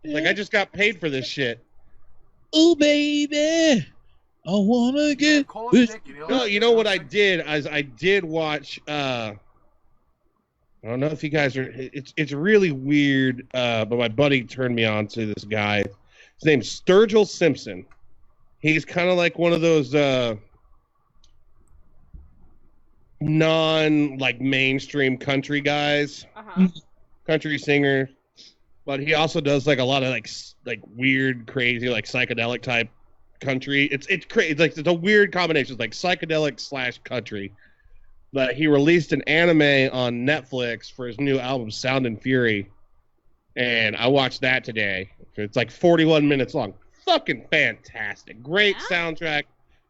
Like, I just got paid for this shit. Oh, baby. I wanna get. No, you know what I did? I did watch. I don't know if you guys are. It's really weird. But my buddy turned me on to this guy. His name's Sturgill Simpson. He's kind of like one of those mainstream country guys, country singer. But he also does like a lot of like weird, crazy, like psychedelic type country. It's crazy. It's a weird combination. It's like psychedelic / country. But he released an anime on Netflix for his new album Sound and Fury, and I watched that today. It's like 41 minutes long. Fucking fantastic. Great soundtrack.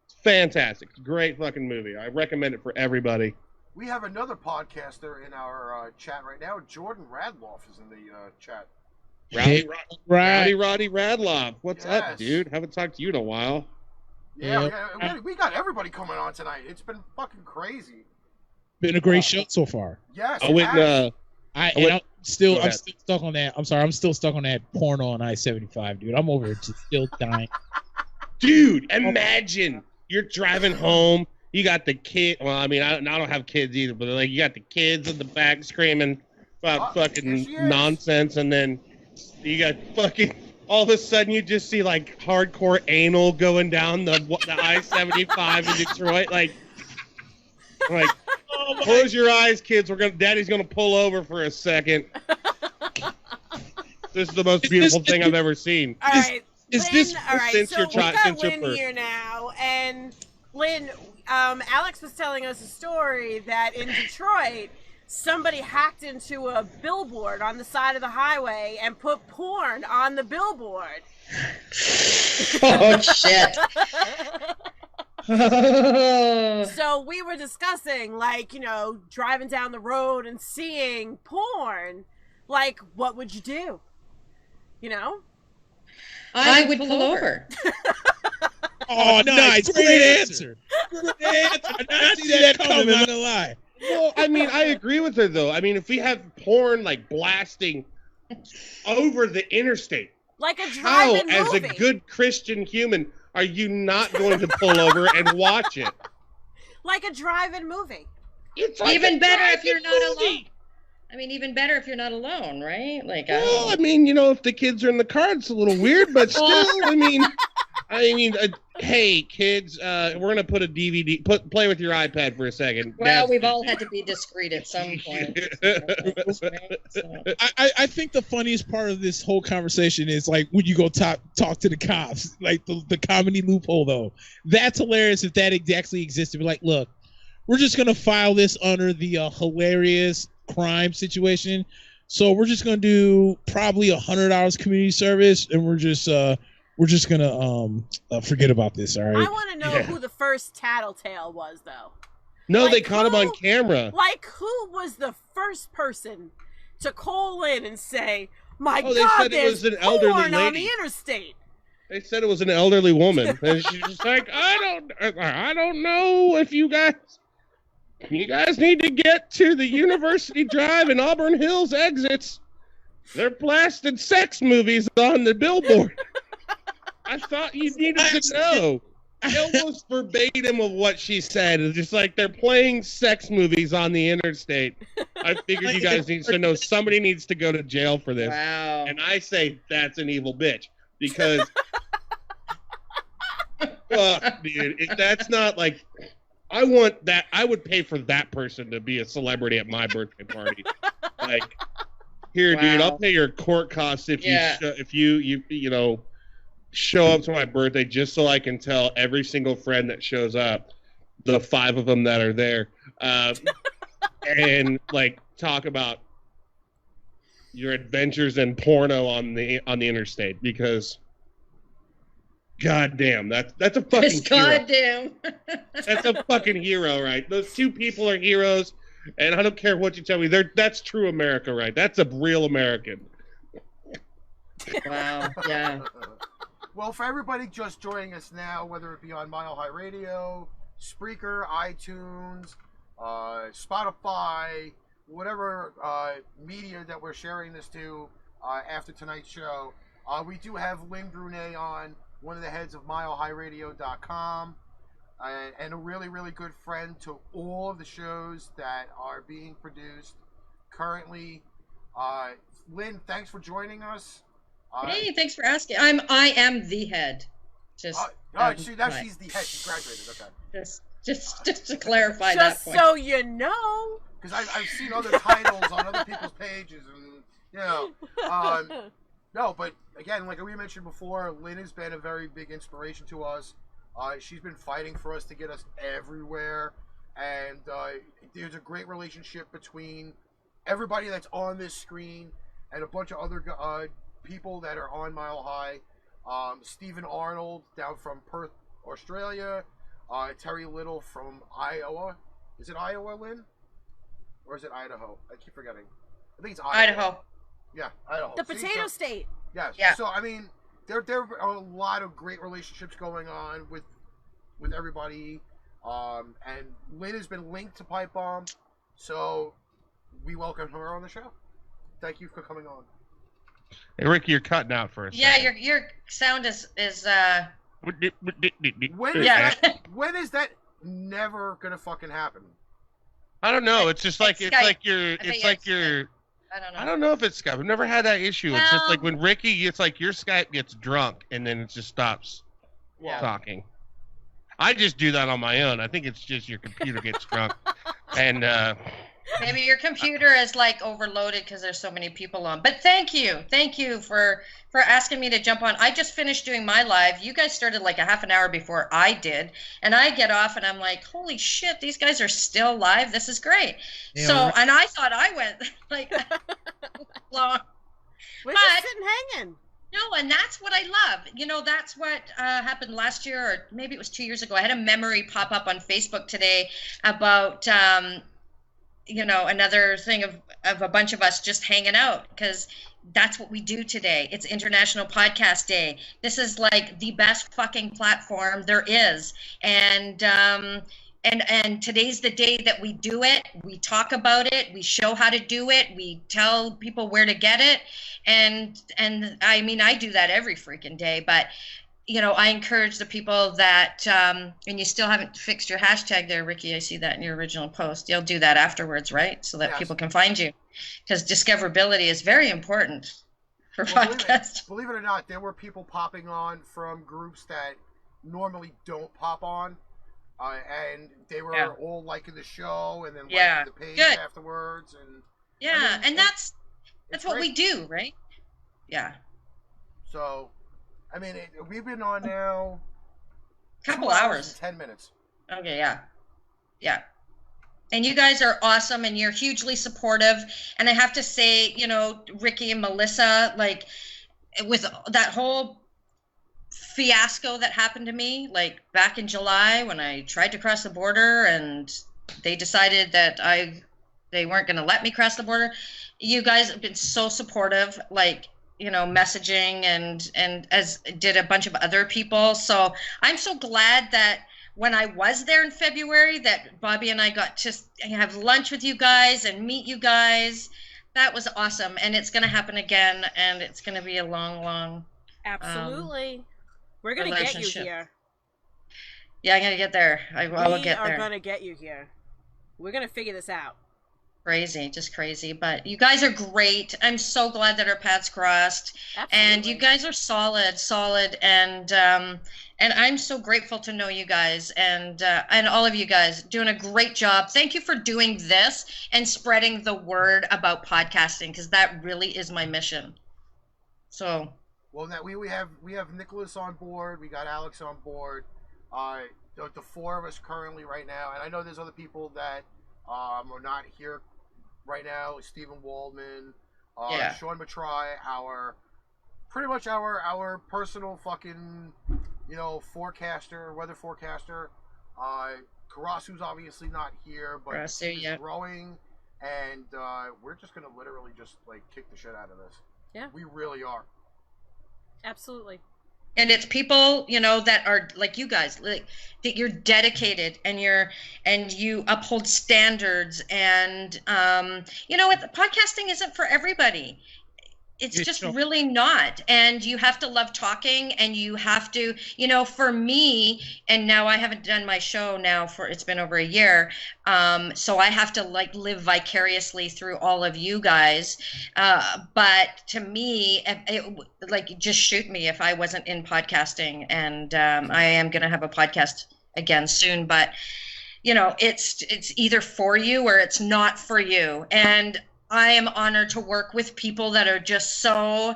It's fantastic. It's a great fucking movie. I recommend it for everybody. We have another podcaster in our chat right now. Jordan Radloff is in the chat. Roddy Radloff. What's up, dude? Haven't talked to you in a while. Yeah, we got everybody coming on tonight. It's been fucking crazy. Been a great show so far. Yes. I'm still stuck on that. I'm sorry, I'm still stuck on that porno on I-75, dude. I'm over it, just still dying. Dude, imagine you're driving home. You got the kid. Well, I mean, I don't have kids either, but like you got the kids in the back screaming about fucking nonsense, and then you got fucking. All of a sudden, you just see like hardcore anal going down the I-75 in Detroit, like. Close your eyes, kids. Daddy's gonna pull over for a second. This is the most beautiful thing I've ever seen. All right, Lynn, all right. Since So your we got your Lynn birth. here now, and Lynn, Alex was telling us a story that in Detroit, somebody hacked into a billboard on the side of the highway and put porn on the billboard. Oh shit. So we were discussing, like, driving down the road and seeing porn. Like, what would you do? I would pull over. Oh, nice. Great answer. Great answer. I did not see that coming, I'm not gonna lie. Well, I mean, I agree with her, though. I mean, if we have porn, like, blasting over the interstate, like a how, drive-in as a movie. good Christian human, are you not going to pull over and watch it? Like a drive-in movie. It's like Even a better if you're not movie. alone. I mean, even better if you're not alone, right? Like, Well, I mean, if the kids are in the car, it's a little weird, but still, I mean, hey, kids, we're gonna put a DVD. Play with your iPad for a second. well, we've all had to be discreet at some point. I think the funniest part of this whole conversation is like when you go talk to the cops, like the comedy loophole though. That's hilarious if that actually existed. Be like, look, we're just gonna file this under the hilarious crime situation. So we're just gonna do probably $100 community service, and we're just gonna forget about this. All right. I want to know who the first tattletale was, though. No, Like, they caught him on camera. Like, who was the first person to call in and say, "My They God, said it there's was an elderly porn on lady. the interstate"? They said it was an elderly woman, and she's just like, I don't know if you guys need to get to the University Drive and Auburn Hills exits. They're blasting sex movies on the billboard. I thought you needed to know. almost verbatim of what she said. It's just like they're playing sex movies on the interstate. I figured you guys need to know somebody needs to go to jail for this. Wow. And I say that's an evil bitch because, dude, if that's not like, I want that. I would pay for that person to be a celebrity at my birthday party. Like, here, dude, I'll pay your court costs if you know. Show up to my birthday just so I can tell every single friend that shows up, the 5 of them that are there, and like talk about your adventures in porno on the interstate because, goddamn, that's a fucking hero. Goddamn. That's a fucking hero, right? Those 2 people are heroes, and I don't care what you tell me. That's true America, right? That's a real American. Wow. Yeah. Well, for everybody just joining us now, whether it be on Mile High Radio, Spreaker, iTunes, Spotify, whatever media that we're sharing this to after tonight's show, we do have Lynn Brunet on, one of the heads of MileHighRadio.com, and a really, really good friend to all of the shows that are being produced currently. Lynn, thanks for joining us. Hey, thanks for asking. I am the head. Just see, now she's the head. She graduated. Okay. Just to clarify that point. Just so you know. Because I've seen other titles on other people's pages, and you know, no. But again, like we mentioned before, Lynn has been a very big inspiration to us. She's been fighting for us to get us everywhere, and there's a great relationship between everybody that's on this screen and a bunch of other people that are on Mile High. Stephen Arnold down from Perth, Australia. Terry Little from Iowa. Is it Iowa, Lynn? Or is it Idaho? I keep forgetting. I think it's Idaho. Yeah, Idaho. The potato state. Yes. Yeah. So I mean, there are a lot of great relationships going on with everybody. And Lynn has been linked to Pipebomb, so we welcome her on the show. Thank you for coming on. Hey, Ricky, you're cutting out for a Yeah, second. your sound is When is that never gonna fucking happen? I don't know. It's just like it's it's Skype. like you're. I think It's like it's you're. I I don't know if it's Skype. I've never had that issue. It's just Well- like when Ricky, it's like your Skype gets drunk and then it just stops Yeah. talking. I just do that on my own. I think it's just your computer gets drunk, and Maybe your computer is like overloaded because there's so many people on. But thank you for asking me to jump on. I just finished doing my live. You guys started like a half an hour before I did, and I get off and I'm like, holy shit, these guys are still live. This is great. Yeah, So, right. and I thought I went like long. We're But- just sitting hanging. No, and that's what I love. You know, that's what happened last year, or maybe it was 2 years ago. I had a memory pop up on Facebook today about, you know, another thing of a bunch of us just hanging out, because that's what we do today. It's International Podcast Day. This is like the best fucking platform there is. And today's the day that we do it. We talk about it. We show how to do it. We tell people where to get it. And I mean, I do that every freaking day, but you know, I encourage the people that, and you still haven't fixed your hashtag there, Ricky. I see that in your original post. You'll do that afterwards, right? So that Yes. people can find you, because discoverability is very important for Well, podcasts. believe it or not, there were people popping on from groups that normally don't pop on, and they were Yeah. all liking the show and then Yeah. liking the page Good. afterwards. And Yeah, I mean, and that's it's what great. we do, right? Yeah, So, I mean, we've been on now couple 2 hours. and 10 minutes. Okay, yeah. And you guys are awesome, and you're hugely supportive. And I have to say, you know, Ricky and Melissa, like, with that whole fiasco that happened to me, like back in July when I tried to cross the border and they decided that they weren't going to let me cross the border. You guys have been so supportive, like, you know, messaging and as did a bunch of other people. So I'm so glad that when I was there in February, that Bobby and I got to have lunch with you guys and meet you guys. That was awesome. And it's going to happen again. And it's going to be a long, long Absolutely. We're going to get you relationship. here. Yeah, I'm gonna get there. I will get We there. are gonna get you here. We're gonna figure this out. Crazy, just crazy. But you guys are great. I'm so glad that our paths crossed. Absolutely. And you guys are solid, and I'm so grateful to know you guys and all of you guys doing a great job. Thank you for doing this and spreading the word about podcasting, because that really is my mission. So. Well, now we have Nicholas on board. We got Alex on board. The four of us currently right now, and I know there's other people that are not here right now. Stephen Waldman, Sean Matrai, pretty much our personal fucking forecaster, weather forecaster. Karasu's obviously not here, but he's growing, and we're just gonna literally just like kick the shit out of this. Yeah, we really are. Absolutely. And it's people, that are like you guys, like that you're dedicated and you uphold standards, and podcasting isn't for everybody. It's just really not. And you have to love talking, and you have to, for me, and now I haven't done my show now it's been over a year. So I have to live vicariously through all of you guys. But to me, just shoot me if I wasn't in podcasting. And I am going to have a podcast again soon, but it's either for you or it's not for you. And I am honored to work with people that are just so,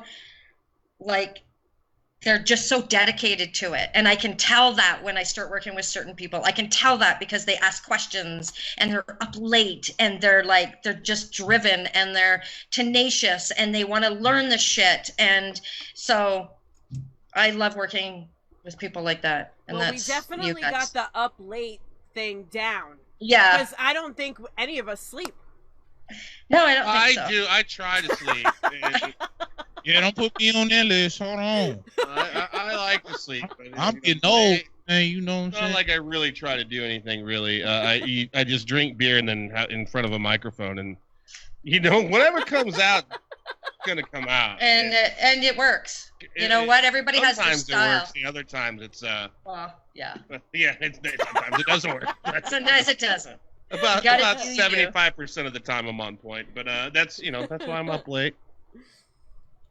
they're just so dedicated to it. And I can tell that when I start working with certain people. I can tell that because they ask questions and they're up late and they're just driven and they're tenacious and they want to learn the shit. And so I love working with people like that. And well, we definitely got the up late thing down. Yeah. Because I don't think any of us sleep. No, I don't think so. I do. I try to sleep. Yeah, don't put me on that list. Hold on. I like to sleep. I'm getting old, man. You know what I'm it's saying? not like I really try to do anything, really. I just drink beer and then in front of a microphone, and whatever comes out, it's gonna come out. And it works. You know what? Everybody has their style. Sometimes it works. The other times it's Well, yeah. Yeah, sometimes it doesn't work. Sometimes it doesn't. About 75% of the time I'm on point, but that's why I'm up late.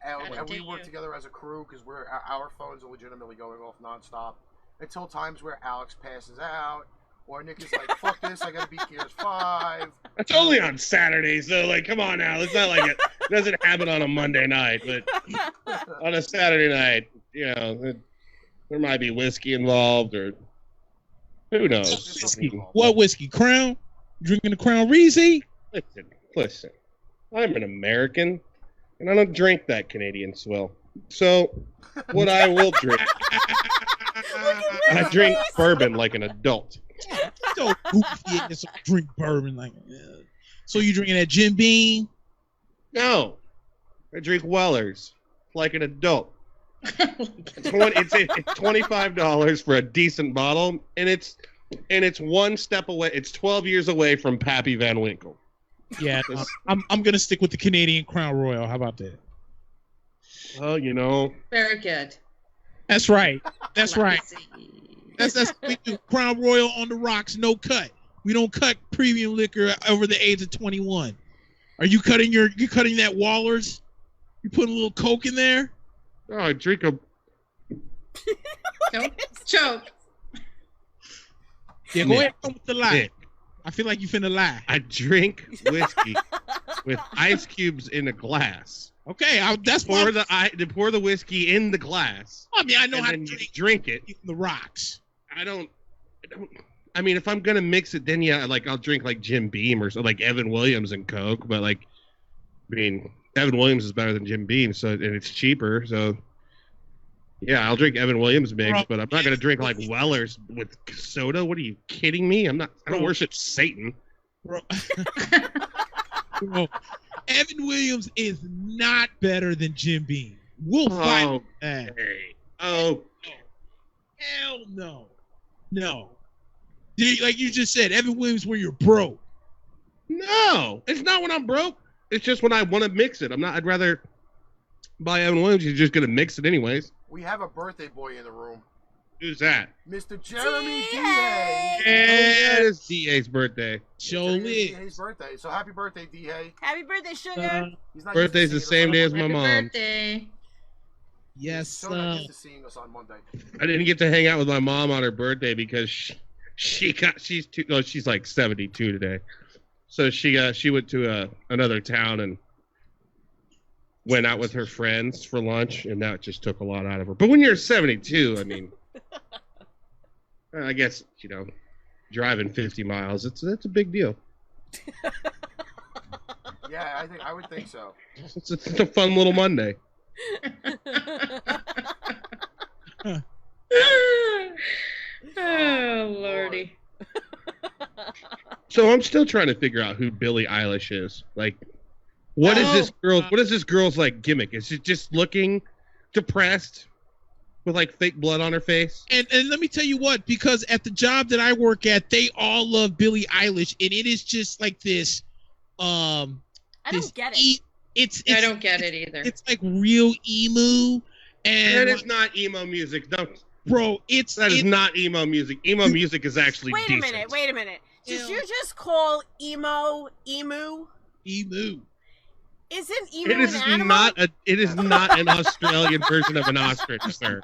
And we work together as a crew because our phones are legitimately going off nonstop until times where Alex passes out or Nick is like, "Fuck this, I gotta beat Gears 5." It's only on Saturdays, so come on now. It's not like it doesn't happen on a Monday night, but on a Saturday night, there might be whiskey involved or who knows. Whiskey. What whiskey? Crown? You drinking the Crown Reezy? Listen. I'm an American, and I don't drink that Canadian swill. So, what I will drink, I drink bourbon like an adult. So goofy and just drink bourbon So you drinking that Jim Beam? No, I drink Weller's like an adult. It's $25 for a decent bottle, and it's one step away. It's 12 years away from Pappy Van Winkle. Yeah, I'm gonna stick with the Canadian Crown Royal. How about that? Well, very good. That's right. That's right. That's we do. Crown Royal on the rocks, no cut. We don't cut premium liquor over the age of 21. Are you cutting that Waller's? You putting a little Coke in there? Oh, I drink a choke. Yeah, go ahead with the lie. I feel like you finna lie. I drink whiskey with ice cubes in a glass. Okay, that's pour the whiskey in the glass. I mean, I know how to drink it. The rocks. I don't. I mean, if I'm gonna mix it, then I'll drink like Jim Beam or like Evan Williams and Coke. But Evan Williams is better than Jim Beam, and it's cheaper. So yeah, I'll drink Evan Williams mix, but I'm not gonna drink like Weller's with soda. What are you kidding me? I don't worship Satan. Bro. Bro, Evan Williams is not better than Jim Beam. We'll fight that. Oh, hell no. No. Like you just said, Evan Williams when you're broke. No, it's not when I'm broke. It's just when I want to mix it. I'd rather buy Evan Williams. He's just gonna mix it anyways. We have a birthday boy in the room. Who's that? Mr. Jeremy DA. D.A. Yeah, it's DA's birthday. Show Today is me. D.A.'s birthday. So happy birthday, D.A. Happy birthday, sugar. He's not Birthday's the used to seeing same us day on as my Happy mom. birthday. Yes, So not used to seeing us on Monday. I didn't get to hang out with my mom on her birthday because she's like 72 today. So she went to another town and went out with her friends for lunch, and that just took a lot out of her. But when you're 72, I mean, I guess, driving 50 miles, it's a big deal. Yeah, I would think so. It's a fun little Monday. Oh, Lordy. So I'm still trying to figure out who Billie Eilish is. Like, what is this girl? What is this girl's like gimmick? Is it just looking depressed with like fake blood on her face? And let me tell you what, because at the job that I work at, they all love Billie Eilish, and it is just like this. I don't get it. I don't get it either. It's like real emu, and That is not emo music. No, bro, that is not emo music. Emo music is actually Wait decent. a minute. Did you just call emo emu? emu. Isn't emu It is an animal? not a. It is not an Australian version of an ostrich, sir.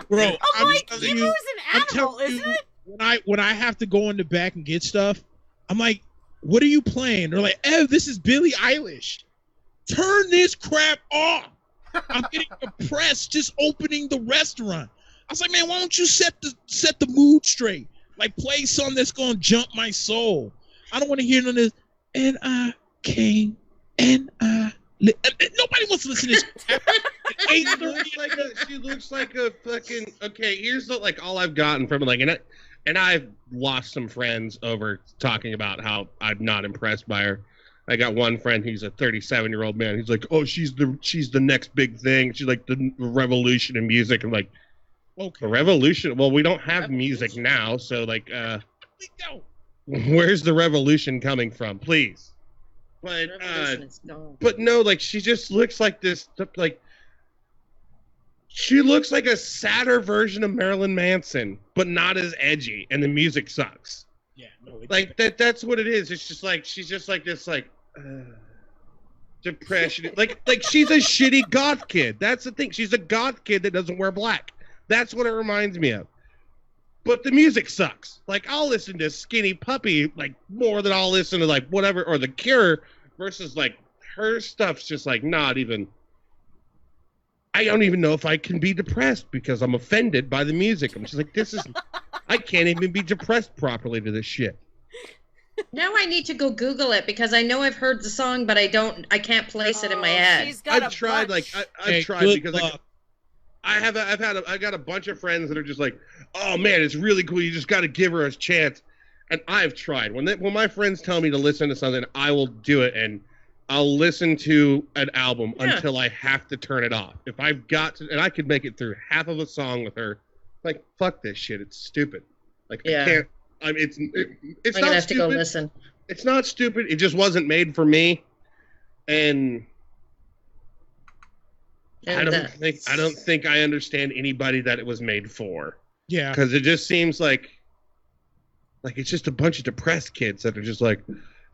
Bro, I'm like, telling emu you- is I'm an animal, telling isn't you, it? when I have to go in the back and get stuff, I'm like, what are you playing? They're like, Ev, this is Billie Eilish. Turn this crap off. I'm getting depressed just opening the restaurant. I was like, man, why don't you set the mood straight? Like, play something that's gonna jump my soul. I don't want to hear none of this. And I came and I nobody wants to listen to this. She looks like a fucking. Okay, here's all I've gotten from it. And I've lost some friends over talking about how I'm not impressed by her. I got one friend who's a 37-year-old man. He's like, oh, she's the next big thing. She's like the revolution in music. I'm like, okay, the revolution. Well, we don't have music now, so like, where's the revolution coming from? Please. But no, like she just looks like this, like she looks like a sadder version of Marilyn Manson, but not as edgy, and the music sucks. Yeah, no, like that's what it is. It's just like she's just like this, like depression. like she's a shitty goth kid. That's the thing. She's a goth kid that doesn't wear black. That's what it reminds me of. But the music sucks. Like, I'll listen to Skinny Puppy, like, more than I'll listen to, like, whatever, or The Cure, versus, like, her stuff's just, like, not even... I don't even know if I can be depressed because I'm offended by the music. I'm just like, this is... I can't even be depressed properly to this shit. Now I need to go Google it because I know I've heard the song, but I can't place it in my head. I've tried, like, I've tried because, like... I got a bunch of friends that are just like, oh man, it's really cool. You just got to give her a chance. And I've tried. When my friends tell me to listen to something, I will do it, and I'll listen to an album until I have to turn it off. If I've got to, and I could make it through half of a song with her, like, fuck this shit. It's stupid. Like, I can't. I mean, it's I'm not gonna have stupid. to go listen. It's not stupid. It just wasn't made for me, and. I don't think I understand anybody that it was made for. Yeah. Because it just seems like it's just a bunch of depressed kids that are just like,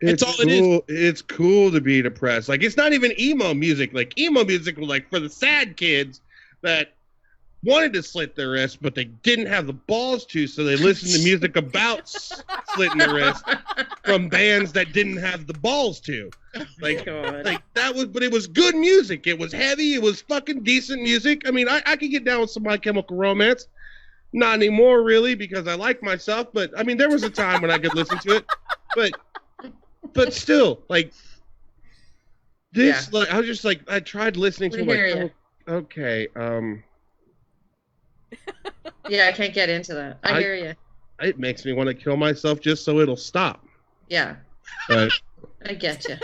it's all cool. it is. It's cool to be depressed. Like, it's not even emo music. Like, emo music was like for the sad kids that wanted to slit their wrists, but they didn't have the balls to, so they listened to music about slitting their wrists from bands that didn't have the balls to. Like that was, but it was good music. It was heavy. It was fucking decent music. I mean, I could get down with some My Chemical Romance. Not anymore, really, because I like myself. But I mean, there was a time when I could listen to it. But still, like this, like I was just like I tried listening to like, okay, Yeah, I can't get into that. I hear you. It makes me want to kill myself just so it'll stop. Yeah. But I get you.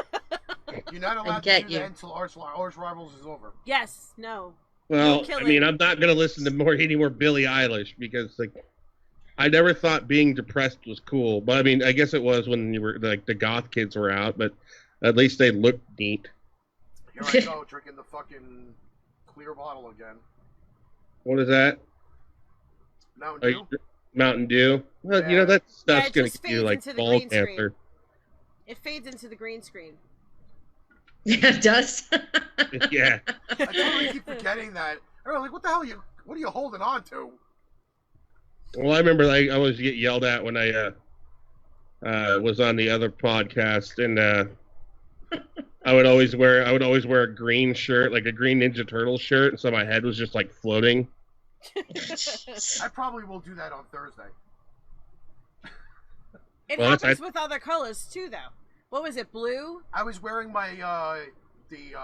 You're not allowed to do that until Arch Rivals is over. Yes. No. well, I mean, I'm not gonna listen to any more Billie Eilish because like I never thought being depressed was cool. But I mean, I guess it was when you were like the goth kids were out, but at least they looked neat. Here I go drinking the fucking clear bottle again. What is that? Mountain Like Dew? Mountain Dew. Well, you know, that stuff's it going just to give you, fades like, into the ball green screen. cancer. It fades into the green screen. Yeah, it does. Yeah. I totally keep forgetting that. I'm like, what the hell what are you holding on to? Well, I remember, like, I always get yelled at when I was on the other podcast, and I would always wear a green shirt, like a green Ninja Turtle shirt, so my head was just like floating. I probably will do that on Thursday. It Well, that's- happens with other colors too, though. What was it, blue? I was wearing my the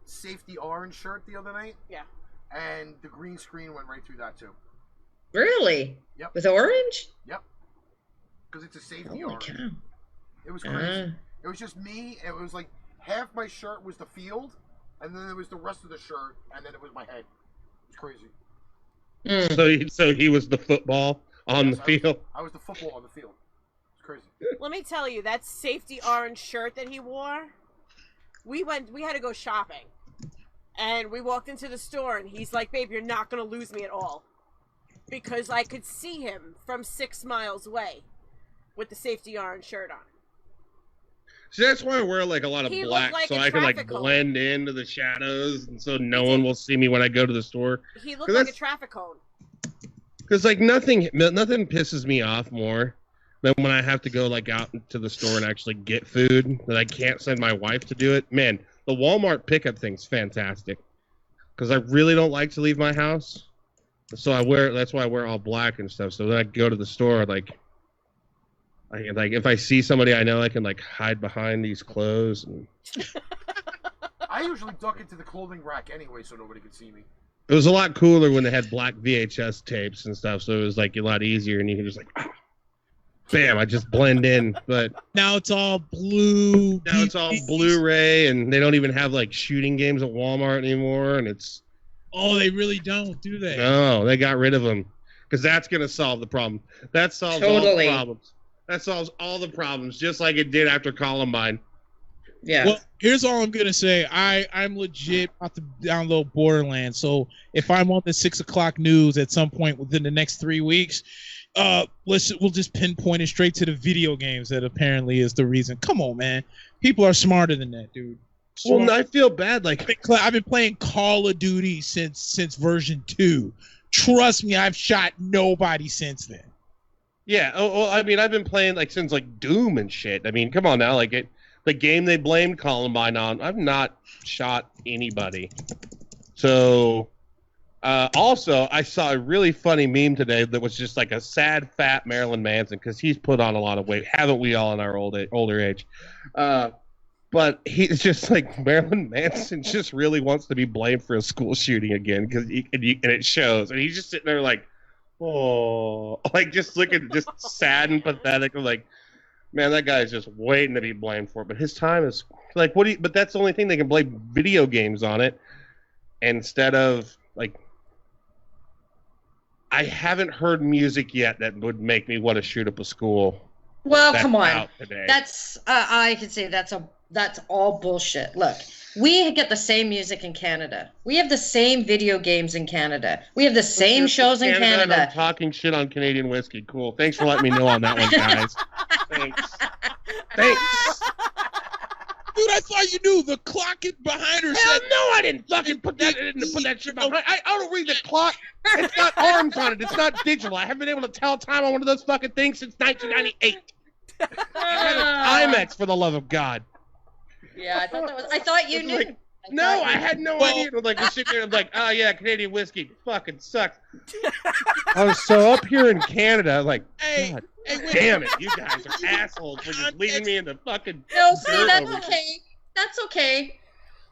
safety orange shirt the other night. Yeah. And the green screen went right through that too. Really? Yep. With orange? Yep. Because it's a safety Holy orange. cow. It was crazy. It was just me. It was like half my shirt was the field, and then there was the rest of the shirt, and then it was my head. It was crazy. So he was the football on the field. I was the football on the field. It's crazy. Let me tell you, that safety orange shirt that he wore, we had to go shopping. And we walked into the store, and he's like, babe, you're not going to lose me at all. Because I could see him from 6 miles away with the safety orange shirt on. So that's why I wear like a lot of He black, looked like so a I can like traffic cone. blend into the shadows, and so no one will see me when I go to the store. He looked 'Cause like a that's- traffic cone. Because like nothing pisses me off more than when I have to go like out to the store and actually get food that I can't send my wife to do it. Man, the Walmart pickup thing's fantastic. Because I really don't like to leave my house, so that's why I wear all black and stuff. So then I go to the store, like if I see somebody I know, I can like hide behind these clothes. And I usually duck into the clothing rack anyway, so nobody can see me. it was a lot cooler when they had black VHS tapes and stuff, so it was like a lot easier, and you can just like, bam, I just blend in. But Now it's all blue. now it's all Blu-ray, and they don't even have like shooting games at Walmart anymore, and it's Oh, they really don't, do they? no, they got rid of them because that's gonna solve the problem. That solves all the Totally. problems. That solves all the problems, just like it did after Columbine. Yeah. Well, here's all I'm gonna say. I'm legit about to download Borderlands. So if I'm on the 6 o'clock news at some point within the next 3 weeks, we'll just pinpoint it straight to the video games that apparently is the reason. Come on, man. People are smarter than that, dude. Well, I feel bad. Like I've been playing Call of Duty since version 2. Trust me, I've shot nobody since then. yeah. Oh, I mean, I've been playing like since like Doom and shit. I mean, come on now, like the game they blamed Columbine on, I've not shot anybody. So, also, I saw a really funny meme today that was just like a sad, fat Marilyn Manson, because he's put on a lot of weight. Haven't we all in our older age? But he's just like, Marilyn Manson just really wants to be blamed for a school shooting again, and it shows. And he's just sitting there like, oh, like just looking just sad and pathetic. I'm like, man, that guy's just waiting to be blamed for it. But his time is like, but that's the only thing they can blame video games on it, instead of like, I haven't heard music yet that would make me want to shoot up a school. Well, that's come on. out today. That's I could say that's all bullshit. Look, we get the same music in Canada. We have the same video games in Canada. We have the same shows in and Canada. I'm talking shit on Canadian whiskey. Cool. Thanks for letting me know on that one, guys. Thanks. Dude, I thought you knew. The clock behind her Hell said. no, I didn't fucking put that shit behind. I don't read the clock. It's got arms on it. It's not digital. I haven't been able to tell time on one of those fucking things since 1998. I had a Timex, for the love of God. Yeah, I thought you It's knew. like, no, I had no idea. Like, we sit there and like, oh yeah, Canadian whiskey fucking sucks. So up here in Canada, like, Hey, God wait, damn it, you guys are assholes for just leaving me in the fucking No, see, dirt that's over here. okay. That's okay.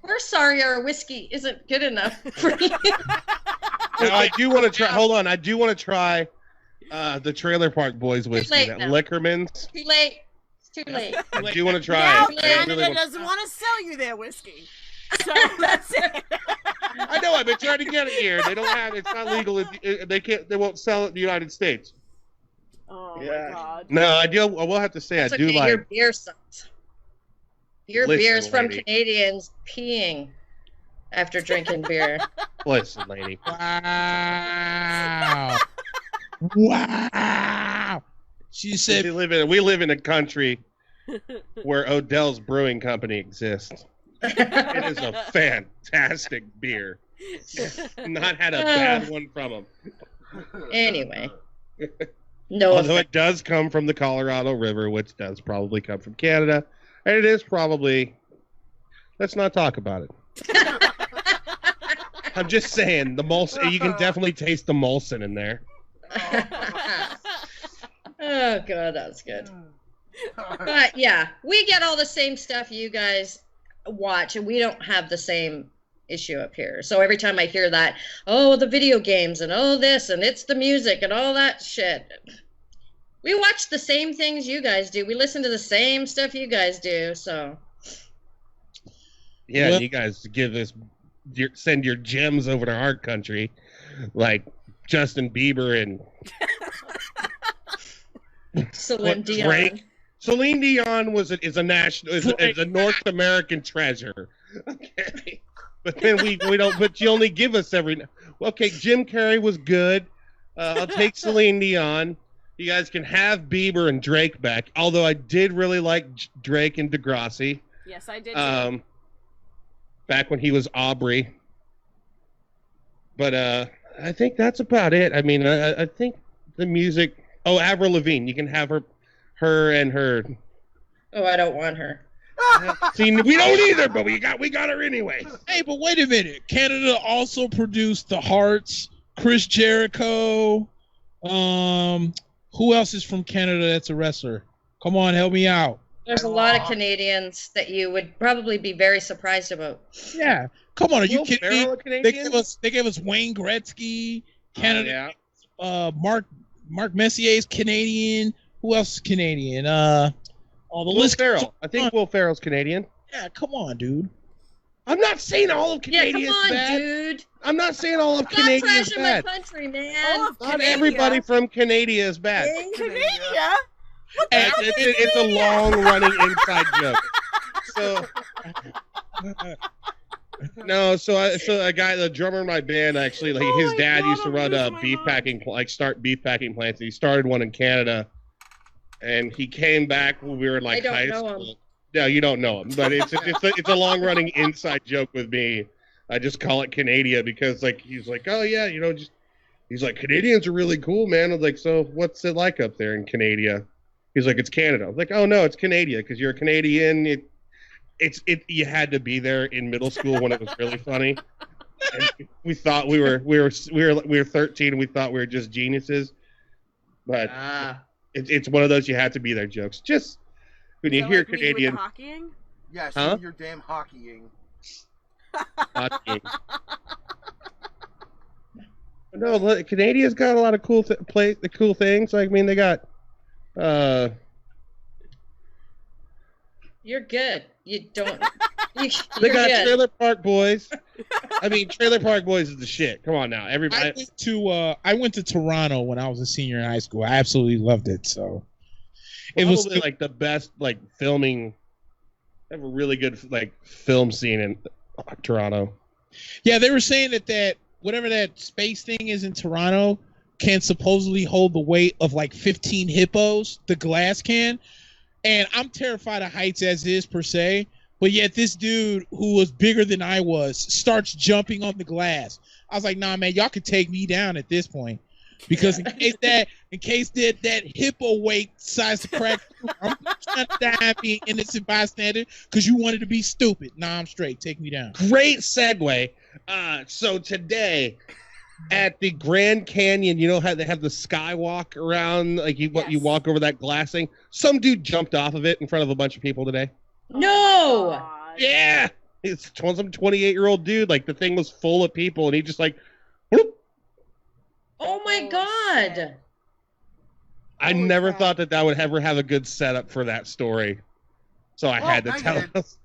We're sorry our whiskey isn't good enough for you. Now, I do want to try. Hold on, I do want to try the Trailer Park Boys whiskey, late that now. Liquorman's. Too late. It's too late. I do want to try Now it. I Canada really want- doesn't want to sell you their whiskey. So that's it. I know. I've been trying to get it here. They don't have. It's not legal. They can't. They won't sell it in the United States. Oh Yeah. my god. No, I do. I will have to say, It's I do okay, like. your beer sucks. Your Listen, beer's from lady. Canadians peeing after drinking beer. Listen, lady. Wow. Wow. She said, we live in a country where Odell's Brewing Company exists. It is a fantastic beer. Not had a bad one from them. Anyway. No Although offense. it does come from the Colorado River, which does probably come from Canada. And it is probably... Let's not talk about it. I'm just saying, the Molson, you can definitely taste the Molson in there. Oh, God, that was good. But, yeah, we get all the same stuff you guys watch, and we don't have the same issue up here. So every time I hear that, oh, the video games, and oh, this, and it's the music, and all that shit. We watch the same things you guys do. We listen to the same stuff you guys do, so... Yeah, well, you guys send your gems over to our country, like Justin Bieber and Celine Dion. Drake. Celine Dion is a North American treasure. Okay, but then we don't. But you only give us every. Okay, Jim Carrey was good. I'll take Celine Dion. You guys can have Bieber and Drake back. Although I did really like Drake and Degrassi. Yes, I did. Too. Back when he was Aubrey. But I think that's about it. I mean, I think the music... Oh, Avril Lavigne. You can have her and her... Oh, I don't want her. See, we don't either, but we got her anyway. Hey, but wait a minute. Canada also produced The Hearts, Chris Jericho. Who else is from Canada that's a wrestler? Come on, help me out. There's a lot of Canadians that you would probably be very surprised about. Yeah, come on, are you kidding me? They gave us Wayne Gretzky, Canada. Yeah. Mark Messier's Canadian. Who else is Canadian? Will Ferrell. I think Will Ferrell's Canadian. Yeah, come on, dude. I'm not saying all of Canada is bad. Yeah, come on, dude. I'm not saying all of Canada is bad. My country, man. Not everybody from Canada is bad. Canada? It's a long-running inside joke. So a guy, the drummer in my band, actually, like his dad used to run start beef packing plants. And he started one in Canada, and he came back when we were in like high school. No, you don't know him, but it's a long-running inside joke with me. I just call it Canada because like he's like, oh yeah, he's like, Canadians are really cool, man. I was like, so what's it like up there in Canada? He's like, it's Canada. I was like, oh no, it's Canada because you're a Canadian. You had to be there in middle school when it was really funny. And we thought we were 13 and we thought we were just geniuses. But it's one of those you had to be there jokes. Just when you hear Canadian. Hockeying? Yes, you're damn hockeying. Hockeying. No, Canada's got a lot of cool things. Like, I mean, they got. You're good. You don't. They got good. Trailer Park Boys. I mean, Trailer Park Boys is the shit. Come on now, everybody. I went to Toronto when I was a senior in high school. I absolutely loved it. So it was like the best filming. They have a really good film scene in Toronto. Yeah, they were saying that whatever that space thing is in Toronto can supposedly hold the weight of 15 hippos. The glass can. And I'm terrified of heights as is per se, but yet this dude who was bigger than I was starts jumping on the glass. I was like, nah, man, y'all could take me down at this point. Because in case that hippo weight decides to crack, I'm trying to die being innocent bystander because you wanted to be stupid. Nah, I'm straight. Take me down. Great segue. So today at the Grand Canyon, you know how they have the skywalk around, you walk over that glass thing? Some dude jumped off of it in front of a bunch of people today. No! Yeah! It's some 28-year-old dude. The thing was full of people, and he just whoop. Oh my God! I never thought that would ever have a good setup for that story. So I had to tell us.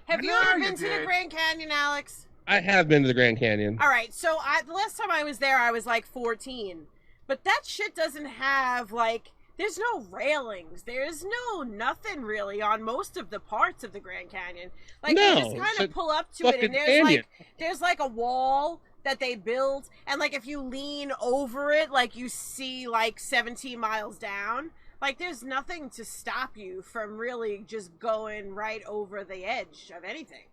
Have you ever been to the Grand Canyon, Alex? I have been to the Grand Canyon. All right, so the last time I was there, I was 14. But that shit doesn't have, there's no railings. There's nothing really on most of the parts of the Grand Canyon. You just kind of pull up to it, and there's a wall that they build, and like if you lean over it, like you see like 17 miles down. Like there's nothing to stop you from really just going right over the edge of anything.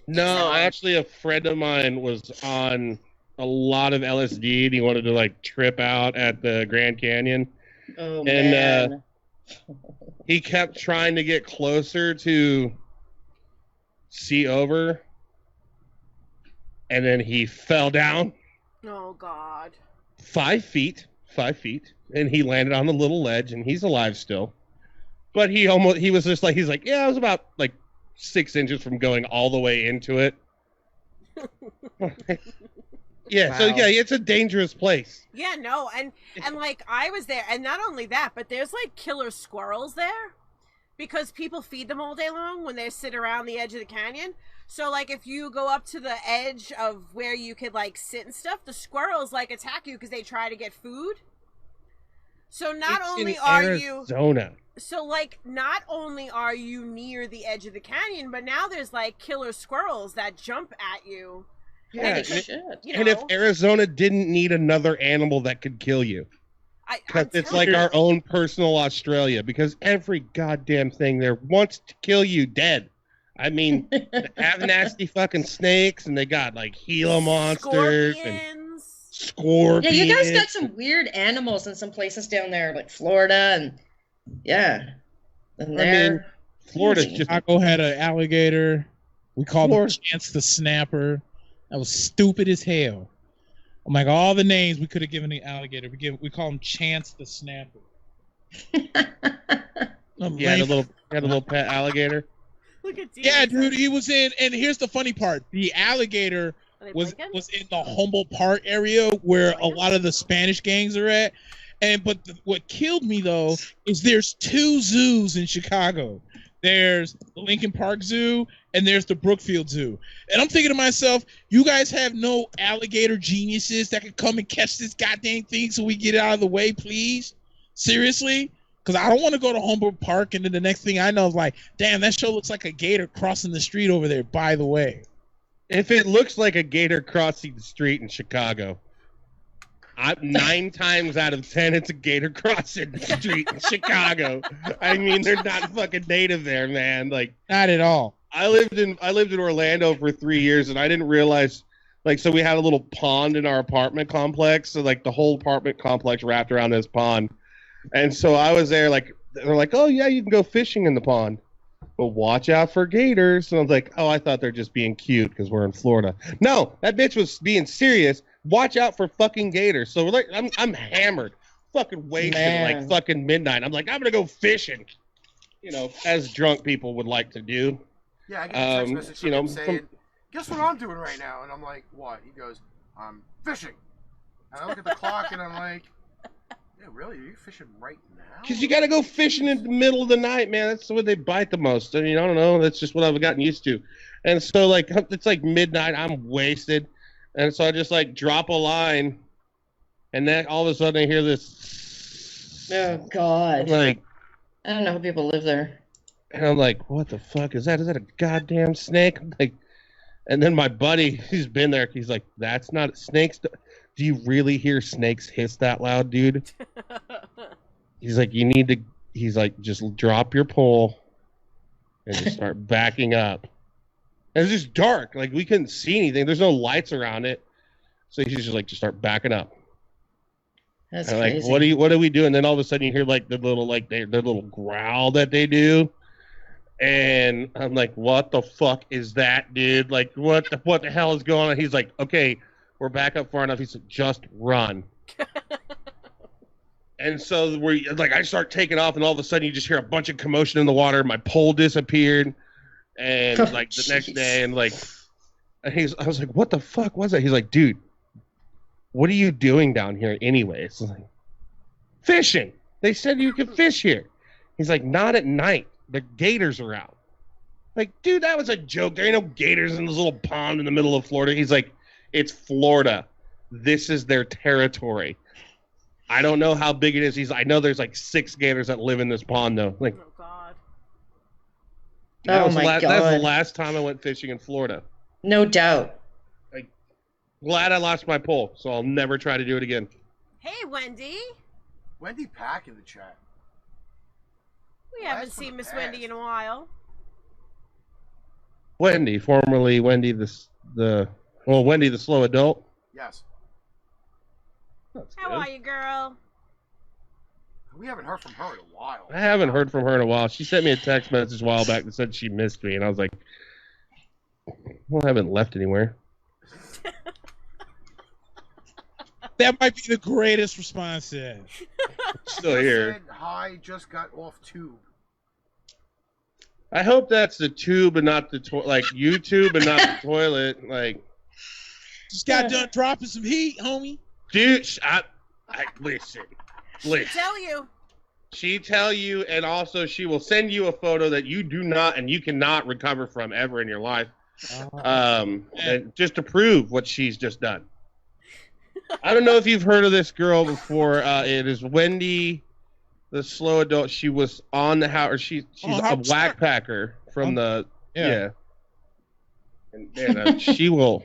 No, actually, a friend of mine was on a lot of LSD and he wanted to like trip out at the Grand Canyon. Oh, and man. He kept trying to get closer to see over, and then he fell down Oh God. 5 feet, and he landed on the little ledge, and he's alive still. But he was just like, he's like, yeah, I was about like 6 inches from going all the way into it. Yeah, Wow. so yeah, it's a dangerous place. Yeah, no, and like I was there, and not only that, but there's like killer squirrels there because people feed them all day long when they sit around the edge of the canyon. So like if you go up to the edge of where you could like sit and stuff, the squirrels like attack you because they try to get food. So not It's only in are Arizona. so like not only are you near the edge of the canyon, but now there's like killer squirrels that jump at you. Yeah, Holy shit. You and know, if Arizona didn't need another animal that could kill you, because it's like our own personal Australia, because every goddamn thing there wants to kill you dead. I mean, they have nasty fucking snakes, and they got like Gila monsters and scorpions. Yeah, you guys got some weird animals in some places down there, like Florida, and yeah. And there. Florida's just Chicago had an alligator. We called him Florida. Chance the Snapper. That was stupid as hell. I'm like, all the names we could have given the alligator, we call him Chance the Snapper. You had a little pet alligator. Look at Yeah, dude, he was in, and here's the funny part: the alligator was in the Humboldt Park area where a lot of the Spanish gangs are at. But what killed me though is there's 2 zoos in Chicago. There's the Lincoln Park Zoo and there's the Brookfield Zoo. And I'm thinking to myself, you guys have no alligator geniuses that could come and catch this goddamn thing so we get it out of the way, please? Seriously? Because I don't want to go to Humboldt Park and then the next thing I know is like, damn, that show looks like a gator crossing the street over there, by the way. If it looks like a gator crossing the street in Chicago, 9 times out of 10, it's a gator crossing the street in Chicago. I mean, they're not fucking native there, man. Like, not at all. I lived in Orlando for 3 years, and I didn't realize, like, so we had a little pond in our apartment complex. So like the whole apartment complex wrapped around this pond, and so I was there. Like, they're like, oh yeah, you can go fishing in the pond, but watch out for gators. And I was like, oh, I thought they're just being cute because we're in Florida. No, that bitch was being serious. Watch out for fucking gators. So we're like, I'm hammered, fucking wasted at like fucking midnight. I'm like, I'm gonna go fishing, you know, as drunk people would like to do. Yeah, I get a text message from him saying, guess what I'm doing right now? And I'm like, what? He goes, I'm fishing. And I look at the clock and I'm like, yeah, really? Are you fishing right now? Because you got to go fishing in the middle of the night, man. That's when they bite the most. I mean, I don't know. That's just what I've gotten used to. And so, like, it's like midnight. I'm wasted. And so I just, like, drop a line. And then all of a sudden I hear this. Oh, God. Like, I don't know how people live there. And I'm like, what the fuck is that? Is that a goddamn snake? I'm like, and then my buddy, he's been there. He's like, that's not snakes. Do you really hear snakes hiss that loud, dude? He's like, he's like, just drop your pole and just start backing up. And it's just dark. Like, we couldn't see anything. There's no lights around it. So he's just like, just start backing up. That's and crazy. like, what do we do? And then all of a sudden you hear like the little, like their little growl that they do. And I'm like, what the fuck is that, dude? Like, what the hell is going on? He's like, okay, we're back up far enough. He's like, just run. And so we're like, I start taking off, and all of a sudden you just hear a bunch of commotion in the water. My pole disappeared, and like the next day, and like, I was like, what the fuck was that? He's like, dude, what are you doing down here anyways? I'm like, fishing. They said you could fish here. He's like, not at night. The gators are out. Like, dude, that was a joke. There ain't no gators in this little pond in the middle of Florida. He's like, it's Florida. This is their territory. I don't know how big it is. I know there's like 6 gators that live in this pond, though. Like, oh God. Oh my God. That's the last time I went fishing in Florida. No doubt. Like, Glad I lost my poll, so I'll never try to do it again. Hey, Wendy. Wendy Pack in the chat. We haven't seen Miss Wendy in a while. Wendy, formerly Wendy Wendy the Slow Adult. Yes. How are you, girl? We haven't heard from her in a while. I haven't heard from her in a while. She sent me a text message a while back that said she missed me, and I was like, well, I haven't left anywhere. That might be the greatest response ever. Still here. Said, hi, just got off tube. I hope that's the tube and not the like YouTube and not the toilet. Like, just got done dropping some heat, homie. Dude, listen. Tell you. She tell you, and also she will send you a photo that you do not and you cannot recover from ever in your life. And just to prove what she's just done. I don't know if you've heard of this girl before. It is Wendy, the Slow Adult. She was on the house. She's a whack packer from the yeah. And she will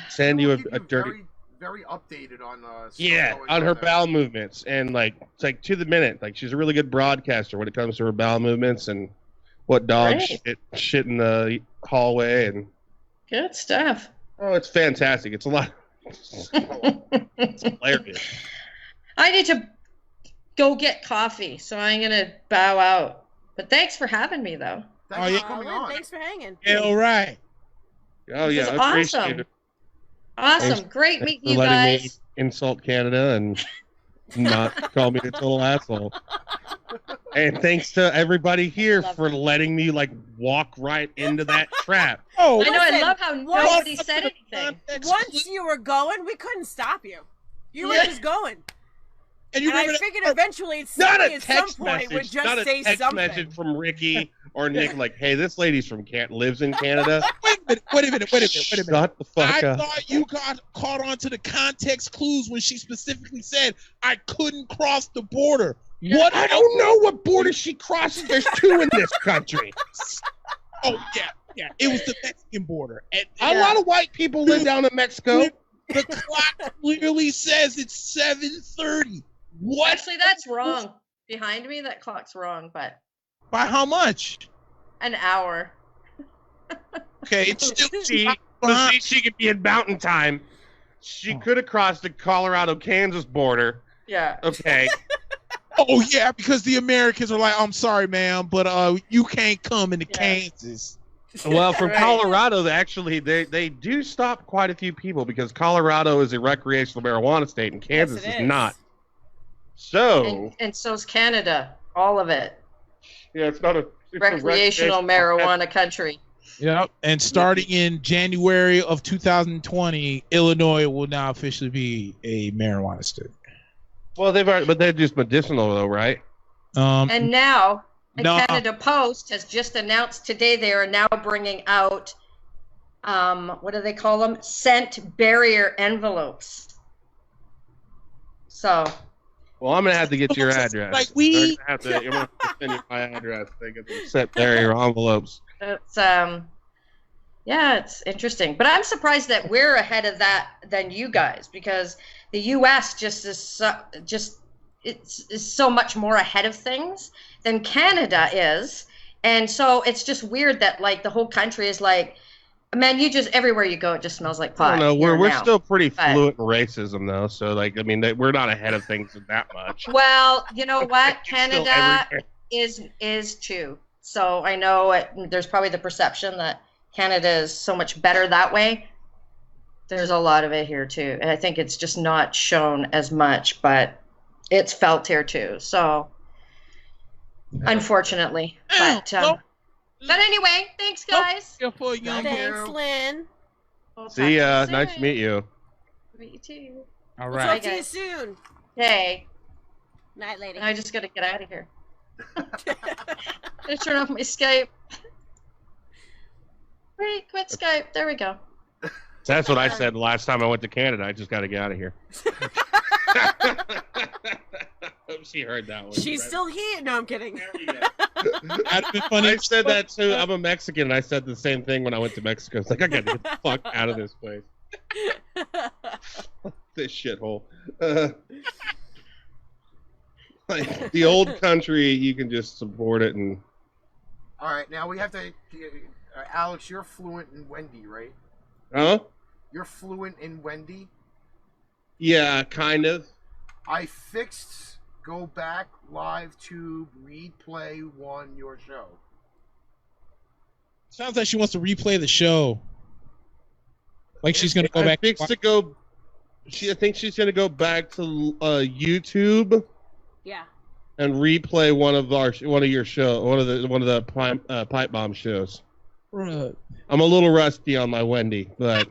send you a dirty. Very updated on on her bowel movements, and like it's like to the minute. Like she's a really good broadcaster when it comes to her bowel movements and what dogs shit in the hallway and good stuff. Oh, it's fantastic. It's a lot. It's hilarious. I need to go get coffee, so I'm gonna bow out. But thanks for having me, though. Thanks for coming on. Thanks for hanging. Yeah, all right. Oh yeah, I appreciate it. Awesome. Thanks Great meeting you letting guys. me insult Canada and not call me a total asshole. And thanks to everybody here for letting me like walk right into that trap. Oh, I know. I love how nobody said anything. Once you were going, we couldn't stop you. You were just going. And I figured eventually somebody at some point would just say something. Message from Ricky or Nick like, "Hey, this lady's from lives in Canada." Wait a minute. Shut the fuck up. I thought you got caught on to the context clues when she specifically said I couldn't cross the border. What? I don't know what border she crosses. There's two in this country. Oh yeah. It was the Mexican border. And a lot of white people live down in Mexico. The clock clearly says it's 7:30. What? Actually, that's wrong. Behind me, that clock's wrong, but by how much? An hour. Okay, it's still she could be in mountain time. She could have crossed the Colorado-Kansas border. Yeah. Okay. Oh yeah, because the Americans are like, I'm sorry, ma'am, but you can't come into Kansas. Well, from Colorado, actually, they do stop quite a few people because Colorado is a recreational marijuana state and Kansas is not. So and so's Canada, all of it. Yeah, it's not a recreational marijuana country. Yep. And starting in January of 2020, Illinois will now officially be a marijuana state. Well, but they're just medicinal, though, right? And now, Canada Post has just announced today they are now bringing out, what do they call them? Scent barrier envelopes. So. Well, I'm gonna have to get your address. Like I'm gonna have to send you my address. They get the scent barrier envelopes. It's it's interesting, but I'm surprised that we're ahead of that than you guys because the U.S. is so much more ahead of things than Canada is, and so it's just weird that like the whole country is like, man, everywhere you go, it just smells like pot. I don't know. We're still pretty fluent in racism though, so like I mean we're not ahead of things that much. Well, you know what, Canada is too. So I know there's probably the perception that Canada is so much better that way. There's a lot of it here too. And I think it's just not shown as much, but it's felt here too. So unfortunately, but anyway, thanks guys. Thanks, Lynn. See ya. Nice to meet you. Meet you too. All We'll right. talk to you soon. Hey. Night, lady. I just gotta get out of here. Let's turn off my Skype. Wait, quit Skype. There we go. That's what I said the last time I went to Canada. I just got to get out of here. hope she heard that one. She's still here. No, I'm kidding. That'd be funny. I said that too. I'm a Mexican, and I said the same thing when I went to Mexico. It's like, I gotta get the fuck out of this place. This shithole. Like, the old country, you can just support it and... All right, now we have to... Alex, you're fluent in Wendy, right? Huh? You're fluent in Wendy? Yeah, kind of. I fixed go back live to replay one your show. Sounds like she wants to replay the show. Like she's gonna go back. I think she's gonna go back to YouTube. Yeah. And replay one of your show, one of the Pipebomb shows. Right. I'm a little rusty on my Wendy, but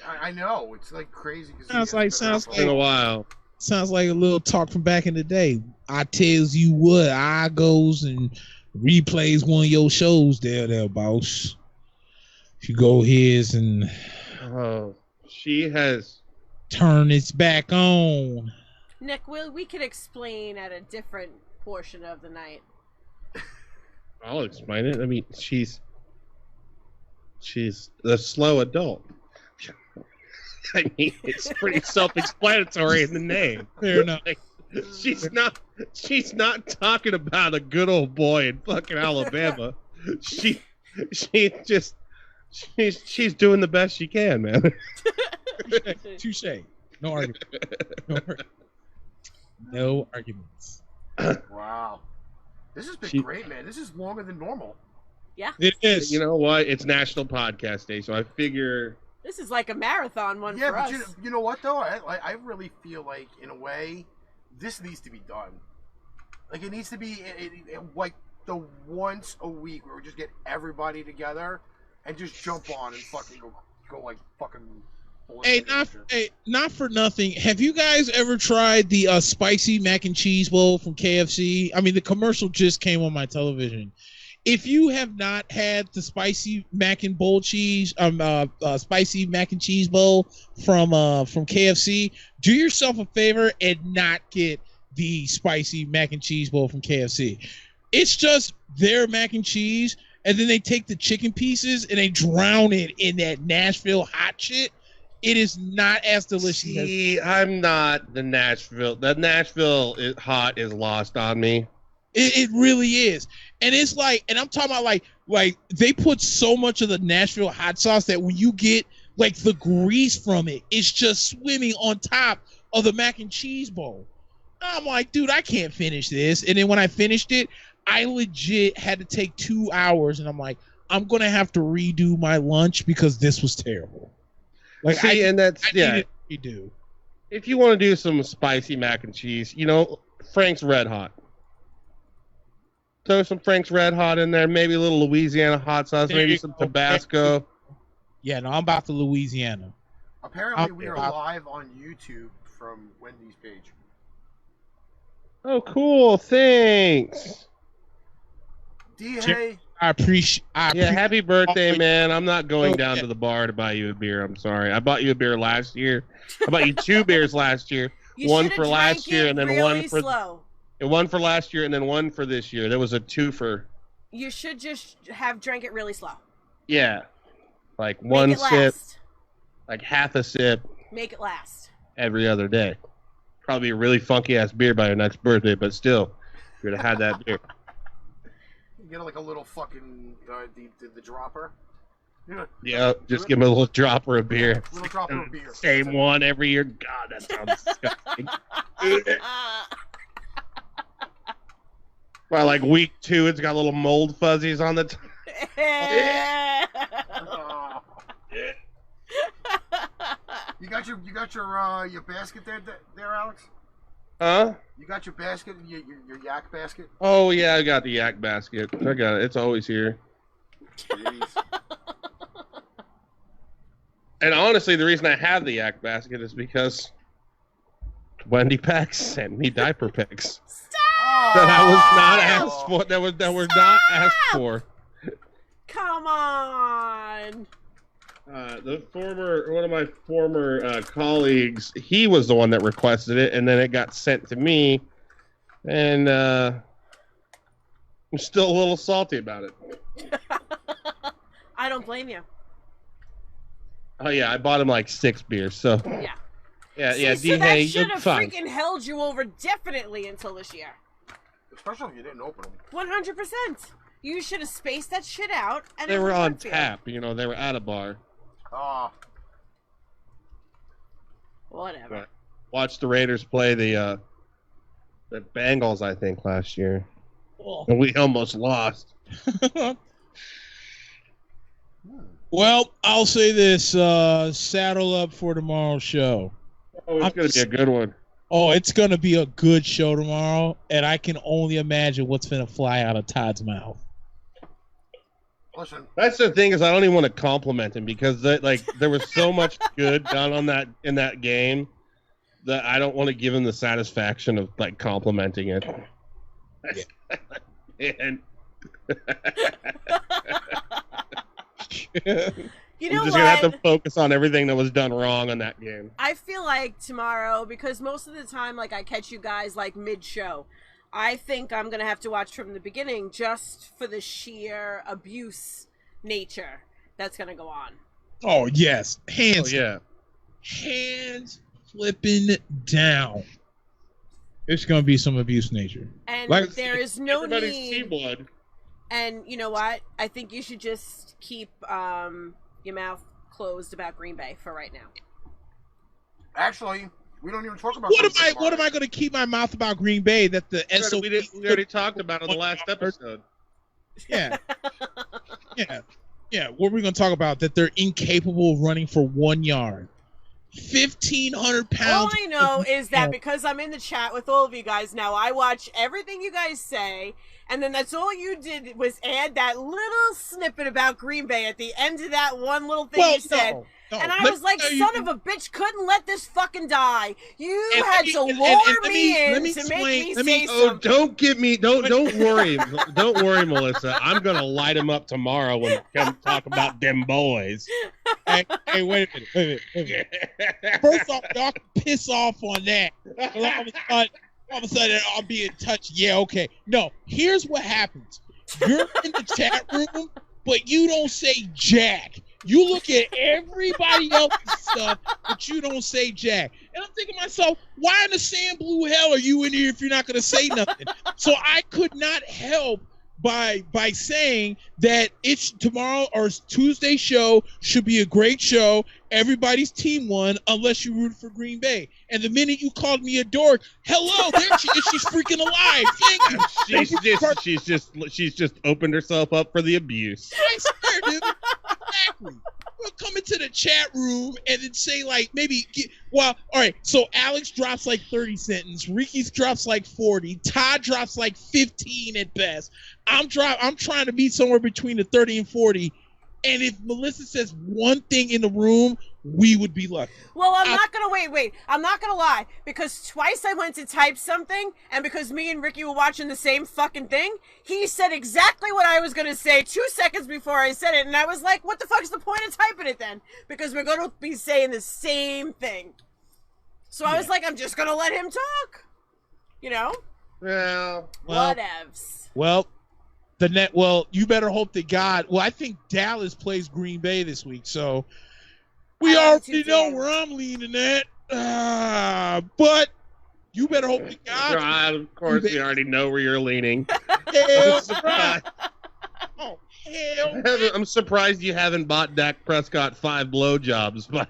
I know it's like crazy. Sounds like been a while. Sounds like a little talk from back in the day. I tells you what, I goes and replays one of your shows there, boss. If you go here and she has turned its back on. Nick, we could explain at a different portion of the night. I'll explain it. I mean, she's a slow adult. I mean, it's pretty self-explanatory in the name. Fair enough. Like, she's not talking about a good old boy in fucking Alabama. She's doing the best she can, man. Touche. No argument. No arguments. Wow. This has been great, man. This is longer than normal. Yeah. It is. You know what? It's National Podcast Day, so I figure... This is like a marathon one for us. Yeah, but you know what, though? I really feel like, in a way, this needs to be done. Like, it needs to be like the once a week where we just get everybody together and just jump on and fucking go like fucking... Hey, not for nothing. Have you guys ever tried the spicy mac and cheese bowl from KFC? I mean, the commercial just came on my television. If you have not had the spicy mac and cheese bowl from KFC, do yourself a favor and not get the spicy mac and cheese bowl from KFC. It's just their mac and cheese, and then they take the chicken pieces and they drown it in that Nashville hot shit. It is not as delicious. See, I'm not the Nashville. The Nashville hot is lost on me. It really is. And it's like, and I'm talking about like they put so much of the Nashville hot sauce that when you get like the grease from it, it's just swimming on top of the mac and cheese bowl. I'm like, dude, I can't finish this. And then when I finished it, I legit had to take 2 hours, and I'm like, I'm going to have to redo my lunch because this was terrible. Like, see, and that's, yeah. Redo. If you want to do some spicy mac and cheese, you know, Frank's Red Hot. Throw some Frank's Red Hot in there, maybe a little Louisiana hot sauce, maybe some Tabasco. Yeah, no, I'm about to Louisiana. Apparently, we are live on YouTube from Wendy's page. Oh, cool! Thanks. Hey. I appreciate. Yeah, happy birthday, man! I'm not going down to the bar to buy you a beer. I'm sorry. I bought you a beer last year. I bought you 2 beers last year. One for last year, and then one for last year, and then one for this year. There was a 2 for. You should just have drank it really slow. Yeah, like one sip, like half a sip. Make it last. Every other day. Probably a really funky ass beer by your next birthday, but still, you're gonna have that beer. You get like a little fucking the dropper. Yeah, just give him a little dropper of beer. Little dropper of beer. Same one every year. God, that sounds disgusting. By like week 2, it's got little mold fuzzies on the top. You got your basket there, Alex? Huh? You got your basket, your yak basket? Oh yeah, I got the yak basket. I got it. It's always here. Jeez. And honestly, the reason I have the yak basket is because Wendy Pack sent me diaper picks. Stop! That I was not asked for. That were not asked for. Come on. One of my former colleagues, he was the one that requested it, and then it got sent to me, And I'm still a little salty about it. I don't blame you. Oh yeah, I bought him like 6 beers. So Yeah. yeah. See, so that D-Hay, should you're have fine. freaking held you over definitely until this year. Especially if you didn't open them. 100%. You should have spaced that shit out. And They it were would on work for you. tap. You know, they were at a bar. Whatever. Right. Watched the Raiders play the Bengals, I think, last year, and we almost lost. Well, I'll say this: saddle up for tomorrow's show. Oh, it's gonna be a good one. Oh, it's gonna be a good show tomorrow, and I can only imagine what's gonna fly out of Todd's mouth. Listen, That's the thing is I don't even want to compliment him because there was so much good done in that game that I don't want to give him the satisfaction of like complimenting it. And You know I'm just what? gonna have to focus on everything that was done wrong on that game. I feel like tomorrow, because most of the time, like, I catch you guys, like, mid-show. I think I'm going to have to watch from the beginning just for the sheer abuse nature that's going to go on. Oh yes, hands flipping down. It's gonna be some abuse nature. And Like- there is no Everybody's need. seen blood. And you know what? I think you should just keep your mouth closed about Green Bay for right now. actually, we don't even talk about What am Green Bay I tomorrow. going to keep my mouth about Green Bay that the SOP? We already talked about it on the last episode. Yeah, yeah. What are we going to talk about? That they're incapable of running for 1 yard. 1,500 pounds. All I know is that because I'm in the chat with all of you guys now, I watch everything you guys say, and then that's all you did was add that little snippet about Green Bay at the end of that one little thing you said. no. And I Let was me like, tell son you- of a bitch, couldn't let this fucking die. You And had let me- to and lure let me me- in let me to explain- make me let me- say Oh, something. don't worry. Don't worry, Melissa. I'm going to light him up tomorrow when we come talk about them boys. Hey, wait a minute. First off, y'all can piss off on that. All of a sudden, I'll be in touch. Yeah, okay. No, here's what happens. You're in the chat room, but you don't say jack. You look at everybody else's stuff, but you don't say jack. And I'm thinking to myself, why in the sand blue hell are you in here if you're not going to say nothing? So I could not help by saying that it's tomorrow or Tuesday show should be a great show. Everybody's team won unless you root for Green Bay. And the minute you called me a dork, hello, there she is. She's freaking alive. Thank you. She's just opened herself up for the abuse. I swear, dude. Exactly. We'll come into the chat room and then say like all right. So Alex drops like 30 sentences. Ricky's drops like 40. Todd drops like 15 at best. I'm trying to be somewhere between the 30 and 40. And if Melissa says one thing in the room, we would be lucky. Well, I'm not gonna wait. I'm not gonna lie, because twice I went to type something, and because me and Ricky were watching the same fucking thing, he said exactly what I was gonna say 2 seconds before I said it, and I was like, "What the fuck is the point of typing it then?" Because we're gonna be saying the same thing. So I was like, "I'm just gonna let him talk," you know? Well, Whatevs. Well, you better hope that God. Well, I think Dallas plays Green Bay this week, so we already know where I'm leaning at. But you better hope that God. of course, we already know where you're leaning. Hell, oh, hell. I'm surprised you haven't bought Dak Prescott 5 blowjobs by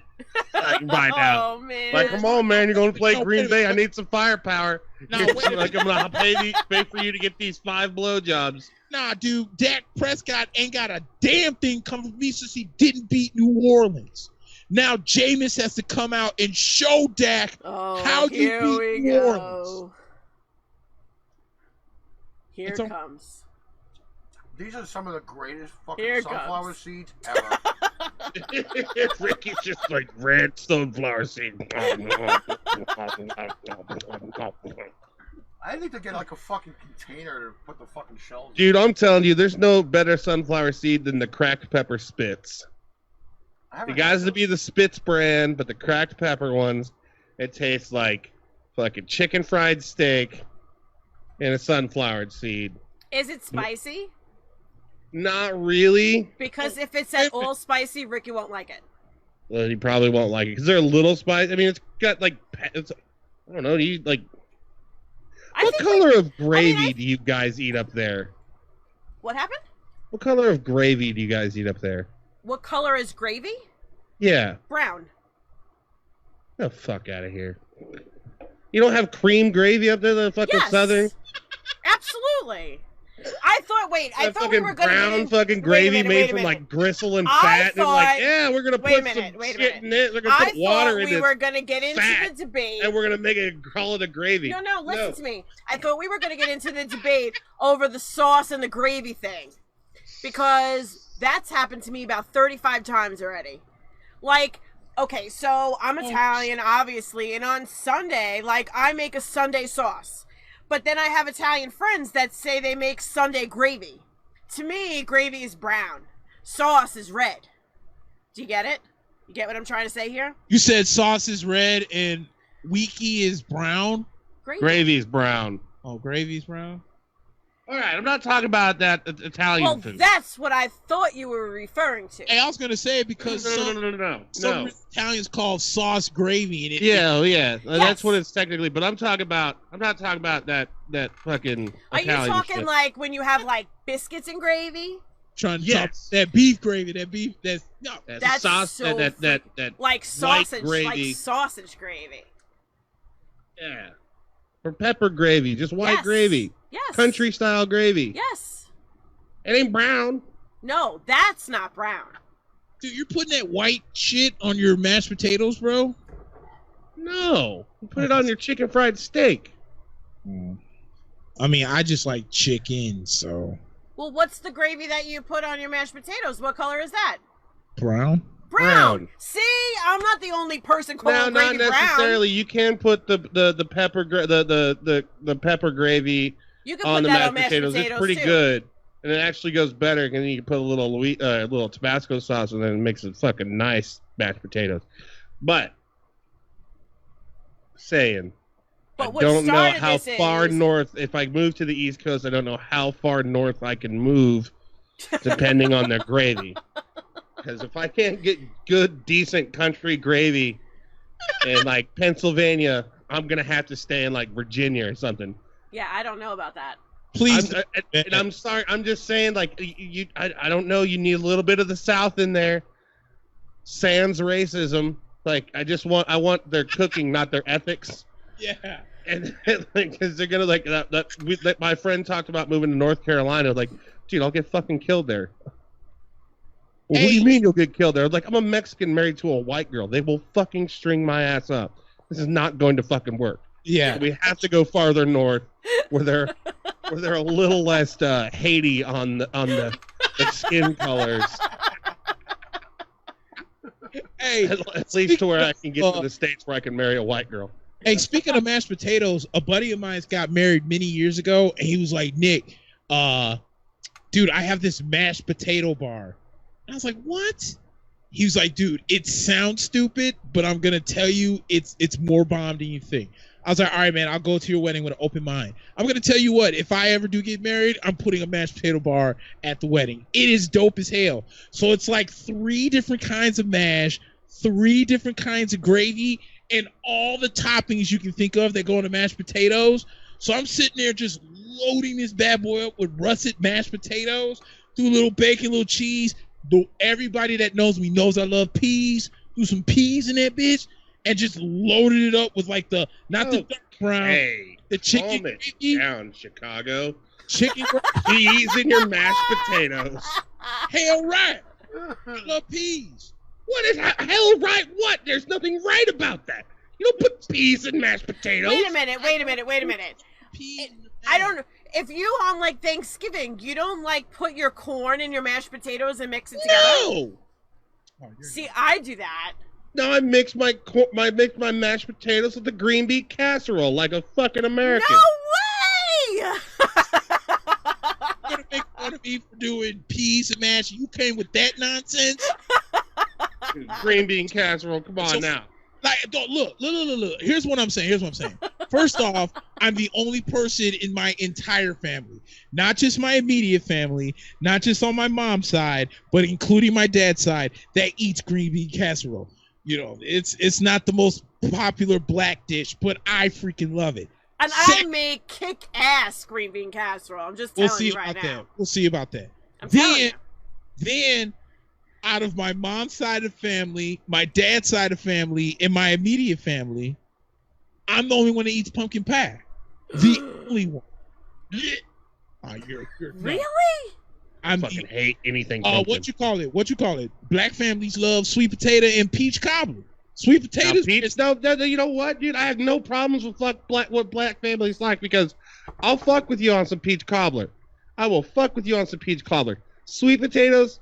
now. Oh man! Like, come on, man, you're going to play Green Bay. I need some firepower. No, I'm wait a minute. going to pay for you to get these 5 blowjobs. Nah, dude, Dak Prescott ain't got a damn thing coming from me since he didn't beat New Orleans. Now Jameis has to come out and show Dak how you beat New Orleans. Here It's it comes. These are some of the greatest fucking Here it sunflower comes. seeds ever. Ricky's just like red sunflower seed. I need to get like a fucking container to put the fucking shells in. Dude, I'm telling you, there's no better sunflower seed than the cracked pepper spits. I The haven't guys had to be the Spitz brand, but the cracked pepper ones, it tastes like fucking chicken fried steak and a sunflower seed. Is it spicy? Not really. Because if it's at all spicy, Ricky won't like it. Well, he probably won't like it because they're a little spicy. I mean, it's got like, I don't know. Do you like? What color of gravy do you guys eat up there? What happened? What color of gravy do you guys eat up there? What color is gravy? Yeah. Brown. The fuck out of here. You don't have cream gravy up there, the fucking Southern? Absolutely. I thought we were going to brown fucking gravy made from like gristle and fat. And like, yeah, we're going to put some shit in it. We're going to put water in it. We were going to get into the debate. And we're going to call it a gravy. No, listen to me. I thought we were going to get into the debate over the sauce and the gravy thing. Because that's happened to me about 35 times already. Like, okay, so I'm Italian, obviously. And on Sunday, like, I make a Sunday sauce. But then I have Italian friends that say they make Sunday gravy. To me, gravy is brown. Sauce is red. Do you get it? You get what I'm trying to say here? You said sauce is red and wiki is brown? Gravy is brown. Oh, gravy's brown? All right, I'm not talking about that Italian food. That's what I thought you were referring to. Hey, I was going to say because some Italians call sauce gravy. And yeah. That's what it's technically. But I'm not talking about that fucking Are Italian you talking shit. like when you have like biscuits and gravy? Trying to talk that beef gravy, that's sauce, so that like sausage, gravy. like sausage gravy. Yeah. Or pepper gravy, just white gravy. Yes. Country style gravy. Yes. It ain't brown. No, that's not brown. Dude, you're putting that white shit on your mashed potatoes, bro? No. You put it on your chicken fried steak. I mean, I just like chicken, so. Well, what's the gravy that you put on your mashed potatoes? What color is that? Brown. See, I'm not the only person calling No, gravy not necessarily. brown. You can put the pepper the pepper gravy on the mashed potatoes. It's pretty good, and it actually goes better. And then you can put a little Tabasco sauce, and then it makes it fucking nice mashed potatoes. But I don't know how far north. If I move to the East Coast, I don't know how far north I can move, depending on their gravy. Because if I can't get good, decent country gravy in like Pennsylvania, I'm gonna have to stay in like Virginia or something. Yeah, I don't know about that. Please, I'm sorry. I'm just saying, like I don't know. You need a little bit of the South in there. Sans racism. Like I want their cooking, not their ethics. Yeah. And because they're gonna like my friend talked about moving to North Carolina. Like, dude, I'll get fucking killed there. Well, what do you mean you'll get killed there? Like, I'm a Mexican married to a white girl. They will fucking string my ass up. This is not going to fucking work. Yeah. So we have to go farther north where they're a little less Haiti on the skin colors. Hey, at least to where I can get to the States where I can marry a white girl. Hey, speaking of mashed potatoes, a buddy of mine got married many years ago, and he was like, Nick, dude, I have this mashed potato bar. I was like, what? He was like, dude, it sounds stupid, but I'm going to tell you it's more bomb than you think. I was like, all right, man, I'll go to your wedding with an open mind. I'm going to tell you what, if I ever do get married, I'm putting a mashed potato bar at the wedding. It is dope as hell. So it's like 3 different kinds of mash, 3 different kinds of gravy, and all the toppings you can think of that go into mashed potatoes. So I'm sitting there just loading this bad boy up with russet mashed potatoes, do a little bacon, a little cheese. Everybody that knows me knows I love peas. Do some peas in that bitch, and just loaded it up with like the dark brown, the chicken gravy. Down Chicago. Chicken peas in your mashed potatoes. Hell right. I love peas. What is hell right? What? There's nothing right about that. You don't put peas in mashed potatoes. Wait a minute. I don't. If you on like Thanksgiving, you don't like put your corn in your mashed potatoes and mix it together. No. See, I do that. No, I mix my mashed potatoes with the green bean casserole like a fucking American. No way! You're gonna make fun of me for doing peas and mash. You came with that nonsense. Dude, green bean casserole. Come on now. Like, look. Here's what I'm saying. First off, I'm the only person in my entire family, not just my immediate family, not just on my mom's side, but including my dad's side, that eats green bean casserole. You know, it's not the most popular black dish, but I freaking love it. And I make kick-ass green bean casserole. I'm just telling you right now. We'll see about that. I'm telling you. Then, out of my mom's side of the family, my dad's side of the family, and my immediate family, I'm the only one that eats pumpkin pie. The only one. You're really? I fucking hate anything pumpkin. What you call it? Black families love sweet potato and peach cobbler. Sweet potatoes. No, you know what, dude? I have no problems with what black families like, because I'll fuck with you on some peach cobbler. I will fuck with you on some peach cobbler. Sweet potatoes,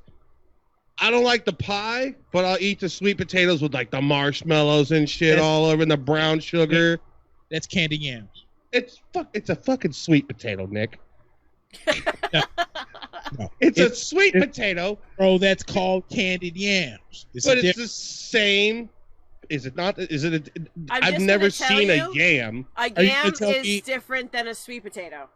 I don't like the pie, but I'll eat the sweet potatoes with like the marshmallows and shit all over and the brown sugar. That's candy yams. It's a fucking sweet potato, Nick. No, it's a sweet potato. Bro, that's called candied yams. It's the same. Is it not? Is it? I've never seen a yam. A yam is different than a sweet potato.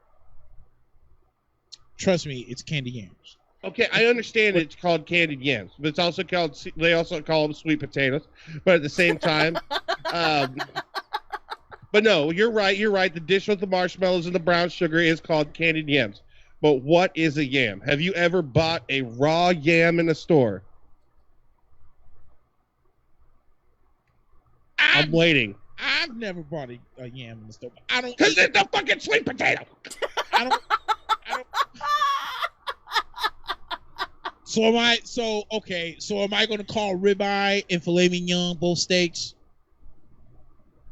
Trust me, it's candy yams. Okay, I understand it's called candied yams, but it's also called. They also call them sweet potatoes. But at the same time, but no, you're right. You're right. The dish with the marshmallows and the brown sugar is called candied yams. But what is a yam? Have you ever bought a raw yam in a store? I'm waiting. I've never bought a yam in the store. I don't. Because it's a fucking sweet potato. I don't. So am I? So okay. So am I going to call ribeye and filet mignon both steaks?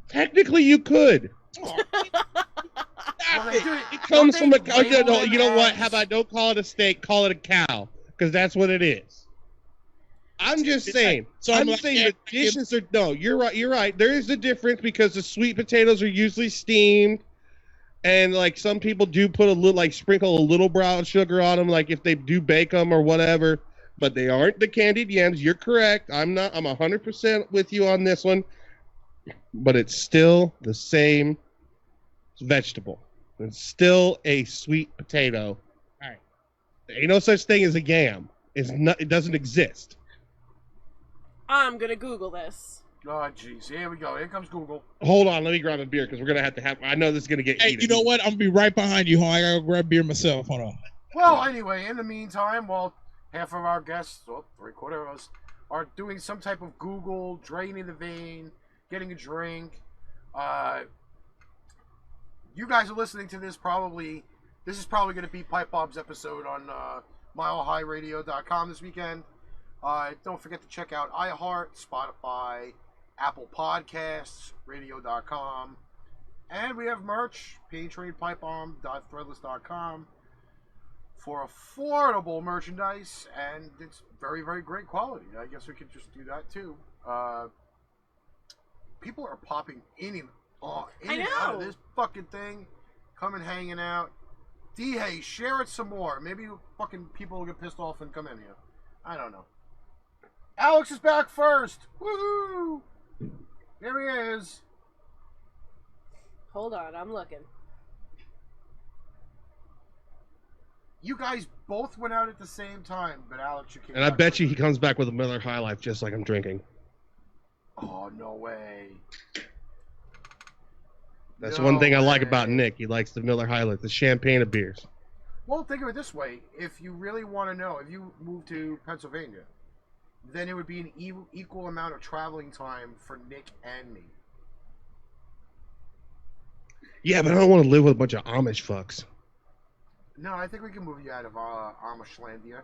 Technically, you could. It comes from a. You know what? How about don't call it a steak? Call it a cow, because that's what it is. I'm just saying. So I'm saying the dishes are no. You're right. You're right. There is a difference because the sweet potatoes are usually steamed, and like some people do put a little, like sprinkle a little brown sugar on them, like if they do bake them or whatever. But they aren't the candied yams. You're correct. I'm not. I'm 100% with you on this one. But it's still the same vegetable. It's still a sweet potato. All right. There ain't no such thing as a yam. It's not. It doesn't exist. I'm gonna Google this. Oh, jeez. Here we go. Here comes Google. Hold on. Let me grab a beer because we're gonna have to have. I know this is gonna get heated. You know what? I'm gonna be right behind you. I gotta grab beer myself. Hold on. Well, anyway, in the meantime, while half of our guests, well, 3/4 of us, are doing some type of Google, draining the vein, getting a drink. You guys are listening to this probably. This is probably going to be Pipebomb's episode on milehighradio.com this weekend. Don't forget to check out iHeart, Spotify, Apple Podcasts, radio.com. And we have merch, paytradepipebomb.threadless.com for affordable merchandise, and it's very, very great quality. I guess we could just do that too. People are popping in and out of this fucking thing, coming hanging out. D-Hey, share it some more. Maybe fucking people will get pissed off and come in here. I don't know. Alex is back first. Woohoo! Here he is. Hold on, I'm looking. You guys both went out at the same time, but Alex, you came And I bet you he comes back with a Miller High Life just like I'm drinking. Oh, no way. That's one thing I like about Nick. He likes the Miller High Life, the champagne of beers. Well, think of it this way. If you really want to know, if you move to Pennsylvania, then it would be an equal amount of traveling time for Nick and me. Yeah, but I don't want to live with a bunch of Amish fucks. No, I think we can move you out of Amishlandia.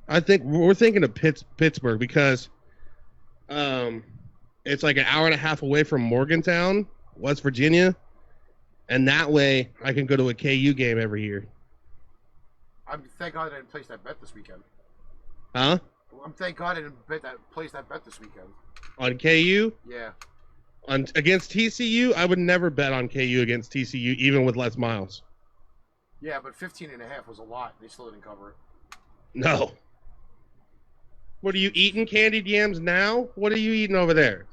I think we're thinking of Pittsburgh because it's like an hour and a half away from Morgantown, West Virginia, and that way I can go to a KU game every year. Thank God I didn't place that bet this weekend. Huh? Thank God I didn't place that bet this weekend. On KU? Yeah. Against TCU, I would never bet on KU against TCU, even with Les Miles. Yeah, but 15.5 was a lot. They still didn't cover it. No. What are you eating, candied yams now? What are you eating over there?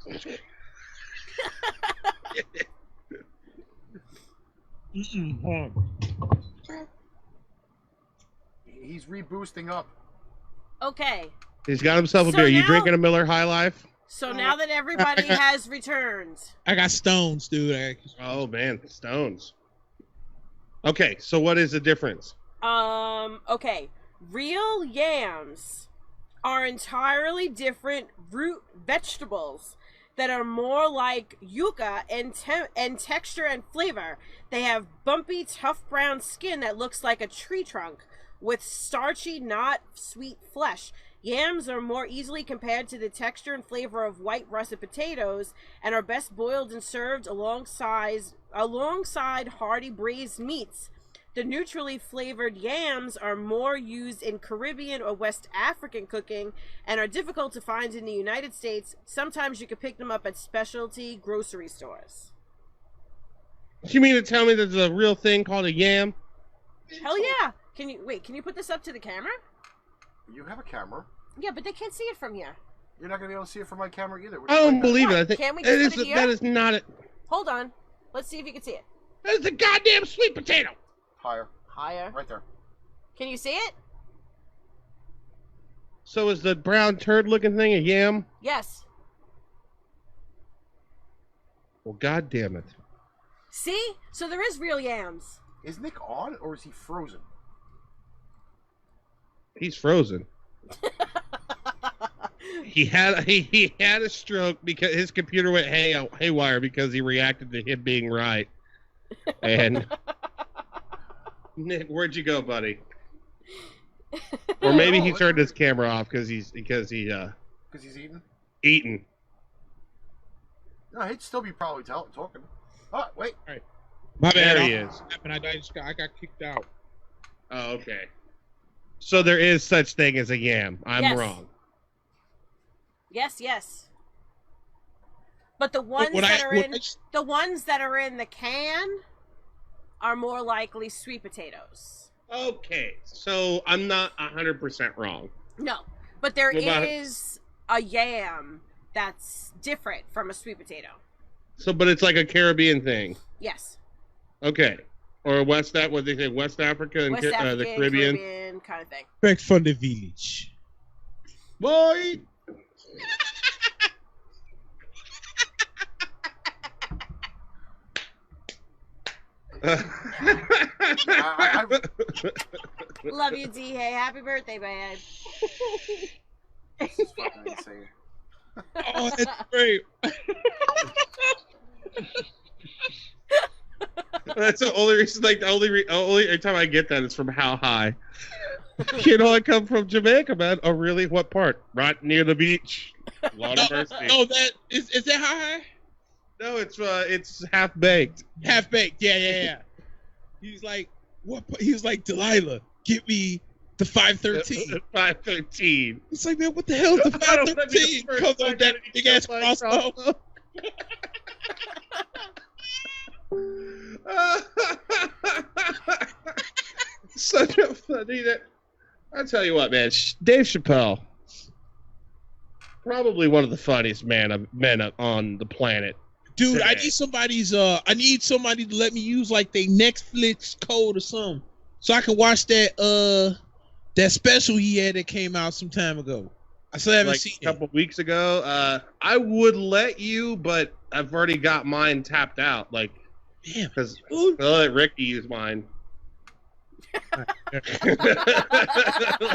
Hold on. He's reboosting up. Okay. He's got himself a So beer. You now- drinking a Miller High Life? So now that everybody has returned. I got stones, dude. Oh man, Stones. Okay, so what is the difference? Okay. Real yams are entirely different root vegetables that are more like yucca in texture and flavor. They have bumpy, tough brown skin that looks like a tree trunk with starchy, not sweet flesh. Yams are more easily compared to the texture and flavor of white russet potatoes and are best boiled and served alongside hearty braised meats. The neutrally flavored yams are more used in Caribbean or West African cooking and are difficult to find in the United States. Sometimes you can pick them up at specialty grocery stores. You mean to tell me there's a real thing called a yam? Hell yeah! Can you put this up to the camera? You have a camera. Yeah, but they can't see it from here. You're not gonna be able to see it from my camera either. I don't believe it. I think Can't we just put it here? that is not it. Hold on. Let's see if you can see it. That's a goddamn sweet potato. Higher. Higher. Right there. Can you see it? So is the brown turd looking thing a yam? Yes. Well, god damn it. See? So there is real yams. Is Nick on or is he frozen? He's frozen. He had a stroke because his computer went haywire because he reacted to him being right. And Nick, where'd you go, buddy? Or maybe he turned his camera off because he's eating. Eating. No, he'd still be probably talking. Oh, wait. All right. My bad. There he is. I got kicked out. Oh, okay. So there is such thing as a yam. I'm Yes. wrong. Yes. But the ones the ones that are in the can are more likely sweet potatoes. Okay, so I'm not 100% wrong. No, but there What about- is a yam that's different from a sweet potato. So, but it's like a Caribbean thing. Yes. Okay. Or what they say, West Africa and West African, the Caribbean. kind of thing. Back from the village. Boy! Love you, D. Hey, happy birthday, babe. This is fucking insane. Oh, that's great. That's the only reason, like, the only time I get that is from How High. You know, I come from Jamaica, man. Oh, really? What part? Right near the beach. Lord of mercy. Oh, that is that how high? No, it's half baked. Half baked. Yeah. He's like, what? He was like, Delilah, get me the 513. 513. It's like, man, what the hell is the I don't wanna be the 513? first Comes on that identity big ass kill crossbow. Such a funny that. I'll tell you what, man. Dave Chappelle, probably one of the funniest men on the planet. Dude, today. I need somebody to let me use like their Netflix code or something, so I can watch that special he had that came out some time ago. I still haven't seen it. A couple weeks ago. I would let you, but I've already got mine tapped out. Like, damn, because I'll let Ricky use mine.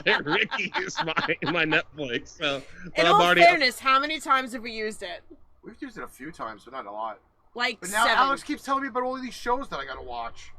Let Ricky use my Netflix. So, in all fairness, how many times have we used it? We've used it a few times, but not a lot. Like but now 7. Alex keeps telling me about all of these shows that I gotta watch.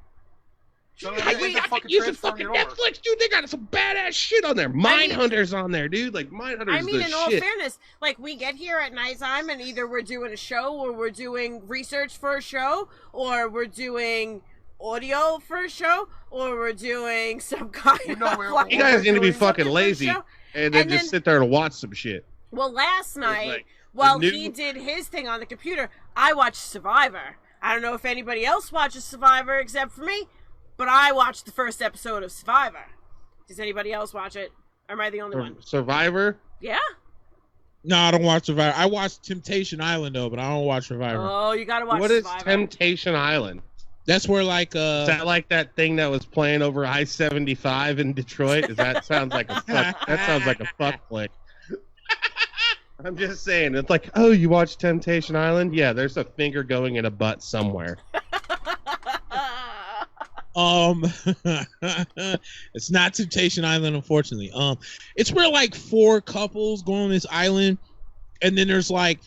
So I can use the fucking Netflix, dude. They got some badass shit on there. Mindhunter's on there, dude. Like Mindhunter's I mean, the in all shit. fairness, like we get here at nighttime and either we're doing a show or we're doing research for a show or we're doing audio for a show or we're doing some kind of like, you guys need to be fucking lazy and then just sit there and watch some shit. Well, last night, like while he did his thing on the computer, I watched Survivor. I don't know if anybody else watches Survivor except for me, but I watched the first episode of Survivor. Does anybody else watch it? Or am I the only one? Survivor? Yeah. No, I don't watch Survivor. I watch Temptation Island though, but I don't watch Survivor. Oh, you gotta watch What Survivor. is Temptation Island? That's where like Is that like that thing that was playing over I-75 in Detroit? That sounds like a fuck. That sounds like a fuck flick. I'm just saying. It's like, oh, you watch Temptation Island? Yeah, there's a finger going in a butt somewhere. It's not Temptation Island, unfortunately. It's where like 4 couples go on this island, and then there's like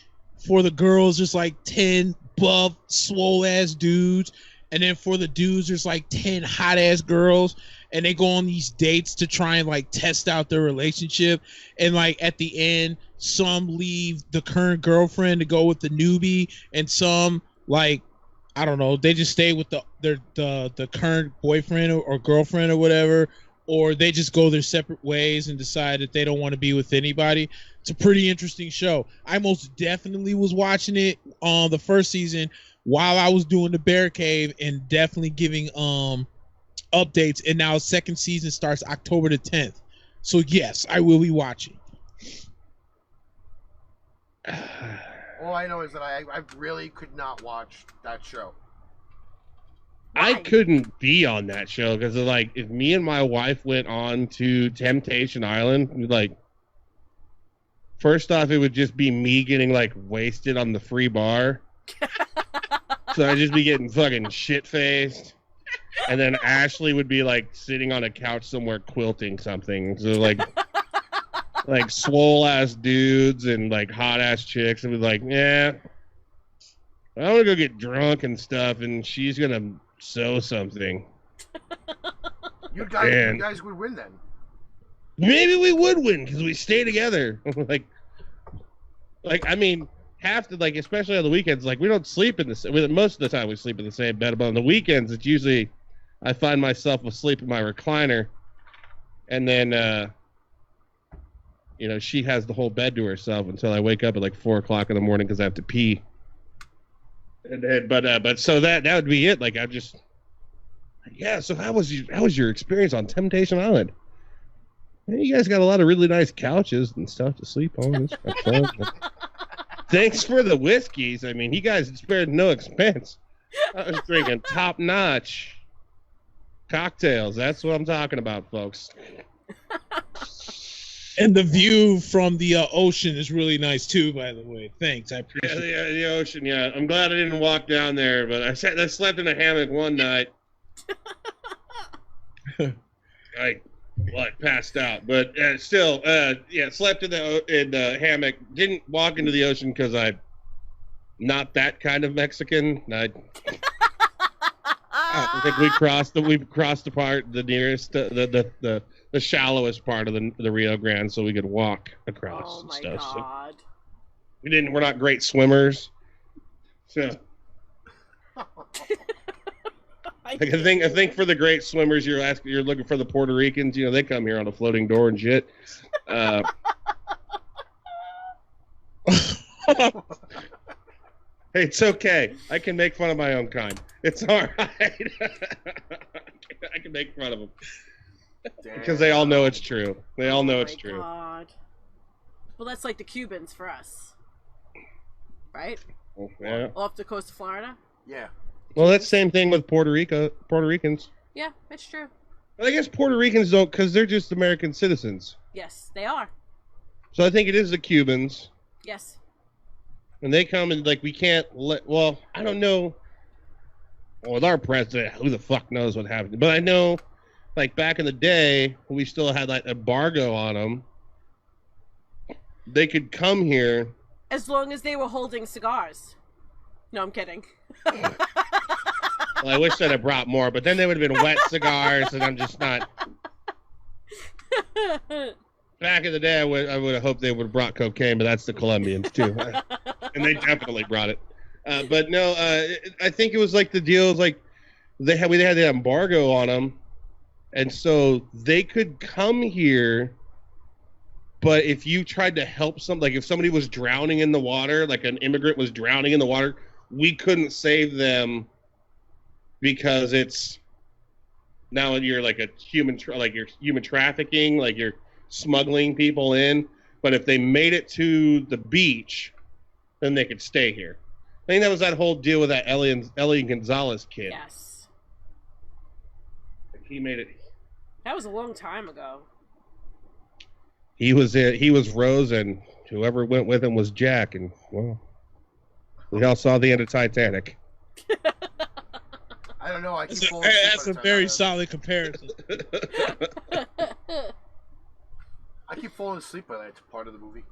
for the girls there's like 10 buff swole ass dudes, and then for the dudes there's like 10 hot ass girls, and they go on these dates to try and like test out their relationship, and like at the end some leave the current girlfriend to go with the newbie, and some like I don't know, they just stay with the current boyfriend or girlfriend or whatever, or they just go their separate ways and decide that they don't want to be with anybody. It's a pretty interesting show. I most definitely was watching it on the first season while I was doing the Bear Cave and definitely giving updates. And now second season starts October the 10th. So yes, I will be watching. All I know is that I really could not watch that show. I couldn't be on that show because like if me and my wife went on to Temptation Island, like first off it would just be me getting like wasted on the free bar. So I'd just be getting fucking shit faced. And then Ashley would be like sitting on a couch somewhere quilting something. So like like swole ass dudes and like hot ass chicks and be like, yeah, I want to go get drunk and stuff, and she's gonna sew something. You guys would win then. Maybe we would win because we stay together. like I mean, half the like, especially on the weekends, like we don't sleep in the most of the time we sleep in the same bed. But on the weekends, it's usually I find myself asleep in my recliner, and then you know, she has the whole bed to herself until I wake up at like 4 o'clock in the morning because I have to pee. And then, but so that would be it. Like I'm just, yeah. So how was your experience on Temptation Island? Hey, you guys got a lot of really nice couches and stuff to sleep on. It's fun. Thanks for the whiskeys. I mean, you guys spared no expense. I was drinking top notch cocktails. That's what I'm talking about, folks. And the view from the ocean is really nice too, by the way. Thanks, I appreciate it. Yeah, the ocean, yeah. I'm glad I didn't walk down there, but I slept in a hammock one night. I passed out, but still, yeah, slept in the hammock. Didn't walk into the ocean because I'm not that kind of Mexican. I think we crossed the part, the nearest, the shallowest part of the Rio Grande, so we could walk across and stuff. God. So we're not great swimmers. So I think for the great swimmers, you're looking for the Puerto Ricans. You know, they come here on a floating door and shit. Hey, it's okay. I can make fun of my own kind. It's all right. I can make fun of them. Because they all know it's true. They all know it's true. God. Well, that's like the Cubans for us. Right? Yeah. Off the coast of Florida? Yeah. Well, that's the same thing with Puerto Ricans. Yeah, it's true. But I guess Puerto Ricans don't, because they're just American citizens. Yes, they are. So I think it is the Cubans. Yes. And they come and, like, we can't well, I don't know. Well, with our president, who the fuck knows what happened. But I know, like, back in the day, when we still had, like, embargo on them, they could come here. As long as they were holding cigars. No, I'm kidding. Well, I wish I'd have brought more, but then they would have been wet cigars, and I'm just not. Back in the day, I would have hoped they would have brought cocaine, but that's the Colombians, too. And they definitely brought it. But no, I think it was like the deal is like we had the embargo on them, and so they could come here. But if you tried to help like if somebody was drowning in the water, like an immigrant was drowning in the water, we couldn't save them because it's now you're like a you're human trafficking, like you're smuggling people in. But if they made it to the beach, then they could stay here. I think that was that whole deal with that Ellie Gonzalez kid. Yes. He made it. That was a long time ago. He was Rose, and whoever went with him was Jack, and well, we all saw the end of Titanic. I don't know. I keep falling That's a very solid comparison. I keep falling asleep by that part of the movie.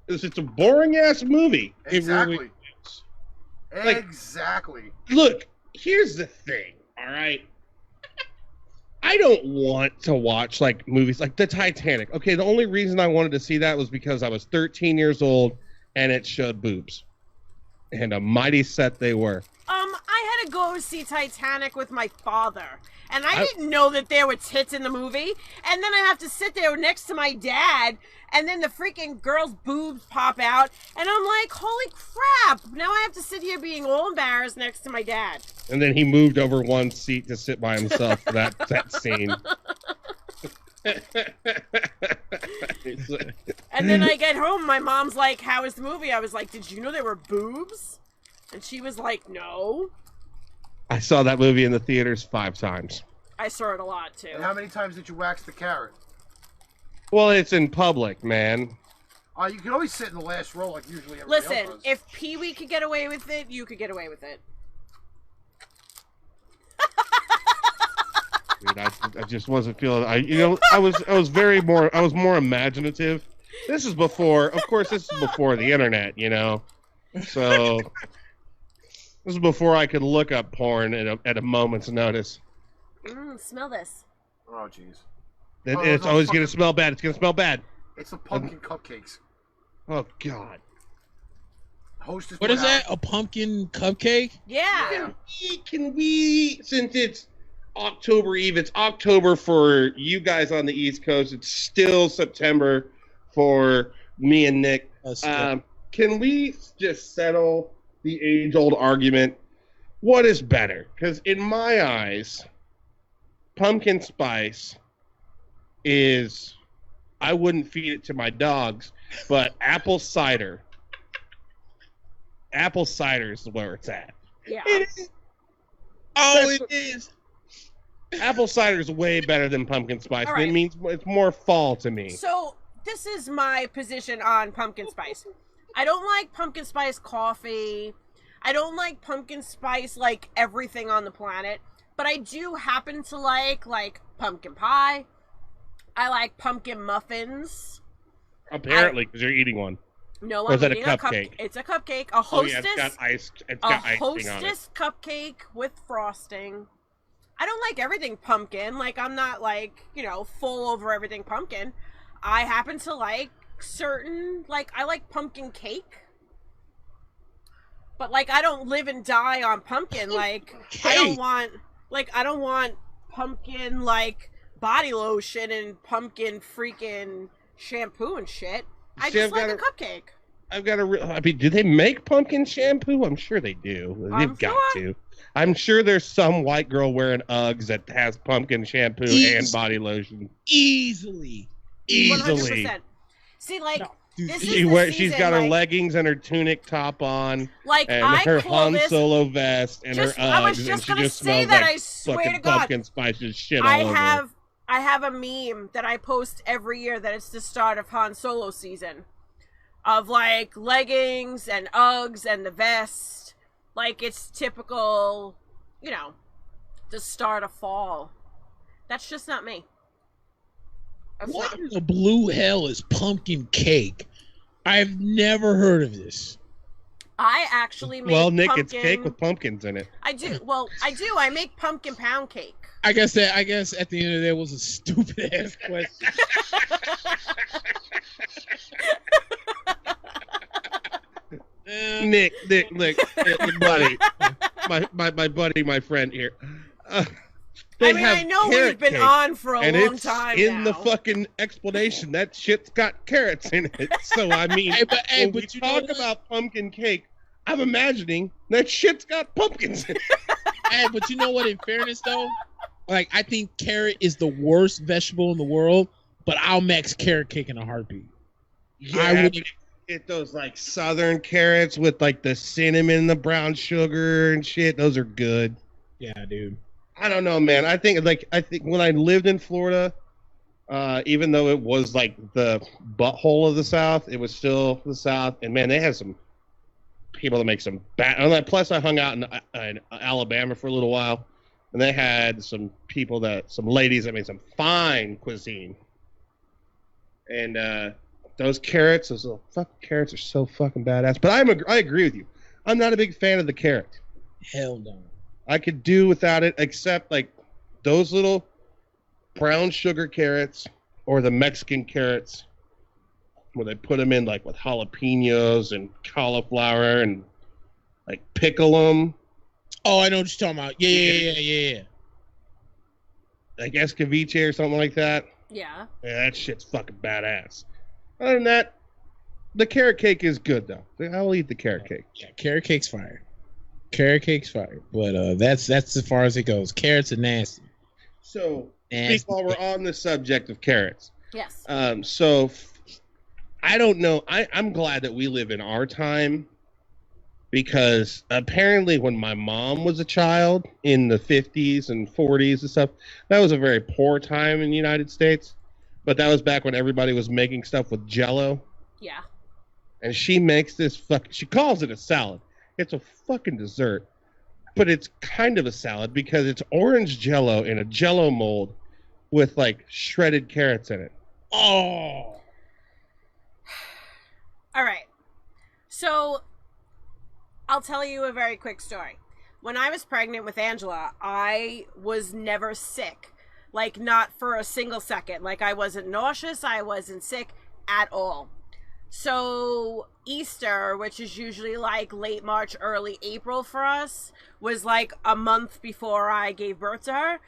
It's a boring ass movie. Exactly. It really is. Exactly. Look, here's the thing. All right. I don't want to watch like movies like the Titanic. Okay, the only reason I wanted to see that was because I was 13 years old and it showed boobs. And a mighty set they were. I had to go see Titanic with my father, and I didn't know that there were tits in the movie, and then I have to sit there next to my dad, and then the freaking girl's boobs pop out, and I'm like, holy crap, now I have to sit here being all embarrassed next to my dad. And then he moved over one seat to sit by himself for that scene. And then I get home, my mom's like, how was the movie? I was like, did you know there were boobs? And she was like, no. I saw that movie in the theaters 5 times. I saw it a lot, too. And how many times did you wax the carrot? Well, it's in public, man. You can always sit in the last row like usually everybody else Listen, does. if Pee-wee could get away with it, you could get away with it. Dude, I just wasn't feeling. I was more imaginative. This is before, of course, this is before the internet, you know. So this is before I could look up porn at a moment's notice. Smell this. Oh, jeez. It's always gonna smell bad. It's gonna smell bad. It's the pumpkin cupcakes. Oh God. Hostess. What is that? A pumpkin cupcake? Yeah. Can we, since it's October Eve, it's October for you guys on the East Coast. It's still September for me and Nick. Can we just settle the age-old argument? What is better? Because in my eyes, pumpkin spice is, I wouldn't feed it to my dogs, but apple cider. Apple cider is where it's at. Yeah. It is. Apple cider is way better than pumpkin spice. Right. It means it's more fall to me. So, this is my position on pumpkin spice. I don't like pumpkin spice coffee. I don't like pumpkin spice like everything on the planet. But I do happen to like pumpkin pie. I like pumpkin muffins. Apparently, because you're eating one. No, Or is I'm that a eating cupcake? It's a cupcake. A Hostess. Oh yeah, it's got ice. It's A got icing on it. Hostess cupcake with frosting. I don't like everything pumpkin. Like, I'm not like, full over everything pumpkin. I happen to like certain, I like pumpkin cake. But, I don't live and die on pumpkin. I don't want pumpkin, body lotion and pumpkin freaking shampoo and shit. I just like a cupcake. Do they make pumpkin shampoo? I'm sure they do. They've got to. I'm sure there's some white girl wearing Uggs that has pumpkin shampoo and body lotion. Easily. 100%. See, this is she's got her leggings and her tunic top on, and her Han Solo vest and her Uggs, I was just and she gonna just say smells that. like I swear fucking to God, pumpkin spices shit all over. I have a meme that I post every year that it's the start of Han Solo season, of leggings and Uggs and the vest. It's typical, the start of fall. That's just not me. What in the blue hell is pumpkin cake? I've never heard of this. I actually make Nick, pumpkin... it's cake with pumpkins in it. I do. Well, I do. I make pumpkin pound cake. I guess at the end of the day was a stupid ass question. Nick, buddy, my buddy, my friend here. I know we've been on for a long time in the fucking explanation. That shit's got carrots in it. So, I mean, when we talk about pumpkin cake, I'm imagining that shit's got pumpkins in it. Hey, but you know what? In fairness, though, I think carrot is the worst vegetable in the world, but I'll max carrot cake in a heartbeat. Yeah, get those like southern carrots with like the cinnamon, the brown sugar and shit. Those are good. Yeah, dude. I don't know, man. I think when I lived in Florida, even though it was like the butthole of the South, it was still the South. And man, they had some people that make some bad. Plus, I hung out in Alabama for a little while, and they had some ladies that made some fine cuisine. And those carrots, those little fucking carrots, are so fucking badass. But I agree with you. I'm not a big fan of the carrot. Hell no. I could do without it, except like those little brown sugar carrots or the Mexican carrots where they put them in like with jalapenos and cauliflower and like pickle them. Oh, I know what you're talking about. Yeah. Like escabeche or something like that. Yeah. Yeah, that shit's fucking badass. Other than that, the carrot cake is good though. I'll eat the carrot cake. Yeah, carrot cake's fire. Carrot cake's fire. But that's as far as it goes. Carrots are nasty. So, while we're on the subject of carrots. Yes. So I don't know. I'm glad that we live in our time, because apparently when my mom was a child in the 50s and 40s and stuff, that was a very poor time in the United States. But that was back when everybody was making stuff with Jell-O. Yeah. And she makes this she calls it a salad. It's a fucking dessert. But it's kind of a salad because it's orange Jell-O in a Jell-O mold with like shredded carrots in it. Oh. All right. So I'll tell you a very quick story. When I was pregnant with Angela, I was never sick. Like, not for a single second. Like, I wasn't nauseous. I wasn't sick at all. So Easter, which is usually like late March, early April for us, was like a month before I gave birth to her.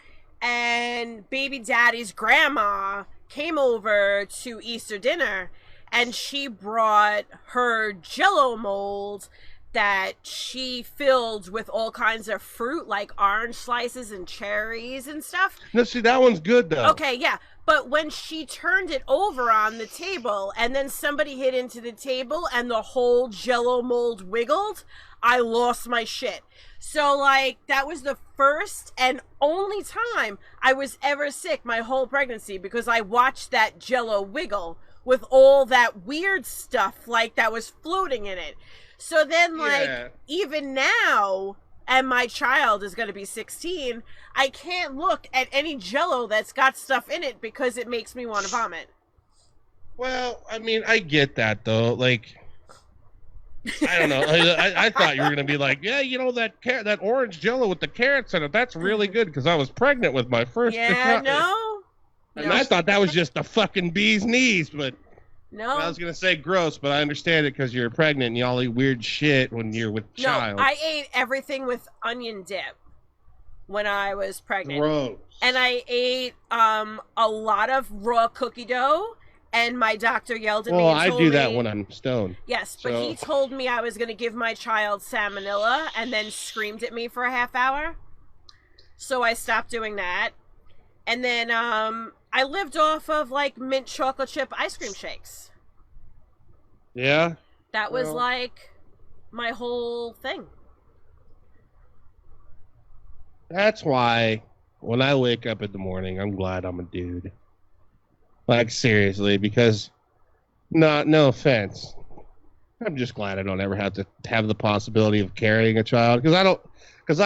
And baby daddy's grandma came over to Easter dinner, and she brought her Jell-O mold that she filled with all kinds of fruit, like orange slices and cherries and stuff. No, see, that one's good though. Okay, yeah. But when she turned it over on the table, and then somebody hit into the table and the whole Jell-O mold wiggled, I lost my shit. So, like, that was the first and only time I was ever sick my whole pregnancy, because I watched that Jell-O wiggle with all that weird stuff, like, that was floating in it. So then, like, even now, and my child is going to be 16, I can't look at any Jell-O that's got stuff in it because it makes me want to vomit. Well, I mean, I get that, though. Like, I don't know. I thought you were going to be like, yeah, you know, that orange Jell-O with the carrots in it, that's really good, because I was pregnant with my first. Yeah, no. And I thought that was just the fucking bee's knees, but... No. I was going to say gross, but I understand it because you're pregnant and y'all eat weird shit when you're with child. No, I ate everything with onion dip when I was pregnant. Gross. And I ate a lot of raw cookie dough, and my doctor yelled at me and told me... I do that when I'm stoned. Yes, but he told me I was going to give my child salmonella, and then screamed at me for a half hour. So I stopped doing that. And then I lived off of, like, mint chocolate chip ice cream shakes. Yeah? That was, like, my whole thing. That's why when I wake up in the morning, I'm glad I'm a dude. Like, seriously, because, no offense, I'm just glad I don't ever have to have the possibility of carrying a child. Because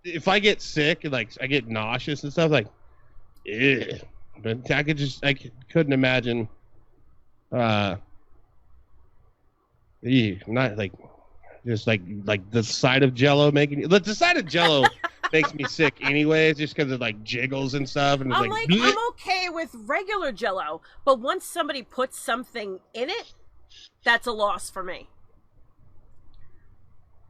if I get sick and, like, I get nauseous and stuff, like, ew. But I couldn't imagine, not like, just like the sight of Jell-O the sight of Jell-O makes me sick anyways, just because it like jiggles and stuff. And it's I'm okay with regular Jell-O, but once somebody puts something in it, that's a loss for me.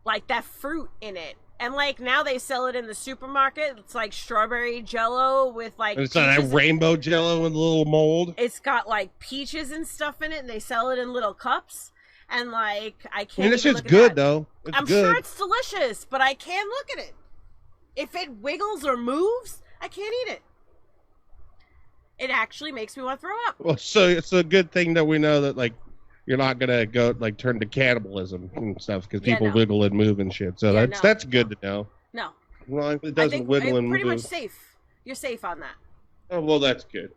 Like that fruit in it. And, like, now they sell it in the supermarket. It's, like, strawberry Jell-O with, like... It's not that rainbow Jell-O in a little mold. It's got, like, peaches and stuff in it, and they sell it in little cups. And, like, I can't this even shit's look at good, that. though. I'm sure it's delicious, but I can't look at it. If it wiggles or moves, I can't eat it. It actually makes me want to throw up. Well, so it's a good thing that we know that, like, you're not gonna go like turn to cannibalism and stuff because Yeah, people no. wiggle and move and shit. So Yeah, that's good to know. No. Well, if it I doesn't think wiggle and pretty move. much safe. You're safe on that. Oh, well, that's good.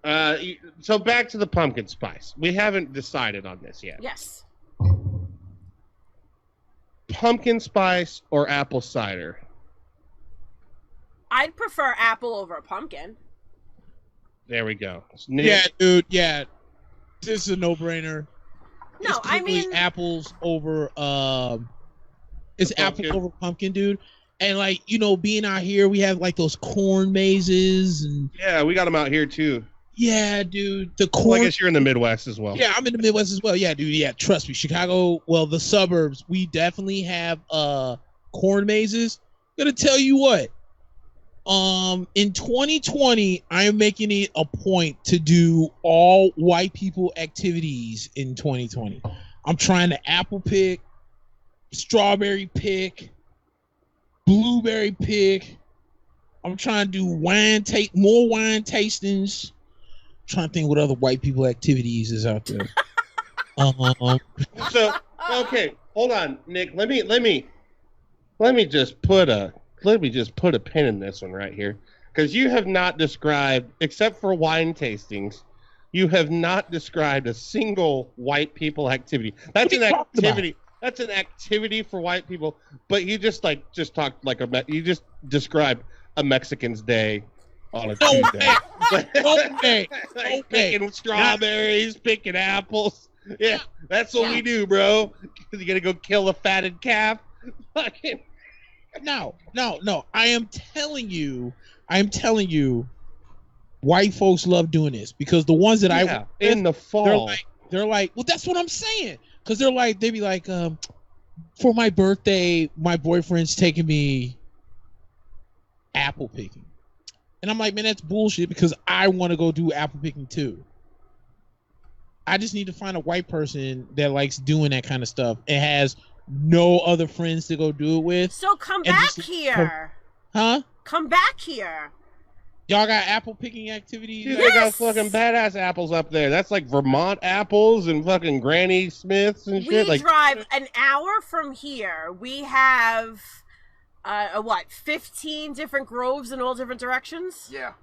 So back to the pumpkin spice. We haven't decided on this yet. Yes. Pumpkin spice or apple cider? I'd prefer apple over a pumpkin. There we go. Nick, Yeah, dude. Yeah, this is a no-brainer. No, It's I typically mean, apples over. It's pumpkin. apples over pumpkin, dude. And like being out here, we have like those corn mazes and Yeah, we got them out here too. yeah, dude. The Well, corn. I guess you're in the Midwest as well. Yeah, I'm in the Midwest as well. Yeah, dude. Yeah, trust me. Chicago, well, the suburbs, we definitely have corn mazes. Gonna tell you what. In 2020, I am making it a point to do all white people activities in 2020. I'm trying to apple pick, strawberry pick, blueberry pick. I'm trying to do more wine tastings. Trying to think what other white people activities is out there. So okay, hold on, Nick. Let me just put a pin in this one right here, because you have not described, except for wine tastings, you have not described a single white people activity. That's an activity. That's an activity for white people. But you just talked like you just described a Mexican's day on a Tuesday. Okay. Like picking strawberries, picking apples. Yeah, that's what we do, bro. You gotta go kill a fatted calf. Fucking. No. I am telling you, white folks love doing this because the ones that in the fall, they're like, well, that's what I'm saying. Because they be like, for my birthday, my boyfriend's taking me apple picking. And I'm like, man, that's bullshit because I want to go do apple picking too. I just need to find a white person that likes doing that kind of stuff and has no other friends to go do it with. so come back here. Huh? Come back here. Y'all got apple picking activities? dude, they got fucking badass apples up there. That's like Vermont apples and fucking Granny Smiths and shit. We drive an hour from here. We have 15 different groves in all different directions? Yeah.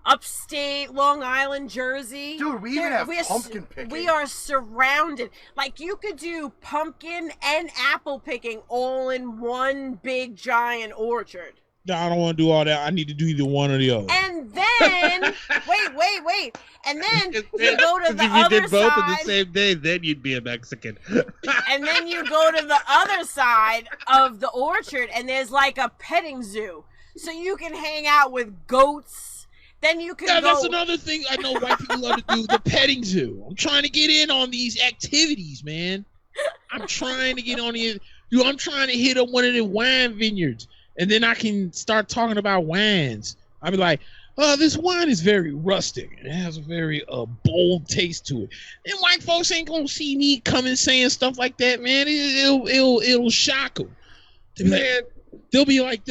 Upstate, Long Island, Jersey. Dude, we even have pumpkin picking. We are surrounded. Like, you could do pumpkin and apple picking all in one big giant orchard. No, I don't want to do all that. I need to do either one or the other. And then, wait. And then you go to the if you other did both side. on the same day, then you'd be a Mexican. And then you go to the other side of the orchard, and there's like a petting zoo. So you can hang out with goats. Then you can go... That's another thing I know white people love to do, the petting zoo. I'm trying to get in on these activities, man. I'm trying to get on the... Dude, I'm trying to hit up one of the wine vineyards. And then I can start talking about wines. I'll be like, this wine is very rustic. It has a very bold taste to it. And white folks ain't gonna see me coming saying stuff like that, man. It'll shock them. They'll be like,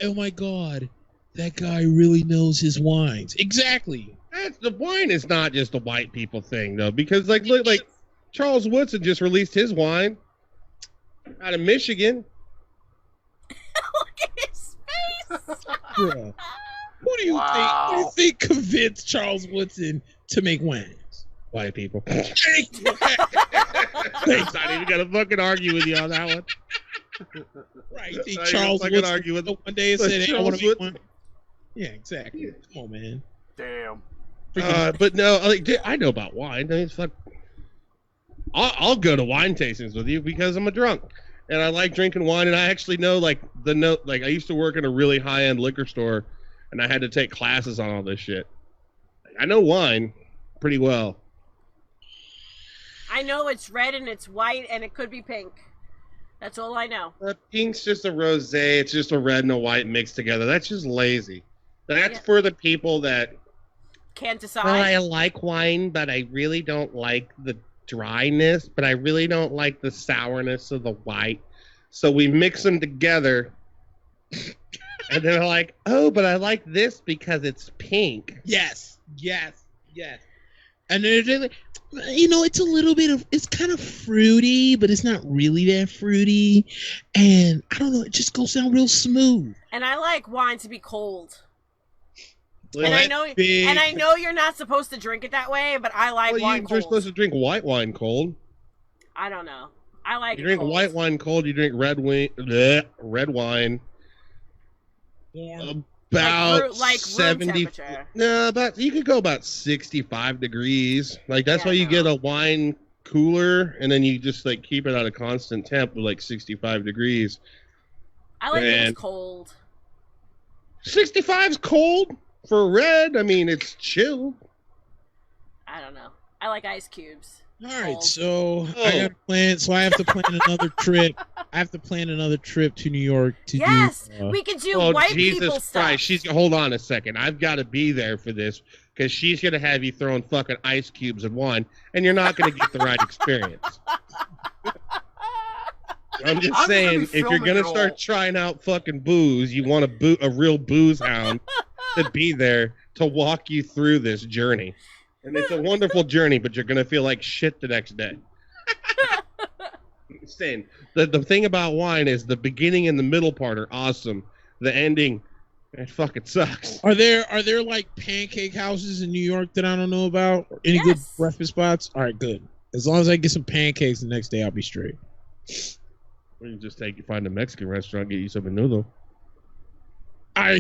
oh my God, that guy really knows his wines. Exactly. The wine is not just a white people thing, though, because look, Charles Woodson just released his wine out of Michigan. Look at his face! Bruh. Who do you think convinced Charles Woodson to make wines? White people. Thanks. Not even gonna fucking argue with you on that one. Right? You think Charles Woodson argue with one day and said, "Hey, I want to make one." Yeah, exactly. Come on, man. Damn. But no, I know about wine. I mean, fuck. I'll go to wine tastings with you because I'm a drunk. And I like drinking wine, and I actually know I used to work in a really high-end liquor store, and I had to take classes on all this shit. I know wine pretty well. I know it's red and it's white and it could be pink. That's all I know. Pink's just a rosé. It's just a red and a white mixed together. That's just lazy. That's for the people that can't decide. Well, I like wine, but I really don't like the dryness, but I really don't like the sourness of the white. So we mix them together, and they're like, "Oh, but I like this because it's pink." Yes. And then you know, it's a little bit of, it's kind of fruity, but it's not really that fruity. And I don't know, it just goes down real smooth. And I like wine to be cold. Well, And I big. know you're not supposed to drink it that way, but I like wine you're cold. supposed to drink white wine cold. I don't know. I like You drink it cold. white wine cold. You drink red wine. Warm. About like room 70. temperature. No, about you could go about 65 degrees. Like that's Yeah, why you no. get a wine cooler, and then you just like keep it at a constant temp of like 65 degrees. I like And- it cold. 65's cold for red. I mean, it's chill. I don't know. I like ice cubes. All right, Cold. so Oh. I got to plan. So I have to plan another trip. I have to plan another trip to New York to Yes, do. we can do Oh, white Jesus people Christ. stuff. She's hold on a second. I've got to be there for this because she's going to have you throwing fucking ice cubes in wine, and you're not going to get the right experience. I'm just I'm saying, gonna be if you're filming going it to all. start trying out fucking booze, you want a real booze hound to be there to walk you through this journey. And it's a wonderful journey, but you're going to feel like shit the next day. I'm saying, the thing about wine is the beginning and the middle part are awesome. The ending, it fucking sucks. Are there like pancake houses in New York that I don't know about? Or any good Yes. breakfast spots? All right, good. As long as I get some pancakes the next day, I'll be straight. Or you just find a Mexican restaurant, get you some menudo. I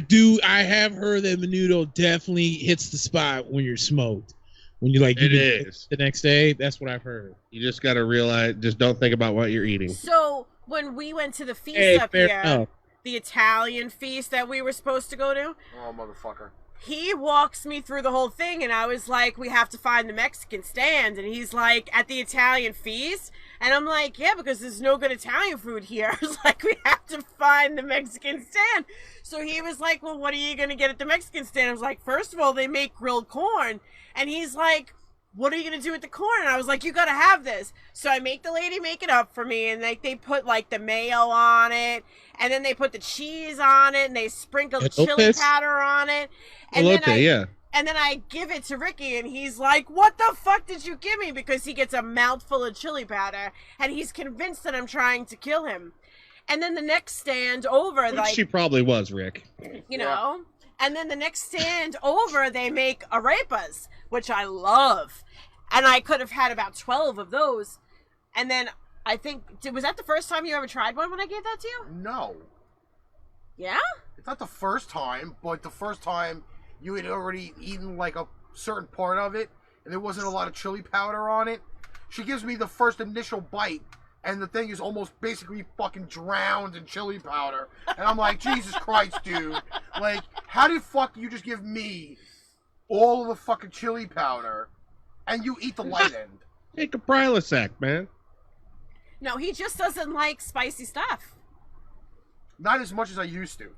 have heard that menudo definitely hits the spot when you're smoked. When you like, It you is. the next day. That's what I've heard. You just got to realize, just don't think about what you're eating. So when we went to the feast Hey, up fair here, enough. the Italian feast that we were supposed to go to, Oh, motherfucker. he walks me through the whole thing, and I was like, we have to find the Mexican stand. And he's like, at the Italian feast? And I'm like, yeah, because there's no good Italian food here. I was like, we have to find the Mexican stand. So he was like, well, what are you going to get at the Mexican stand? I was like, first of all, they make grilled corn. And he's like, what are you going to do with the corn? And I was like, you got to have this. So I make the lady make it up for me, and they put like the mayo on it, and then they put the cheese on it, and they sprinkle the chili Lopez? powder on it. And Elote, yeah. and then I give it to Ricky, and he's like, what the fuck did you give me? Because he gets a mouthful of chili powder, and he's convinced that I'm trying to kill him. And then the next stand over, Which like, she probably was, Rick. you know, and then the next stand over, they make arepas, which I love. And I could have had about 12 of those. And then I think, was that the first time you ever tried one when I gave that to you? No. Yeah? It's not the first time, but the first time you had already eaten like a certain part of it, and there wasn't a lot of chili powder on it. She gives me the first initial bite, and the thing is almost basically fucking drowned in chili powder. And I'm like, Jesus Christ, dude. Like, how the fuck you just give me all of the fucking chili powder, and you eat the light end? Take a Prilosec, man. No, he just doesn't like spicy stuff. Not as much as I used to.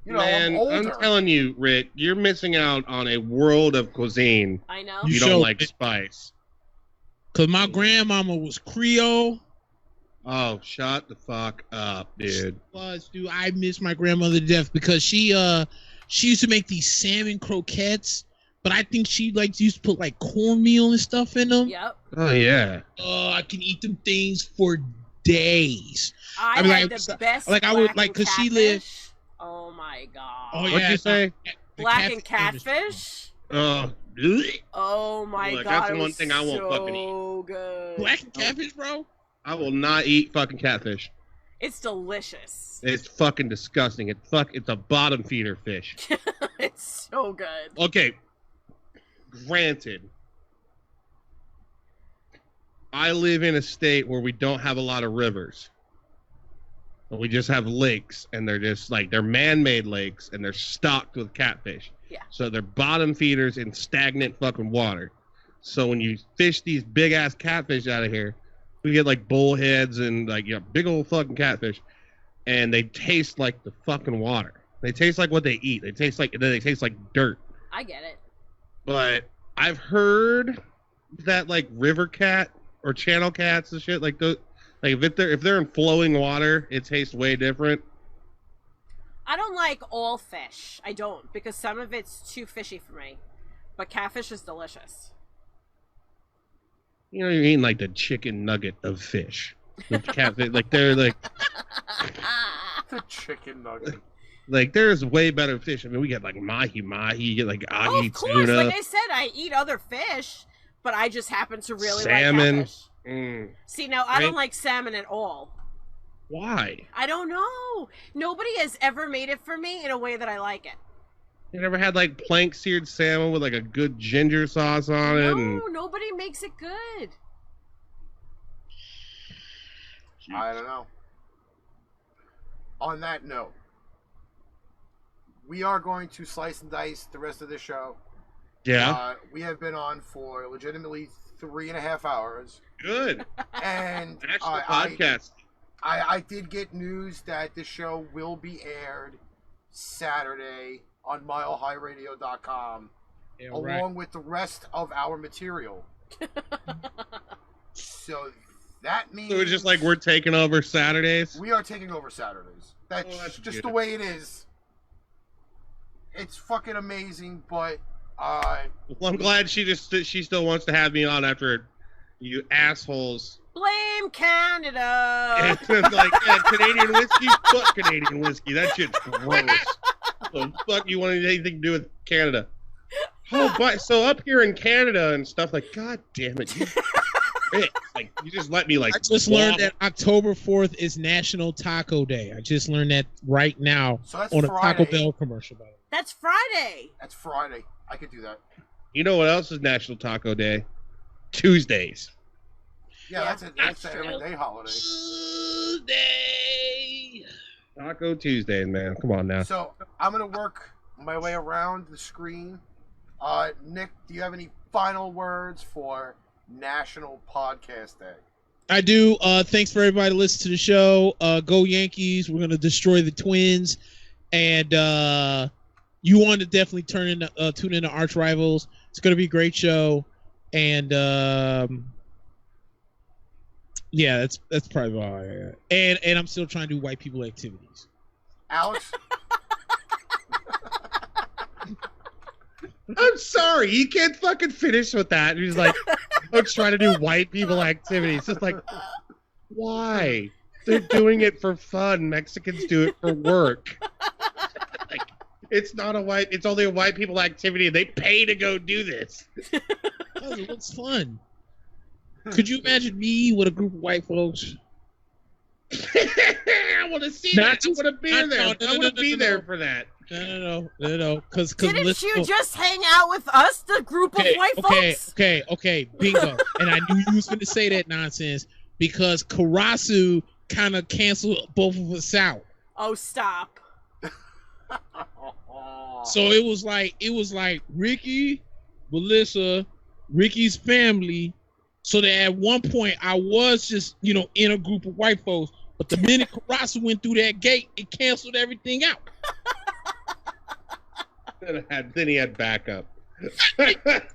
You know, Man, I'm older. I'm telling you, Rick, you're missing out on a world of cuisine. I know. You You showed don't like it. spice. Cause my grandmama was Creole. Oh, shut the fuck up, dude. Dude, I miss my grandmother to death because she used to make these salmon croquettes, but I think she used to put like cornmeal and stuff in them. Yep. Oh, yeah. Oh, I can eat them things for days. I mean, had like, the best like, I would- black like, and 'cause she catfish. lived- Oh my god. Oh, What'd yeah, you say? the Black and catfish. catfish? Oh, bleh. Oh my Look, god. that's the it one was thing I won't so fucking eat. good. Black and catfish, bro. I will not eat fucking catfish. It's delicious. It's fucking disgusting. It's a bottom feeder fish. It's so good. Okay, granted, I live in a state where we don't have a lot of rivers. We just have lakes, and they're just like, they're man-made lakes, and they're stocked with catfish. Yeah. So they're bottom feeders in stagnant fucking water. So when you fish these big-ass catfish out of here, we get like bullheads and like, you know, big old fucking catfish, and they taste like the fucking water. They taste like what they eat. They taste like dirt. I get it. But I've heard that like river cat or channel cats and shit like those, like if they're in flowing water, it tastes way different. I don't like all fish. I don't, because some of it's too fishy for me. But catfish is delicious. You know, you're eating like the chicken nugget of fish. Like they're like The chicken nugget. Like there's way better fish. I mean, we get like mahi, you get like ahi of course, tuna. like I said, I eat other fish, but I just happen to really salmon. like catfish. See, now I don't like salmon at all. Why? I don't know. Nobody has ever made it for me in a way that I like it. You never had like plank seared salmon with like a good ginger sauce on it? No, nobody makes it good. I don't know. On that note, we are going to slice and dice the rest of the show. Yeah. We have been on for legitimately 3.5 hours. Good. And podcast. I did get news that the show will be aired Saturday on milehighradio.com along with the rest of our material. So that means... So it's just like we're taking over Saturdays? We are taking over Saturdays. That's just good. The way it is. It's fucking amazing, but... well, I'm glad she still wants to have me on after you assholes... Blame Canada. It's like, Canadian whiskey? Fuck Canadian whiskey. That shit's gross. So fuck you want anything to do with Canada. Oh, but so up here in Canada and stuff, like, god damn it. Like, you just let me, like... I just learned that October 4th is National Taco Day. I just learned that right now on a Taco Bell commercial. By the way. That's Friday. That's Friday. I could do that. You know what else is National Taco Day? Tuesdays. Yeah, that's an everyday holiday. Tuesday. Taco Tuesdays, man. Come on now. So I'm gonna work my way around the screen. Nick, do you have any final words for National Podcast Day? I do. Thanks for everybody to listen to the show. Go Yankees. We're gonna destroy the Twins. And you want to definitely tune into Arch Rivals. It's gonna be a great show. And yeah, that's probably all I got. And I'm still trying to do white people activities. Alex? I'm sorry, you can't fucking finish with that. He's like, I'm trying to do white people activities. It's like, why? They're doing it for fun. Mexicans do it for work. Like, it's only a white people activity. They pay to go do this. Oh, it looks fun. Could you imagine me with a group of white folks? I want to see that. I want to be there. I want to be there for that. No. Because didn't you just hang out with us, the group of white folks? Okay, bingo. And I knew you was going to say that nonsense because Karasu kind of canceled both of us out. Oh, stop. So it was like Ricky, Melissa, Ricky's family. So that at one point I was just, in a group of white folks, but the minute Karasu went through that gate, it canceled everything out. Then he had backup. Come on,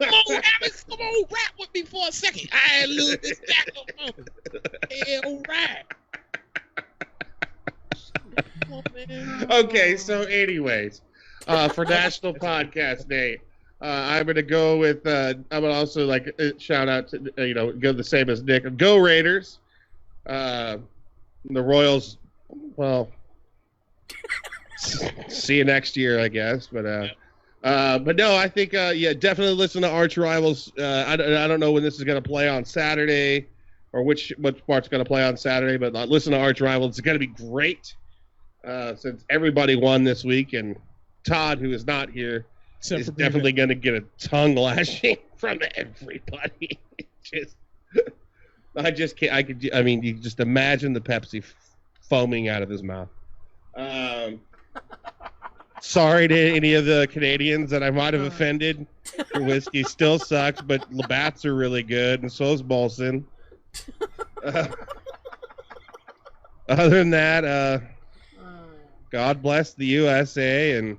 Alex, come on, rap with me for a second. I had a little bit backup moment. Yeah, all right. Okay, so anyways, for National Podcast Day, I'm gonna go with. I'm gonna also shout out to go the same as Nick. Go Raiders. The Royals. Well, see you next year, I guess. But no, I think definitely listen to Arch Rivals. I don't know when this is gonna play on Saturday, or which part's gonna play on Saturday. But listen to Arch Rivals. It's gonna be great. Since everybody won this week, and Todd, who is not here, is definitely going to get a tongue lashing from everybody. I just can't. You just imagine the Pepsi foaming out of his mouth. Sorry to any of the Canadians that I might have offended. The whiskey still sucks, but Labatt's are really good, and so is Molson. Other than that, God bless the USA, and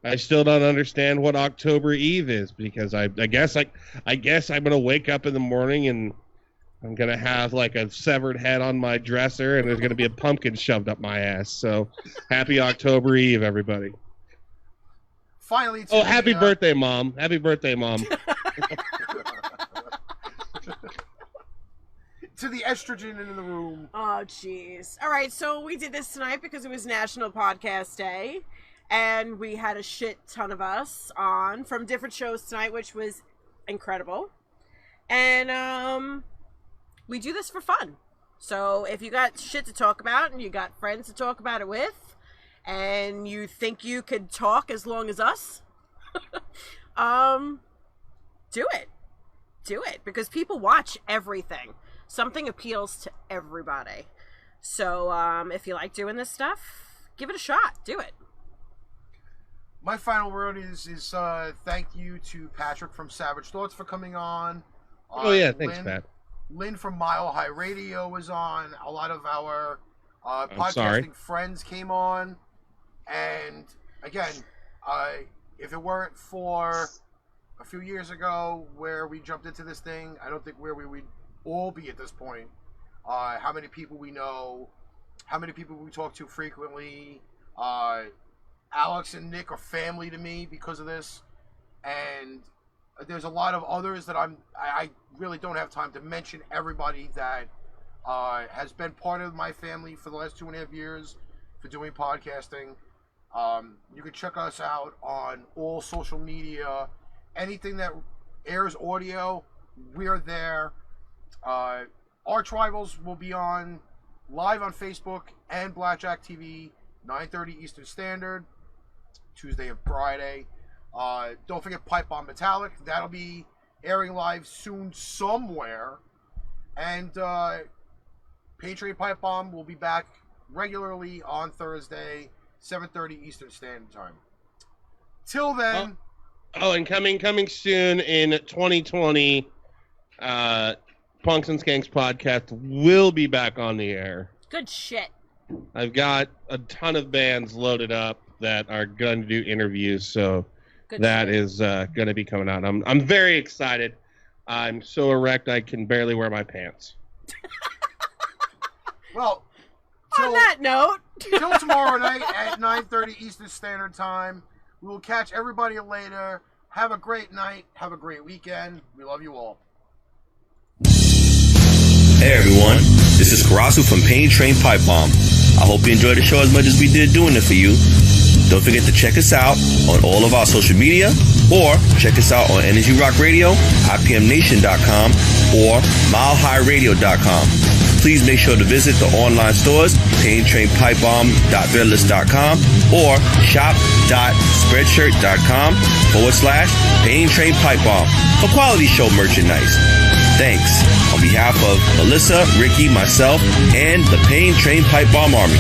I still don't understand what October Eve is, because I guess I'm gonna wake up in the morning and I'm gonna have like a severed head on my dresser, and there's gonna be a pumpkin shoved up my ass. So happy October Eve, everybody! Finally, happy birthday, Mom! Happy birthday, Mom! to the estrogen in the room. Oh, jeez. All right, so we did this tonight because it was National Podcast Day, and we had a shit ton of us on from different shows tonight, which was incredible. And we do this for fun. So if you got shit to talk about and you got friends to talk about it with, and you think you could talk as long as us, do it. Do it, because people watch everything. Something appeals to everybody. So if you like doing this stuff, give it a shot. Do it. My final word is thank you to Patrick from Savage Thoughts for coming on. Oh yeah, thanks, Pat. Lynn from Mile High Radio was on. A lot of our podcasting friends came on. And again, if it weren't for a few years ago where we jumped into this thing, I don't think where we would all be at this point. How many people we know, how many people we talk to frequently. Alex and Nick are family to me because of this, and there's a lot of others that I really don't have time to mention. Everybody that has been part of my family for the last 2.5 years for doing podcasting. You can check us out on all social media. Anything that airs audio, we're there. Arch Rivals will be on live on Facebook and Blackjack TV, 9:30 Eastern Standard, Tuesday and Friday. Don't forget Pipebomb Metallic. That'll be airing live soon somewhere. And Pain Train Pipebomb will be back regularly on Thursday, 7:30 Eastern Standard Time. Till then... Oh, and coming soon in 2020, Punks and Skanks podcast will be back on the air. Good shit. I've got a ton of bands loaded up that are going to do interviews, so Good that shit. is going to be coming out. I'm very excited. I'm so erect I can barely wear my pants. Well, on that note, till tomorrow night at 9:30 Eastern Standard Time. We will catch everybody later. Have a great night. Have a great weekend. We love you all. Hey everyone, this is Karasu from Pain Train Pipebomb. I hope you enjoyed the show as much as we did doing it for you. Don't forget to check us out on all of our social media, or check us out on Energy Rock Radio, IPMNation.com, or MileHighRadio.com. Please make sure to visit the online stores, PainTrainPipebomb.threadless.com or shop.spreadshirt.com/PainTrainPipebomb for quality show merchandise. Thanks. On behalf of Melissa, Ricky, myself, and the Pain Train Pipebomb Army.